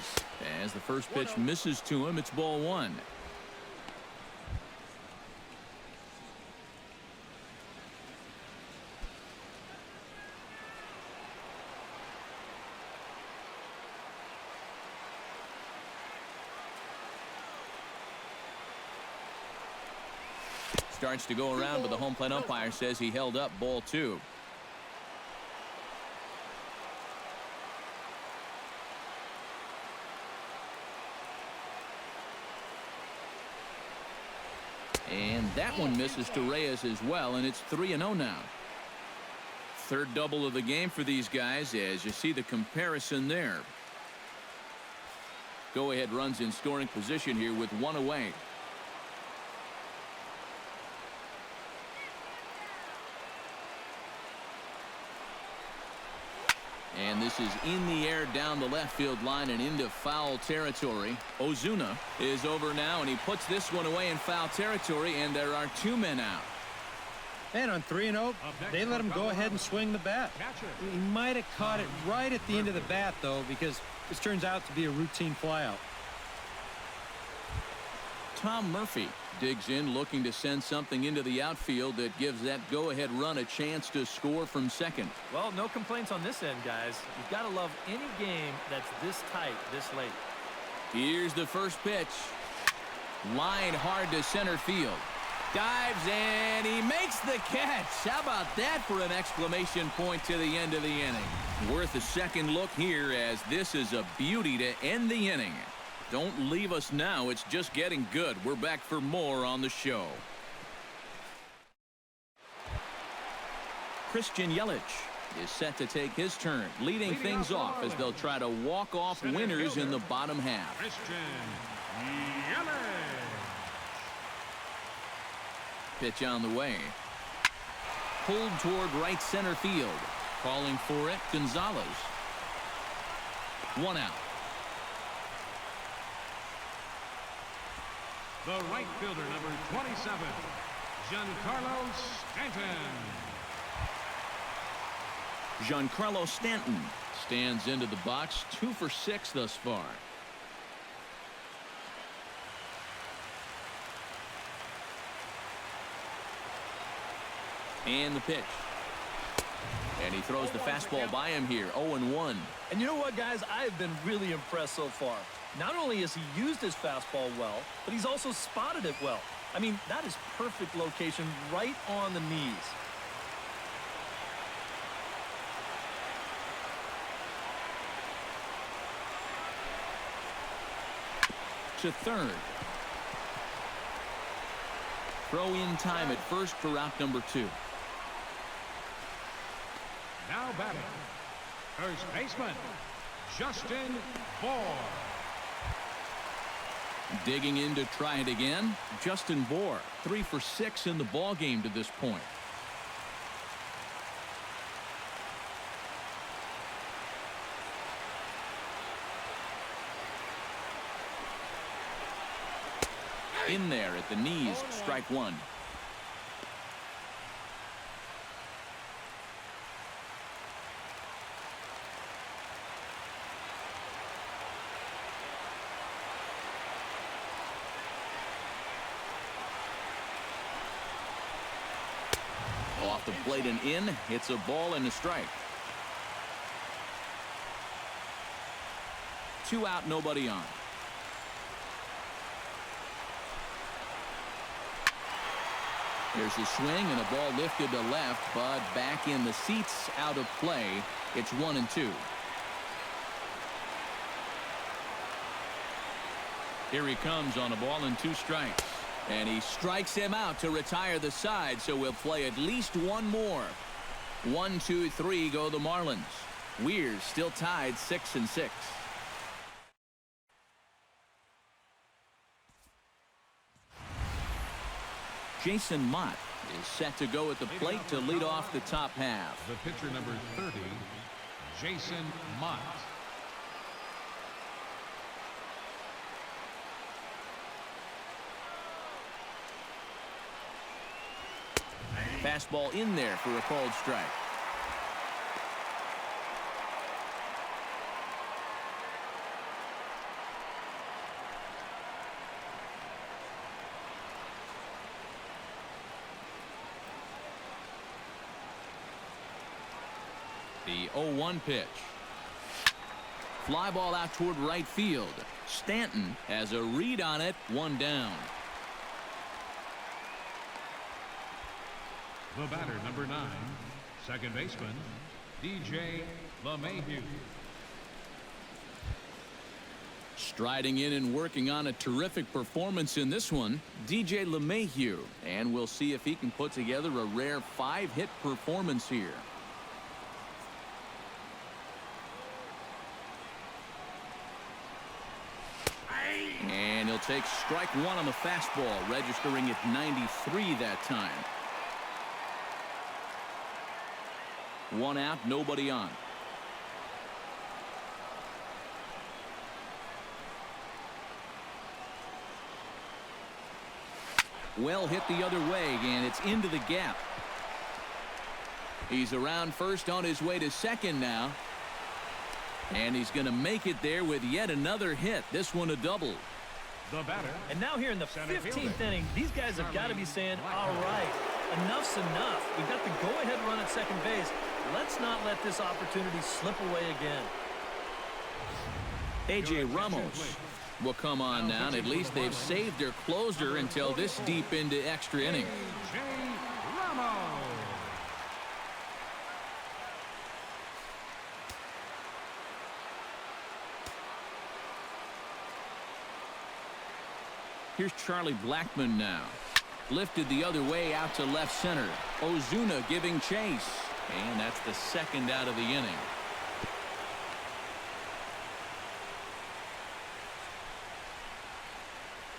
As the first pitch misses to him, it's ball 1. Starts to go around, but the home plate umpire says he held up ball 2. And that one misses to Reyes as well, and it's 3-0 now. Third double of the game for these guys, as you see the comparison there. Go-ahead runs in scoring position here with one away. And this is in the air down the left field line and into foul territory. Ozuna is over now, and he puts this one away in foul territory, and there are 2 men out. And on 3-0, they let him go ahead and swing the bat. He might have caught it right at the end of the bat, though, because This turns out to be a routine flyout. Tom Murphy digs in, looking to send something into the outfield that gives that go-ahead run a chance to score from second. Well, no complaints on this end, guys. You've got to love any game that's this tight this late. Here's the first pitch. Line hard to center field. Dives and he makes the catch. How about that for an exclamation point to the end of the inning? Worth a second look here, as this is a beauty to end the inning. Don't leave us now. It's just getting good. We're back for more on the show. Christian Yelich is set to take his turn, leading things off as they'll try to walk off winners in the bottom half. Christian Yelich. Pitch on the way. Pulled toward right center field. Calling for it, Gonzalez. One out. The right fielder, number 27, Giancarlo Stanton. Giancarlo Stanton stands into the box, 2 for 6 thus far. And the pitch. And he throws the fastball by him here, 0-1. And you know what, guys? I have been really impressed so far. Not only has he used his fastball well, but he's also spotted it well. I mean, that is perfect location right on the knees. To third. Throw in time at first for out number 2. Now batting, first baseman, Justin Bohr. Digging in to try it again, Justin Bohr, 3 for 6 in the ball game to this point. In there at the knees, strike 1. Off the plate and in. It's a ball and a strike. 2 out, nobody on. There's a swing and a ball lifted to left, but back in the seats, out of play. It's 1-2. Here he comes on a ball and 2 strikes. And he strikes him out to retire the side, so we'll play at least one more. 1, 2, 3 go the Marlins. We're still tied 6-6. Jason Mott is set to go at the plate to lead off the top half. The pitcher, number 30, Jason Mott. Fastball in there for a called strike. The 0-1 pitch. Fly ball out toward right field. Stanton has a read on it, 1 down. The batter, number 9, second baseman, DJ LeMahieu. Striding in and working on a terrific performance in this one, DJ LeMahieu. And we'll see if he can put together a rare 5-hit performance here. And he'll take strike 1 on the fastball, registering at 93 that time. 1 out, nobody on. Well hit the other way, and it's into the gap. He's around first on his way to second now. And he's going to make it there with yet another hit. This one a double. The batter. And now here in the 15th inning, these guys have got to be saying, all right, enough's enough. We've got the go-ahead run at second base. Let's not let this opportunity slip away again. A.J. Ramos will come on now, and at least they've saved their closer until this deep into extra innings. A.J. Ramos. Here's Charlie Blackmon now. Lifted the other way out to left center. Ozuna giving chase. And that's the second out of the inning.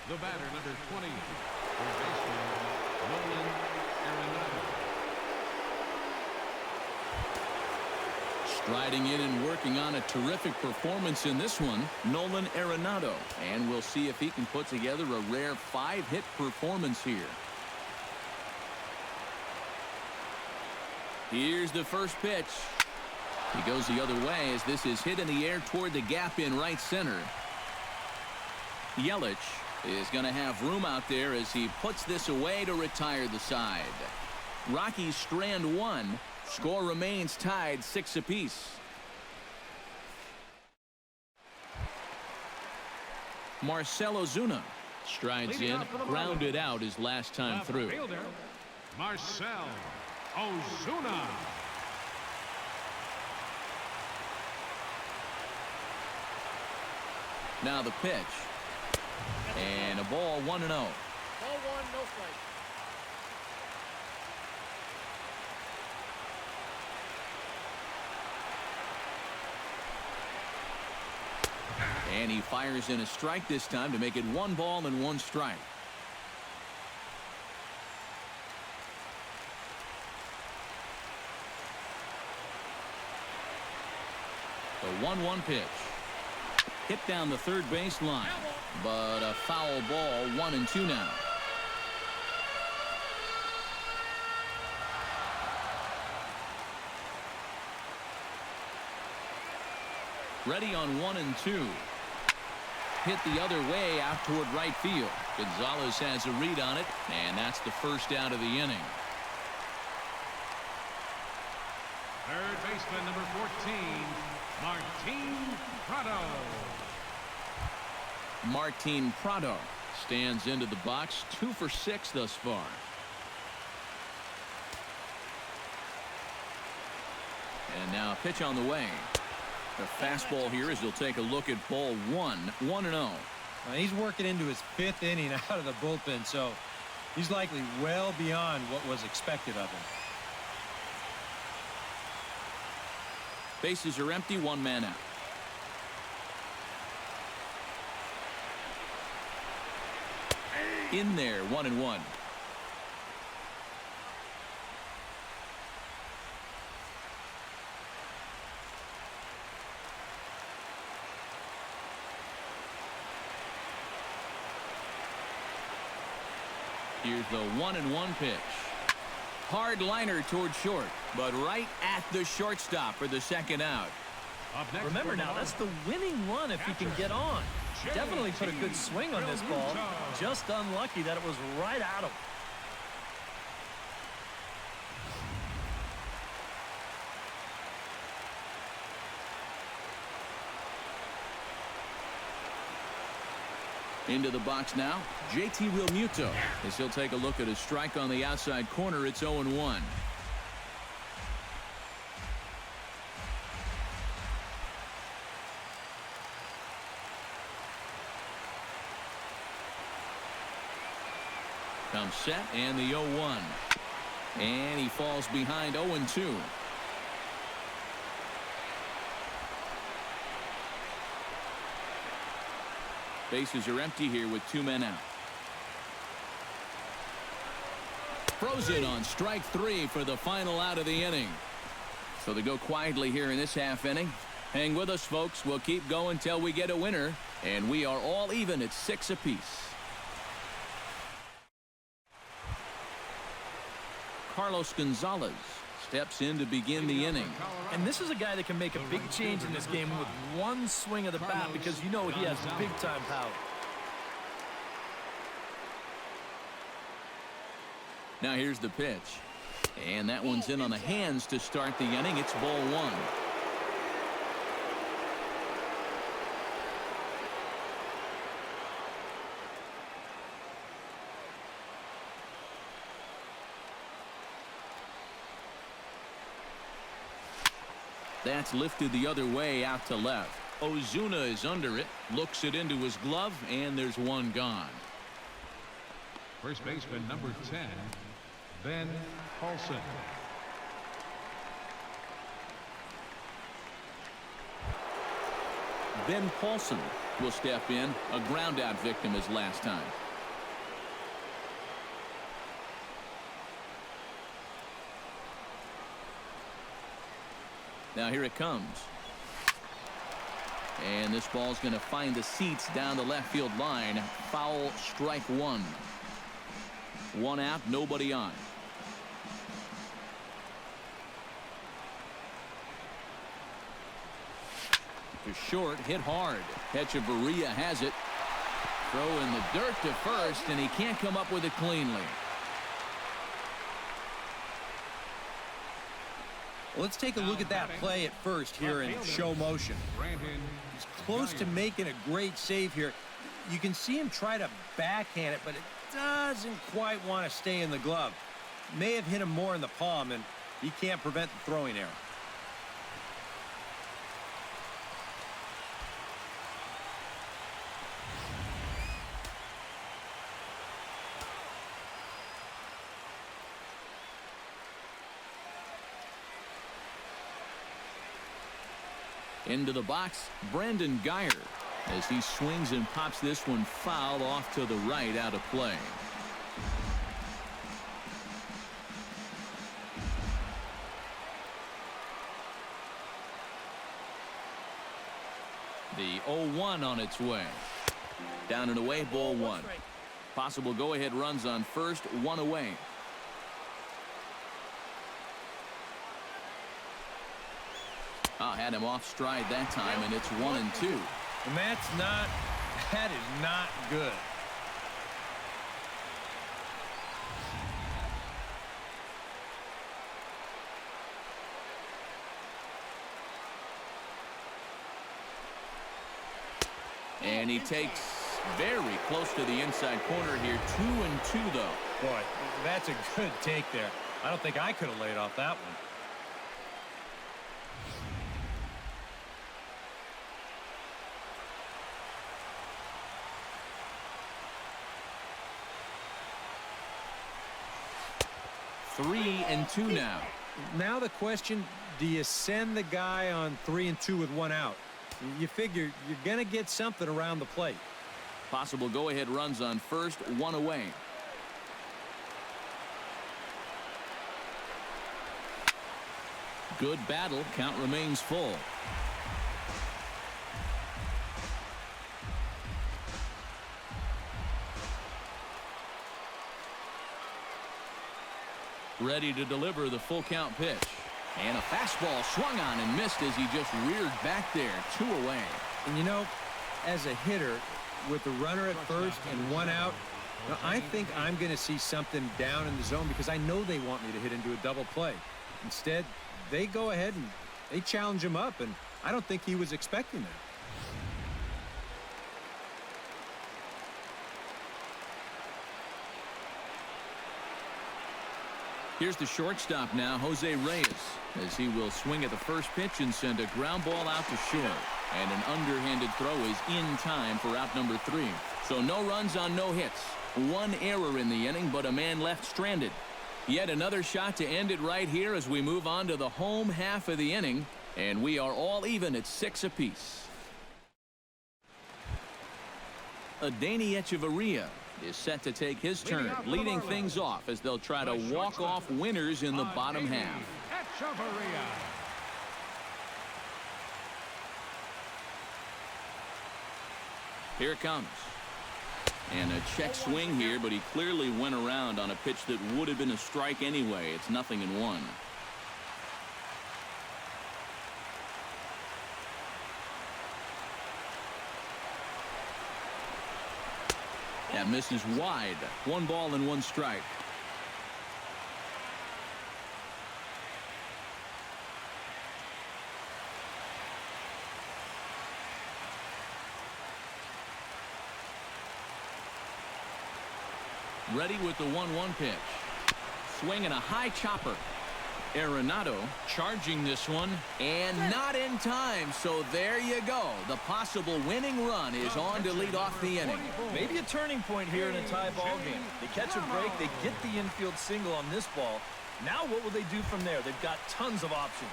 The batter, number 20, third baseman, Nolan Arenado. Striding in and working on a terrific performance in this one, Nolan Arenado. And we'll see if he can put together a rare 5-hit performance here. Here's the first pitch. He goes the other way as this is hit in the air toward the gap in right center. Yelich is going to have room out there as he puts this away to retire the side. Rockies strand one. Score remains tied 6 apiece. Marcell Ozuna strides in, grounded out his last time through. Fielder, Marcell Ozuna. Now the pitch. And a ball 1-0. Ball 1, no strike. And he fires in a strike this time to make it 1 ball and 1 strike. The 1-1 pitch. Hit down the third base line. But a foul ball, 1-2 now. Ready on 1-2. Hit the other way out toward right field. Gonzalez has a read on it, and that's the first out of the inning. Third baseman, number 14, Martin Prado. Martin Prado stands into the box, 2 for 6 thus far. And now a pitch on the way. The fastball here as he'll take a look at ball 1, 1-0. He's working into his 5th inning out of the bullpen, so he's likely well beyond what was expected of him. Bases are empty, 1 man out. In there, 1-1. Here's the 1-1 pitch. Hard liner toward short, but right at the shortstop for the second out. Remember now, that's the winning run if he can get on. Definitely put a good swing on this ball. Just unlucky that it was right at him. Into the box now, JT Realmuto as he'll take a look at a strike on the outside corner. It's 0-1. Comes set and the 0-1. And he falls behind 0-2. Bases are empty here with 2 men out. Frozen on strike 3 for the final out of the inning. So they go quietly here in this half inning. Hang with us, folks. We'll keep going till we get a winner. And we are all even at 6 apiece. Carlos Gonzalez steps in to begin the inning. And this is a guy that can make a big change in this game with one swing of the bat because you know he has big-time power. Now here's the pitch. And that one's in on the hands to start the inning. It's ball one. That's lifted the other way out to left. Ozuna is under it, looks it into his glove, and there's one gone. First baseman number 10, Ben Paulson. Ben Paulson will step in, a ground out victim as last time. Now here it comes. And this ball's going to find the seats down the left field line. Foul, strike one. One out, nobody on. To short, hit hard. Hechavarria has it. Throw in the dirt to first, and he can't come up with it cleanly. Let's take a look at that play at first here in show motion. He's close to making a great save here. You can see him try to backhand it, but it doesn't quite want to stay in the glove. May have hit him more in the palm, and he can't prevent the throwing error. Into the box, Brandon Geyer, as he swings and pops this one foul off to the right, out of play. The 0-1 on its way. Down and away, ball one. Possible go-ahead runs on first, one away. Had him off stride that time, and it's 1-2. And that is not good. And he takes very close to the inside corner here. 2-2 though. Boy, that's a good take there. I don't think I could have laid off that one. Three and two now. Now the question, do you send the guy on 3-2 with one out? You figure you're going to get something around the plate. Possible go-ahead runs on first, one away. Good battle. Count remains full. Ready to deliver the full count pitch. And a fastball swung on and missed as he just reared back there. 2 away. And you know, as a hitter, with the runner at first and one out, I think I'm going to see something down in the zone because I know they want me to hit into a double play. Instead, they go ahead and they challenge him up, and I don't think he was expecting that. Here's the shortstop now, Jose Reyes, as he will swing at the first pitch and send a ground ball out to short. And an underhanded throw is in time for out number 3. So no runs on no hits. One error in the inning, but a man left stranded. Yet another shot to end it right here as we move on to the home half of the inning. And we are all even at 6 apiece. Adeiny Hechavarria is set to take his turn, leading things off as they'll try to walk off winners in the bottom half. Here it comes. And a check swing here, but he clearly went around on a pitch that would have been a strike anyway. It's 0-1. Misses wide. 1 ball and 1 strike. Ready with the 1-1 pitch. Swinging a high chopper. Arenado charging this one, and not in time. So there you go. The possible winning run is on to lead off the inning. Maybe a turning point here in a tie ball game. They catch a break. They get the infield single on this ball. Now what will they do from there? They've got tons of options.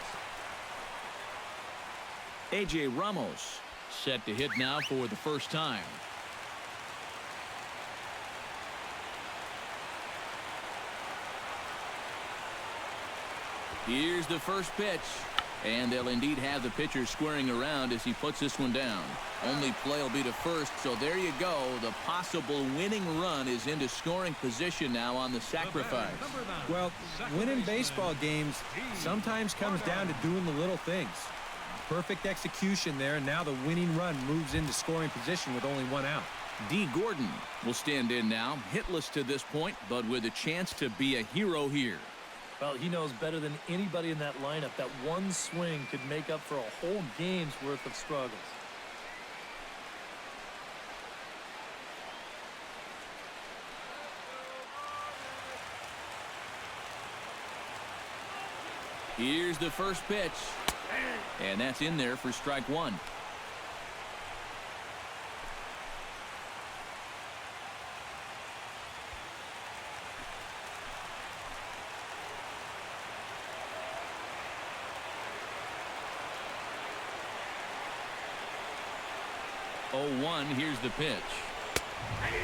A.J. Ramos set to hit now for the first time. Here's the first pitch. And they'll indeed have the pitcher squaring around as he puts this one down. Only play will be to first, so there you go. The possible winning run is into scoring position now on the sacrifice. Well, winning baseball games sometimes comes down to doing the little things. Perfect execution there, and now the winning run moves into scoring position with only 1 out. D. Gordon will stand in now, hitless to this point, but with a chance to be a hero here. Well, he knows better than anybody in that lineup that one swing could make up for a whole game's worth of struggles. Here's the first pitch. And that's in there for strike 1. Here's the pitch.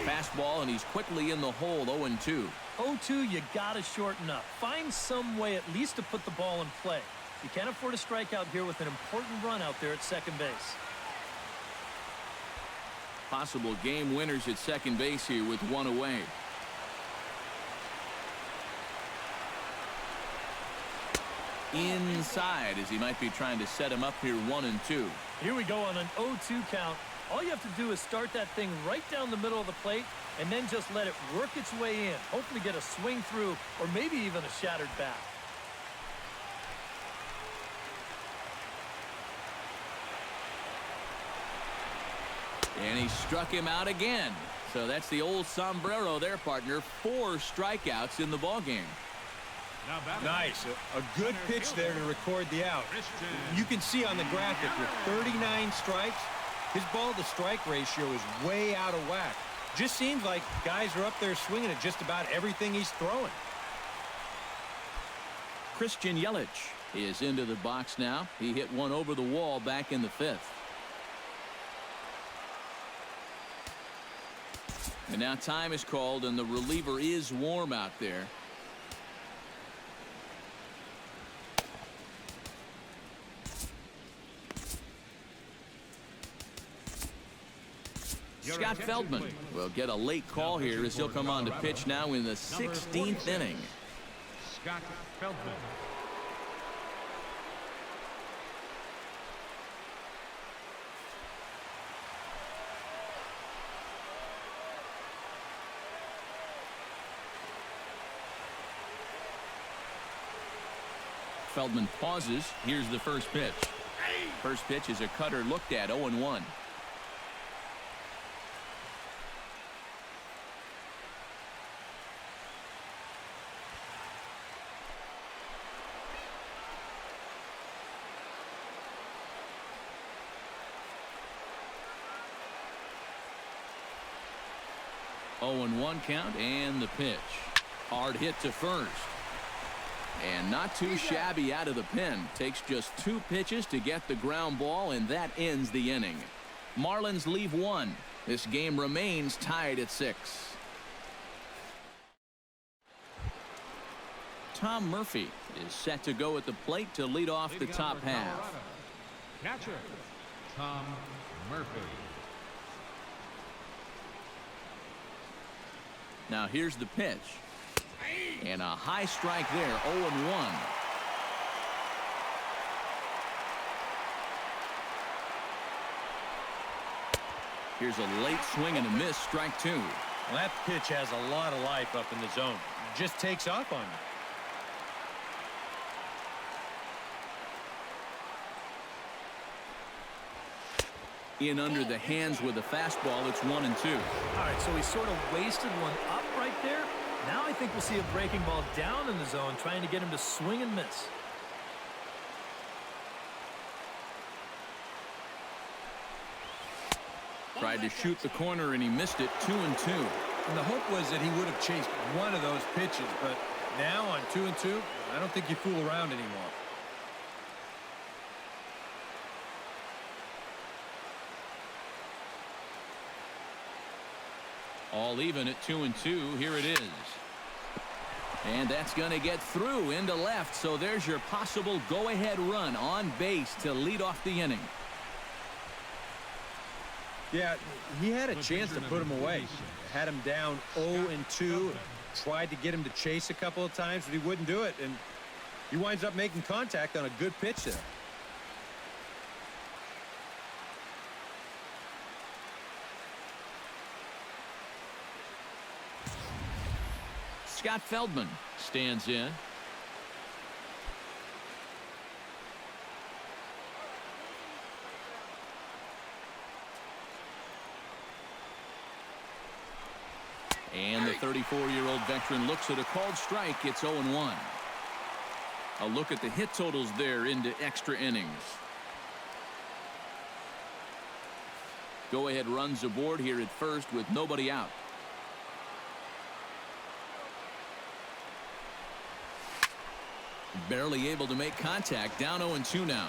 Fastball, and he's quickly in the hole. 0-2. 0-2, you got to shorten up. Find some way at least to put the ball in play. You can't afford a strikeout here with an important run out there at second base. Possible game winners at second base here with 1 away. Inside as he might be trying to set him up here. 1-2. Here we go on an 0-2 count. All you have to do is start that thing right down the middle of the plate and then just let it work its way in. Hopefully get a swing through or maybe even a shattered bat. And he struck him out again. So that's the old sombrero there, partner. 4 strikeouts in the ballgame. Nice. A good pitch there to record the out. You can see on the graphic with 39 strikes, his ball-to-strike ratio is way out of whack. Just seems like guys are up there swinging at just about everything he's throwing. Christian Yelich is into the box now. He hit one over the wall back in the 5th. And now time is called, and the reliever is warm out there. Scott Feldman will get a late call here as he'll come on to pitch now in the 16th inning. Scott Feldman. Feldman pauses. Here's the first pitch. First pitch is a cutter looked at. 0-1. One count, and the pitch. Hard hit to first. And not too shabby out of the pen. Takes just 2 pitches to get the ground ball, and that ends the inning. Marlins leave 1. This game remains tied at 6. Tom Murphy is set to go at the plate to lead off the top half. Catcher, Tom Murphy. Now here's the pitch. And a high strike there. 0-1. Here's a late swing and a miss. Strike 2. Well, that pitch has a lot of life up in the zone. It just takes off on you. In under the hands with a fastball. It's 1-2. All right, so he sort of wasted one up right there. Now I think we'll see a breaking ball down in the zone, trying to get him to swing and miss. Tried to shoot the corner, and he missed it. 2-2. And the hope was that he would have chased one of those pitches, but now on 2-2, I don't think you fool around anymore. All even at 2-2. Here it is. And that's going to get through into left. So there's your possible go-ahead run on base to lead off the inning. Yeah, he had a chance to put him away. Had him down 0-2. Tried to get him to chase a couple of times, but he wouldn't do it. And he winds up making contact on a good pitch there. Scott Feldman stands in. And the 34-year-old veteran looks at a called strike. It's 0-1. A look at the hit totals there into extra innings. Go-ahead runs aboard here at first with nobody out. Barely able to make contact. Down 0-2 now.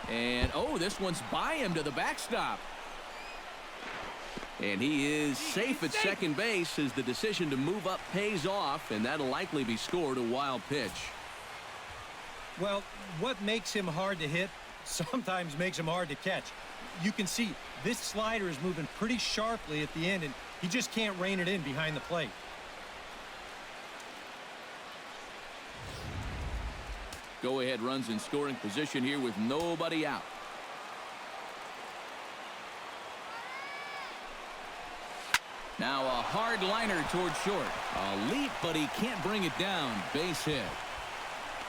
And, oh, this one's by him to the backstop. And he is safe at second base as the decision to move up pays off, and that'll likely be scored a wild pitch. Well, what makes him hard to hit sometimes makes him hard to catch. You can see this slider is moving pretty sharply at the end, and he just can't rein it in behind the plate. Go-ahead runs in scoring position here with nobody out. Now a hard liner toward short. A leap, but he can't bring it down. Base hit.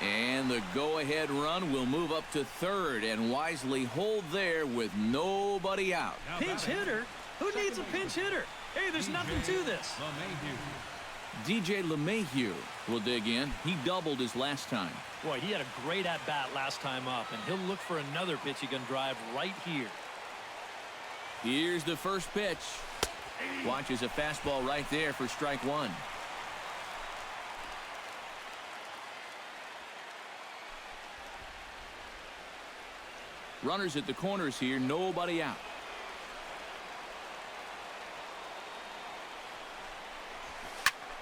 And the go-ahead run will move up to third and wisely hold there with nobody out. Pinch hitter? Who needs a pinch hitter? Hey, there's nothing to this. DJ LeMahieu will dig in. He doubled his last time. Boy, he had a great at-bat last time up, and he'll look for another pitch he can drive right here. Here's the first pitch. Watches a fastball right there for strike one. Runners at the corners here, nobody out.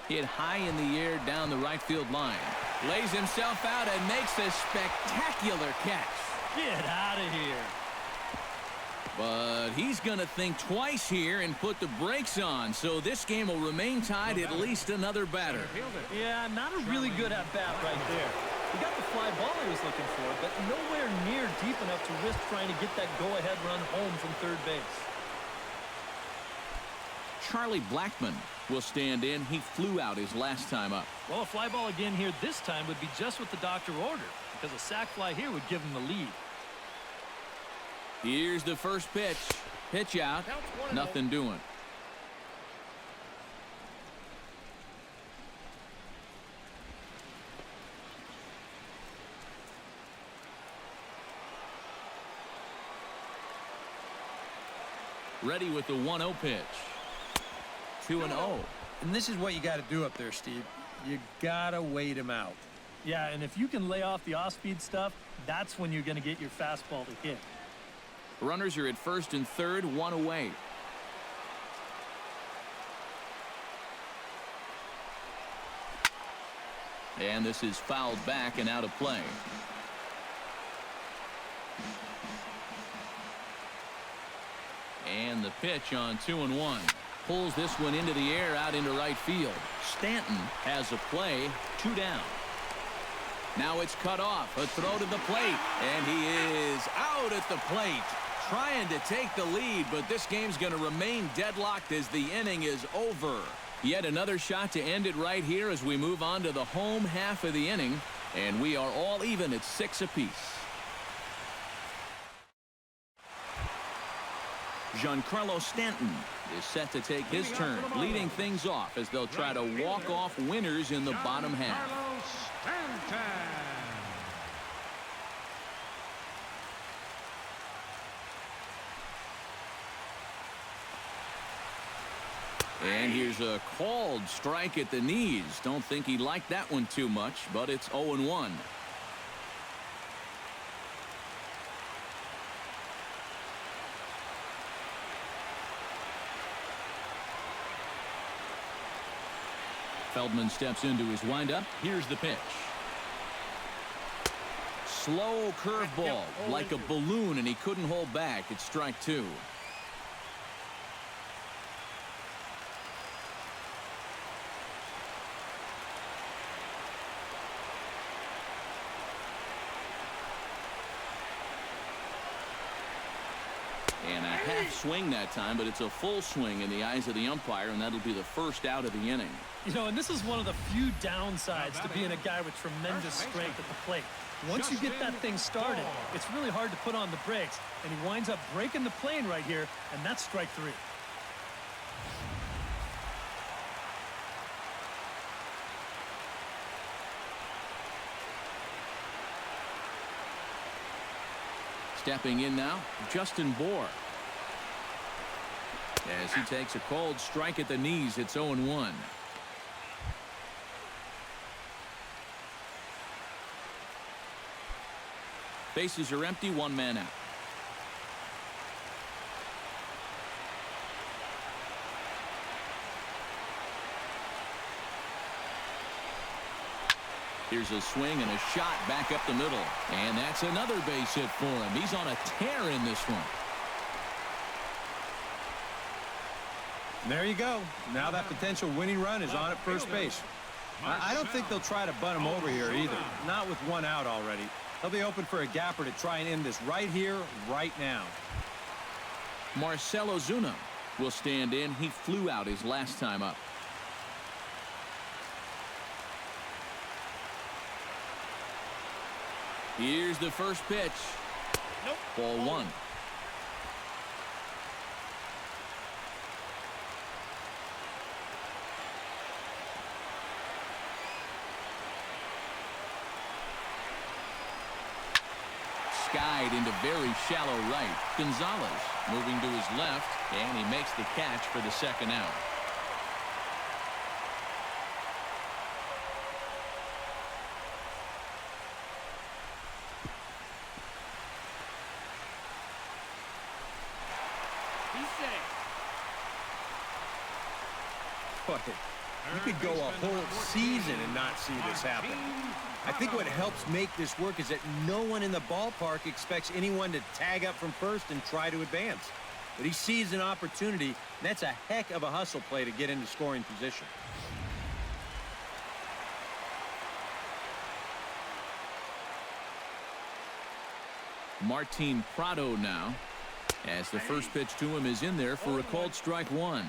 Hit high in the air down the right field line. Lays himself out and makes a spectacular catch. Get out of here. But he's going to think twice here and put the brakes on, so this game will remain tied at least another batter. Yeah, not a really good at-bat right there. He got the fly ball he was looking for, but nowhere near deep enough to risk trying to get that go-ahead run home from third base. Charlie Blackmon will stand in. He flew out his last time up. Well, a fly ball again here this time would be just what the doctor ordered, because a sac fly here would give him the lead. Here's the first pitch. Pitch out. Nothing doing. Ready with the 1-0 pitch. 2-0. And this is what you got to do up there, Steve. You got to wait him out. Yeah, and if you can lay off the off-speed stuff, that's when you're going to get your fastball to hit. Runners are at first and third, one away. And this is fouled back and out of play. And the pitch on 2-1. Pulls this one into the air out into right field. Stanton has a play, 2 down. Now it's cut off. A throw to the plate. And he is out at the plate. Trying to take the lead, but this game's going to remain deadlocked as the inning is over. Yet another shot to end it right here as we move on to the home half of the inning. And we are all even at 6 apiece. Giancarlo Stanton is set to take his turn, leading things off as they'll try to walk off winners in the bottom half. And here's a called strike at the knees. Don't think he liked that one too much, but it's 0-1. Feldman steps into his windup. Here's the pitch. Slow curveball, like a balloon, and he couldn't hold back. It's strike 2. And a half swing that time, but it's a full swing in the eyes of the umpire, and that'll be the first out of the inning. You know, and this is one of the few downsides to being a guy with tremendous strength at the plate. Once you get that thing started, it's really hard to put on the brakes, and he winds up breaking the plane right here, and that's strike 3. Stepping in now, Justin Bour. As he takes a cold strike at the knees, it's 0-1. Bases are empty, 1 man out. Here's a swing and a shot back up the middle. And that's another base hit for him. He's on a tear in this one. There you go. Now that potential winning run is on at first base. I don't think they'll try to bunt him over here either. Not with 1 out already. They'll be open for a gapper to try and end this right here, right now. Marcell Ozuna will stand in. He flew out his last time up. Here's the first pitch. Nope. Ball 1. Skied into very shallow right. Gonzalez moving to his left, and he makes the catch for the second out. Boy, you could go a whole season and not see this happen. I think what helps make this work is that no one in the ballpark expects anyone to tag up from first and try to advance. But he sees an opportunity, and that's a heck of a hustle play to get into scoring position. Martin Prado now, as the first pitch to him is in there for a called strike 1.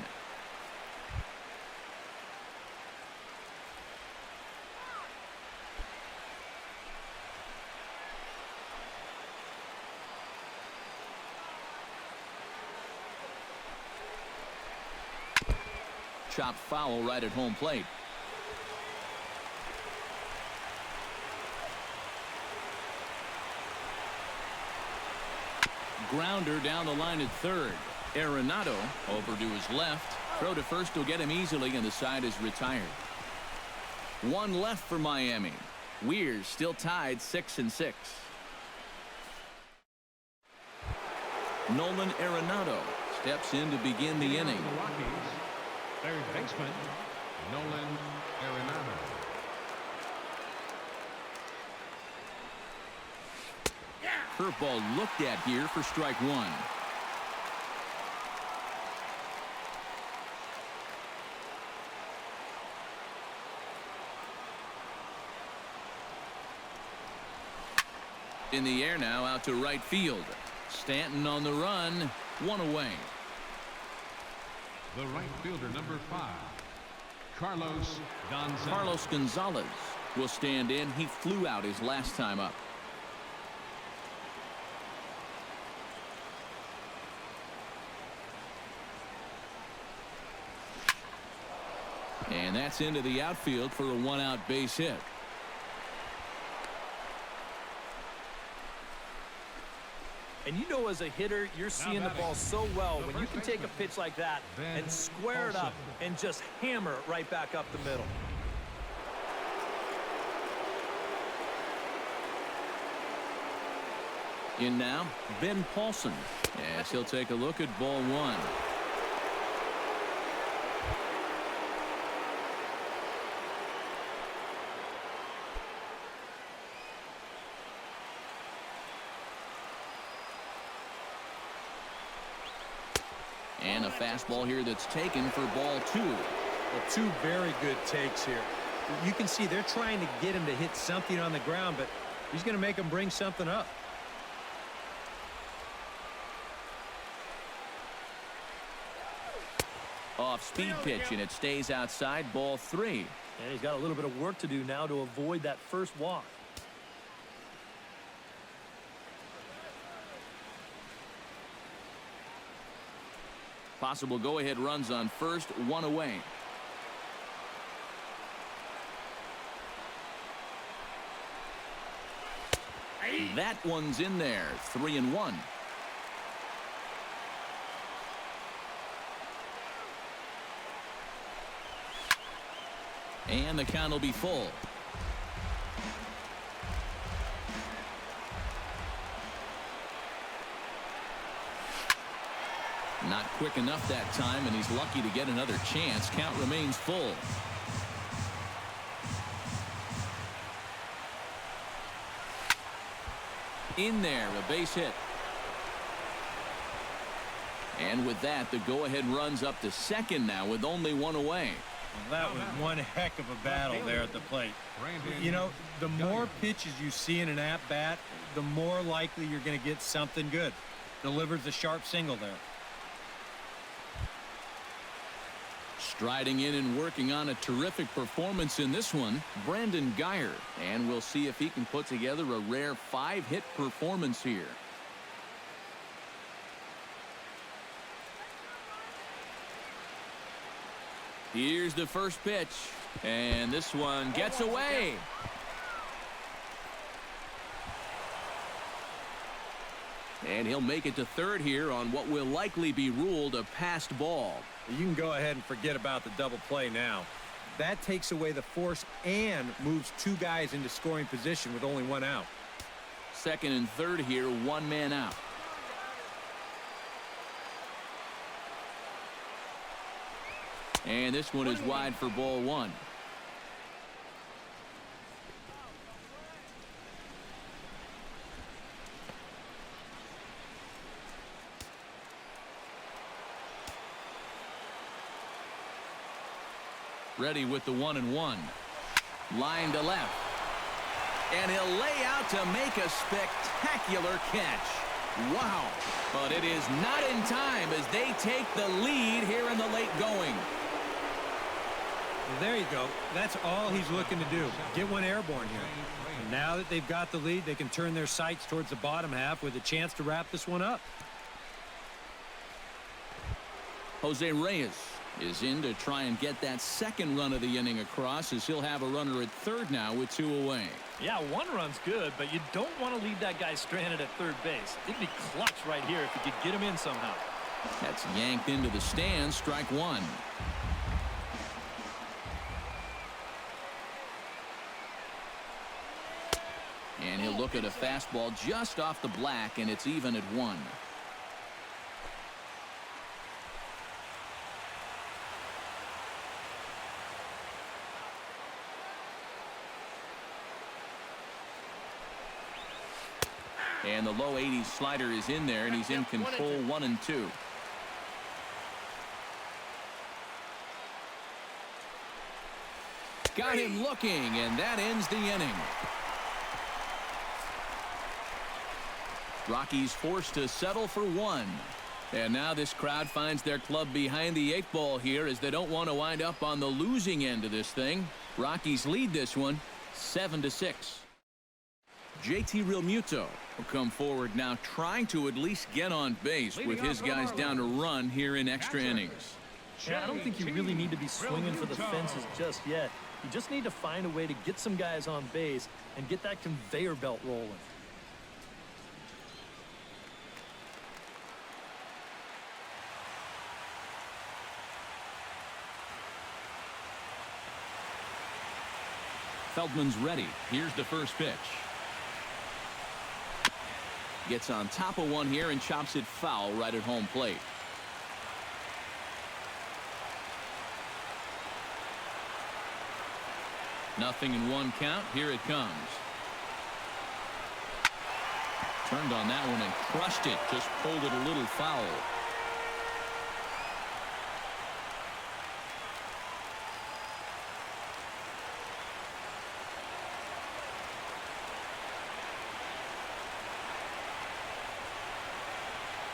Chopped foul right at home plate. Grounder down the line at third. Arenado over to his left. Throw to first will get him easily, and the side is retired. 1 left for Miami. We're still tied 6-6. Nolan Arenado steps in to begin the inning. The Rockies, third baseman, Nolan Arenado. Curveball looked at here for strike 1. In the air now, out to right field. Stanton on the run, 1 away. The right fielder, number 5, Carlos Gonzalez. Carlos Gonzalez will stand in. He flew out his last time up. And that's into the outfield for a 1-out base hit. And you know, as a hitter, you're seeing the ball so well when you can take a pitch like that and square it up and just hammer it right back up the middle. In now, Ben Paulson, as he'll take a look at ball 1. And a fastball here that's taken for ball 2. Well, 2 very good takes here. You can see they're trying to get him to hit something on the ground, but he's going to make him bring something up. Off-speed pitch, and it stays outside, ball 3. And he's got a little bit of work to do now to avoid that first walk. Possible go-ahead runs on first, 1 away. That one's in there, 3-1. And the count will be full. Not quick enough that time, and he's lucky to get another chance. Count remains full. In there, a base hit. And with that, the go-ahead runs up to second now with only 1 away. Well, that was one heck of a battle there at the plate. You know, the more pitches you see in an at-bat, the more likely you're going to get something good. Delivers a sharp single there. Striding in and working on a terrific performance in this one, Brandon Guyer. And we'll see if he can put together a rare 5-hit performance here. Here's the first pitch, and this one gets away. And he'll make it to third here on what will likely be ruled a passed ball. You can go ahead and forget about the double play now. That takes away the force and moves 2 guys into scoring position with only 1 out. Second and third here, 1 man out. And this one is wide for ball 1. Ready with the 1-1. Line to left. And he'll lay out to make a spectacular catch. Wow. But it is not in time as they take the lead here in the late going. Well, there you go. That's all he's looking to do. Get one airborne here. And now that they've got the lead, they can turn their sights towards the bottom half with a chance to wrap this one up. Jose Reyes is in to try and get that second run of the inning across, as he'll have a runner at third now with 2 away. Yeah, 1 run's good, but you don't want to leave that guy stranded at third base. It'd be clutch right here if you could get him in somehow. That's yanked into the stands, strike 1. And he'll look at a fastball just off the black, and it's even at 1. And the low 80s slider is in there, and he's in control, 1-2. Got him looking, and that ends the inning. Rockies forced to settle for one. And now this crowd finds their club behind the 8 ball here as they don't want to wind up on the losing end of this thing. Rockies lead this one 7-6. JT Realmuto will come forward now, trying to at least get on base with his guys down to run here in extra innings. Yeah, I don't think you really need to be swinging for the fences just yet. You just need to find a way to get some guys on base and get that conveyor belt rolling. Feldman's ready. Here's the first pitch. Gets on top of one here and chops it foul right at home plate. Nothing in one count. Here it comes. Turned on that one and crushed it. Just pulled it a little foul.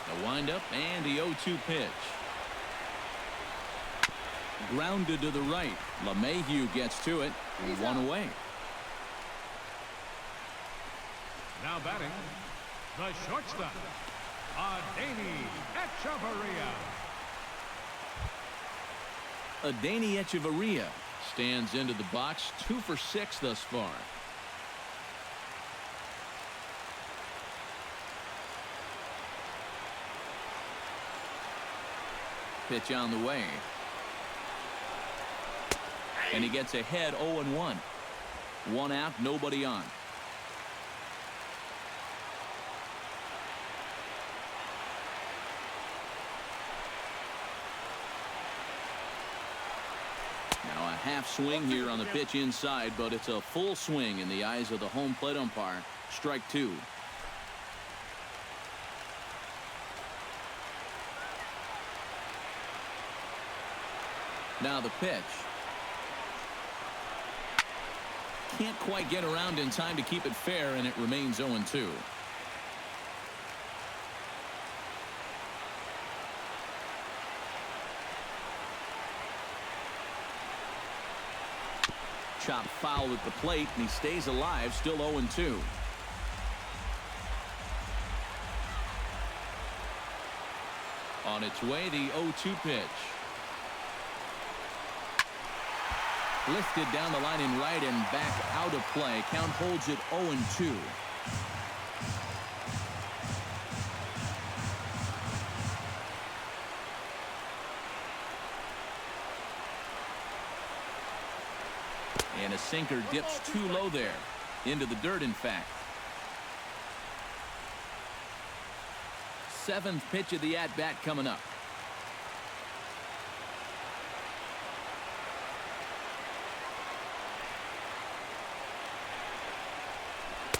The windup and the 0-2 pitch. Grounded to the right. LeMahieu gets to it. One away. Now batting, the shortstop, Adeiny Echeverria. Adeiny Echeverria stands into the box, 2 for 6 thus far. Pitch on the way. And he gets ahead 0-1. 1 out, nobody on. Now a half swing here on the pitch inside, but it's a full swing in the eyes of the home plate umpire. Strike 2. Now the pitch. Can't quite get around in time to keep it fair, and it remains 0-2. Chop foul at the plate, and he stays alive, still 0-2. On its way, the 0-2 pitch. Lifted down the line in right and back out of play. Count holds it 0-2. And a sinker dips too low there. Into the dirt, in fact. 7th pitch of the at-bat coming up.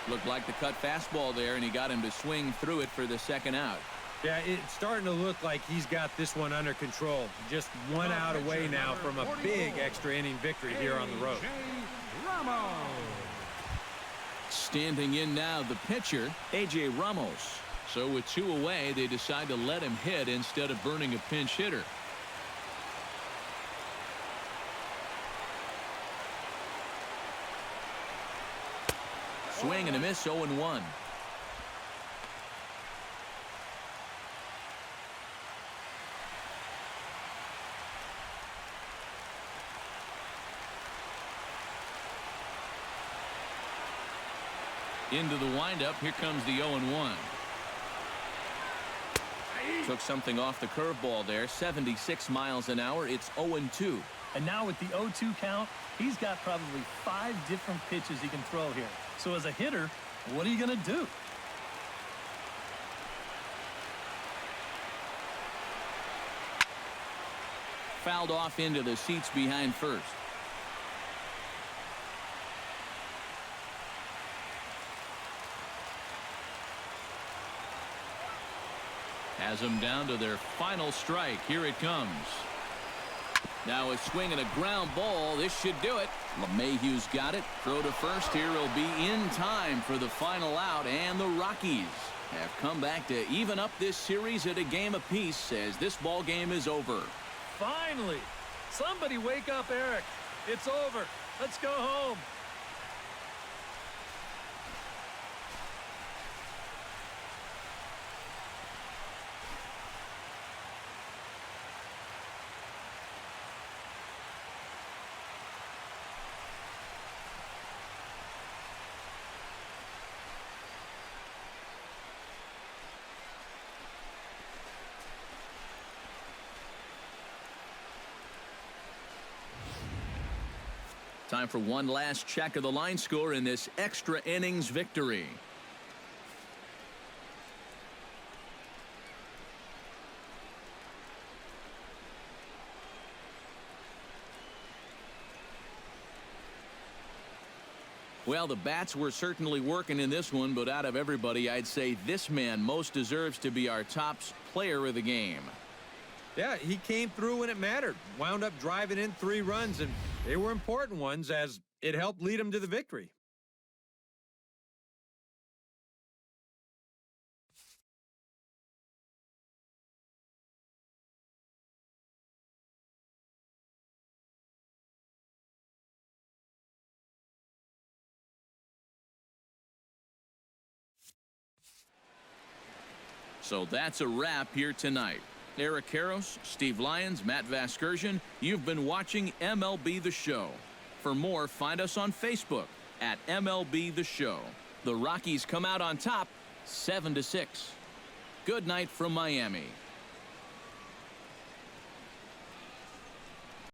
Looked like the cut fastball there, and he got him to swing through it for the 2nd out. Yeah, it's starting to look like he's got this one under control. Just 1 out away now from a big extra inning victory here on the road. Standing in now, the pitcher, A.J. Ramos. So with 2 away, they decide to let him hit instead of burning a pinch hitter. Swing and a miss, 0-1. Into the windup. Here comes the 0-1. Took something off the curveball there. 76 miles an hour. It's 0-2. And now with the 0-2 count, he's got probably 5 different pitches he can throw here. So as a hitter, what are you going to do? Fouled off into the seats behind first. Has them down to their final strike. Here it comes. Now a swing and a ground ball. This should do it. LeMahieu's got it. Throw to first here. He'll be in time for the final out, and the Rockies have come back to even up this series at a game apiece as this ball game is over. Finally! Somebody wake up Eric. It's over. Let's go home. Time for one last check of the line score in this extra innings victory. Well, the bats were certainly working in this one, but out of everybody, I'd say this man most deserves to be our top player of the game. Yeah, he came through when it mattered. Wound up driving in 3 runs, and they were important ones as it helped lead him to the victory. So that's a wrap here tonight. Eric Karros, Steve Lyons, Matt Vasgersian, you've been watching MLB The Show. For more, find us on Facebook at MLB The Show. The Rockies come out on top 7-6. Good night from Miami.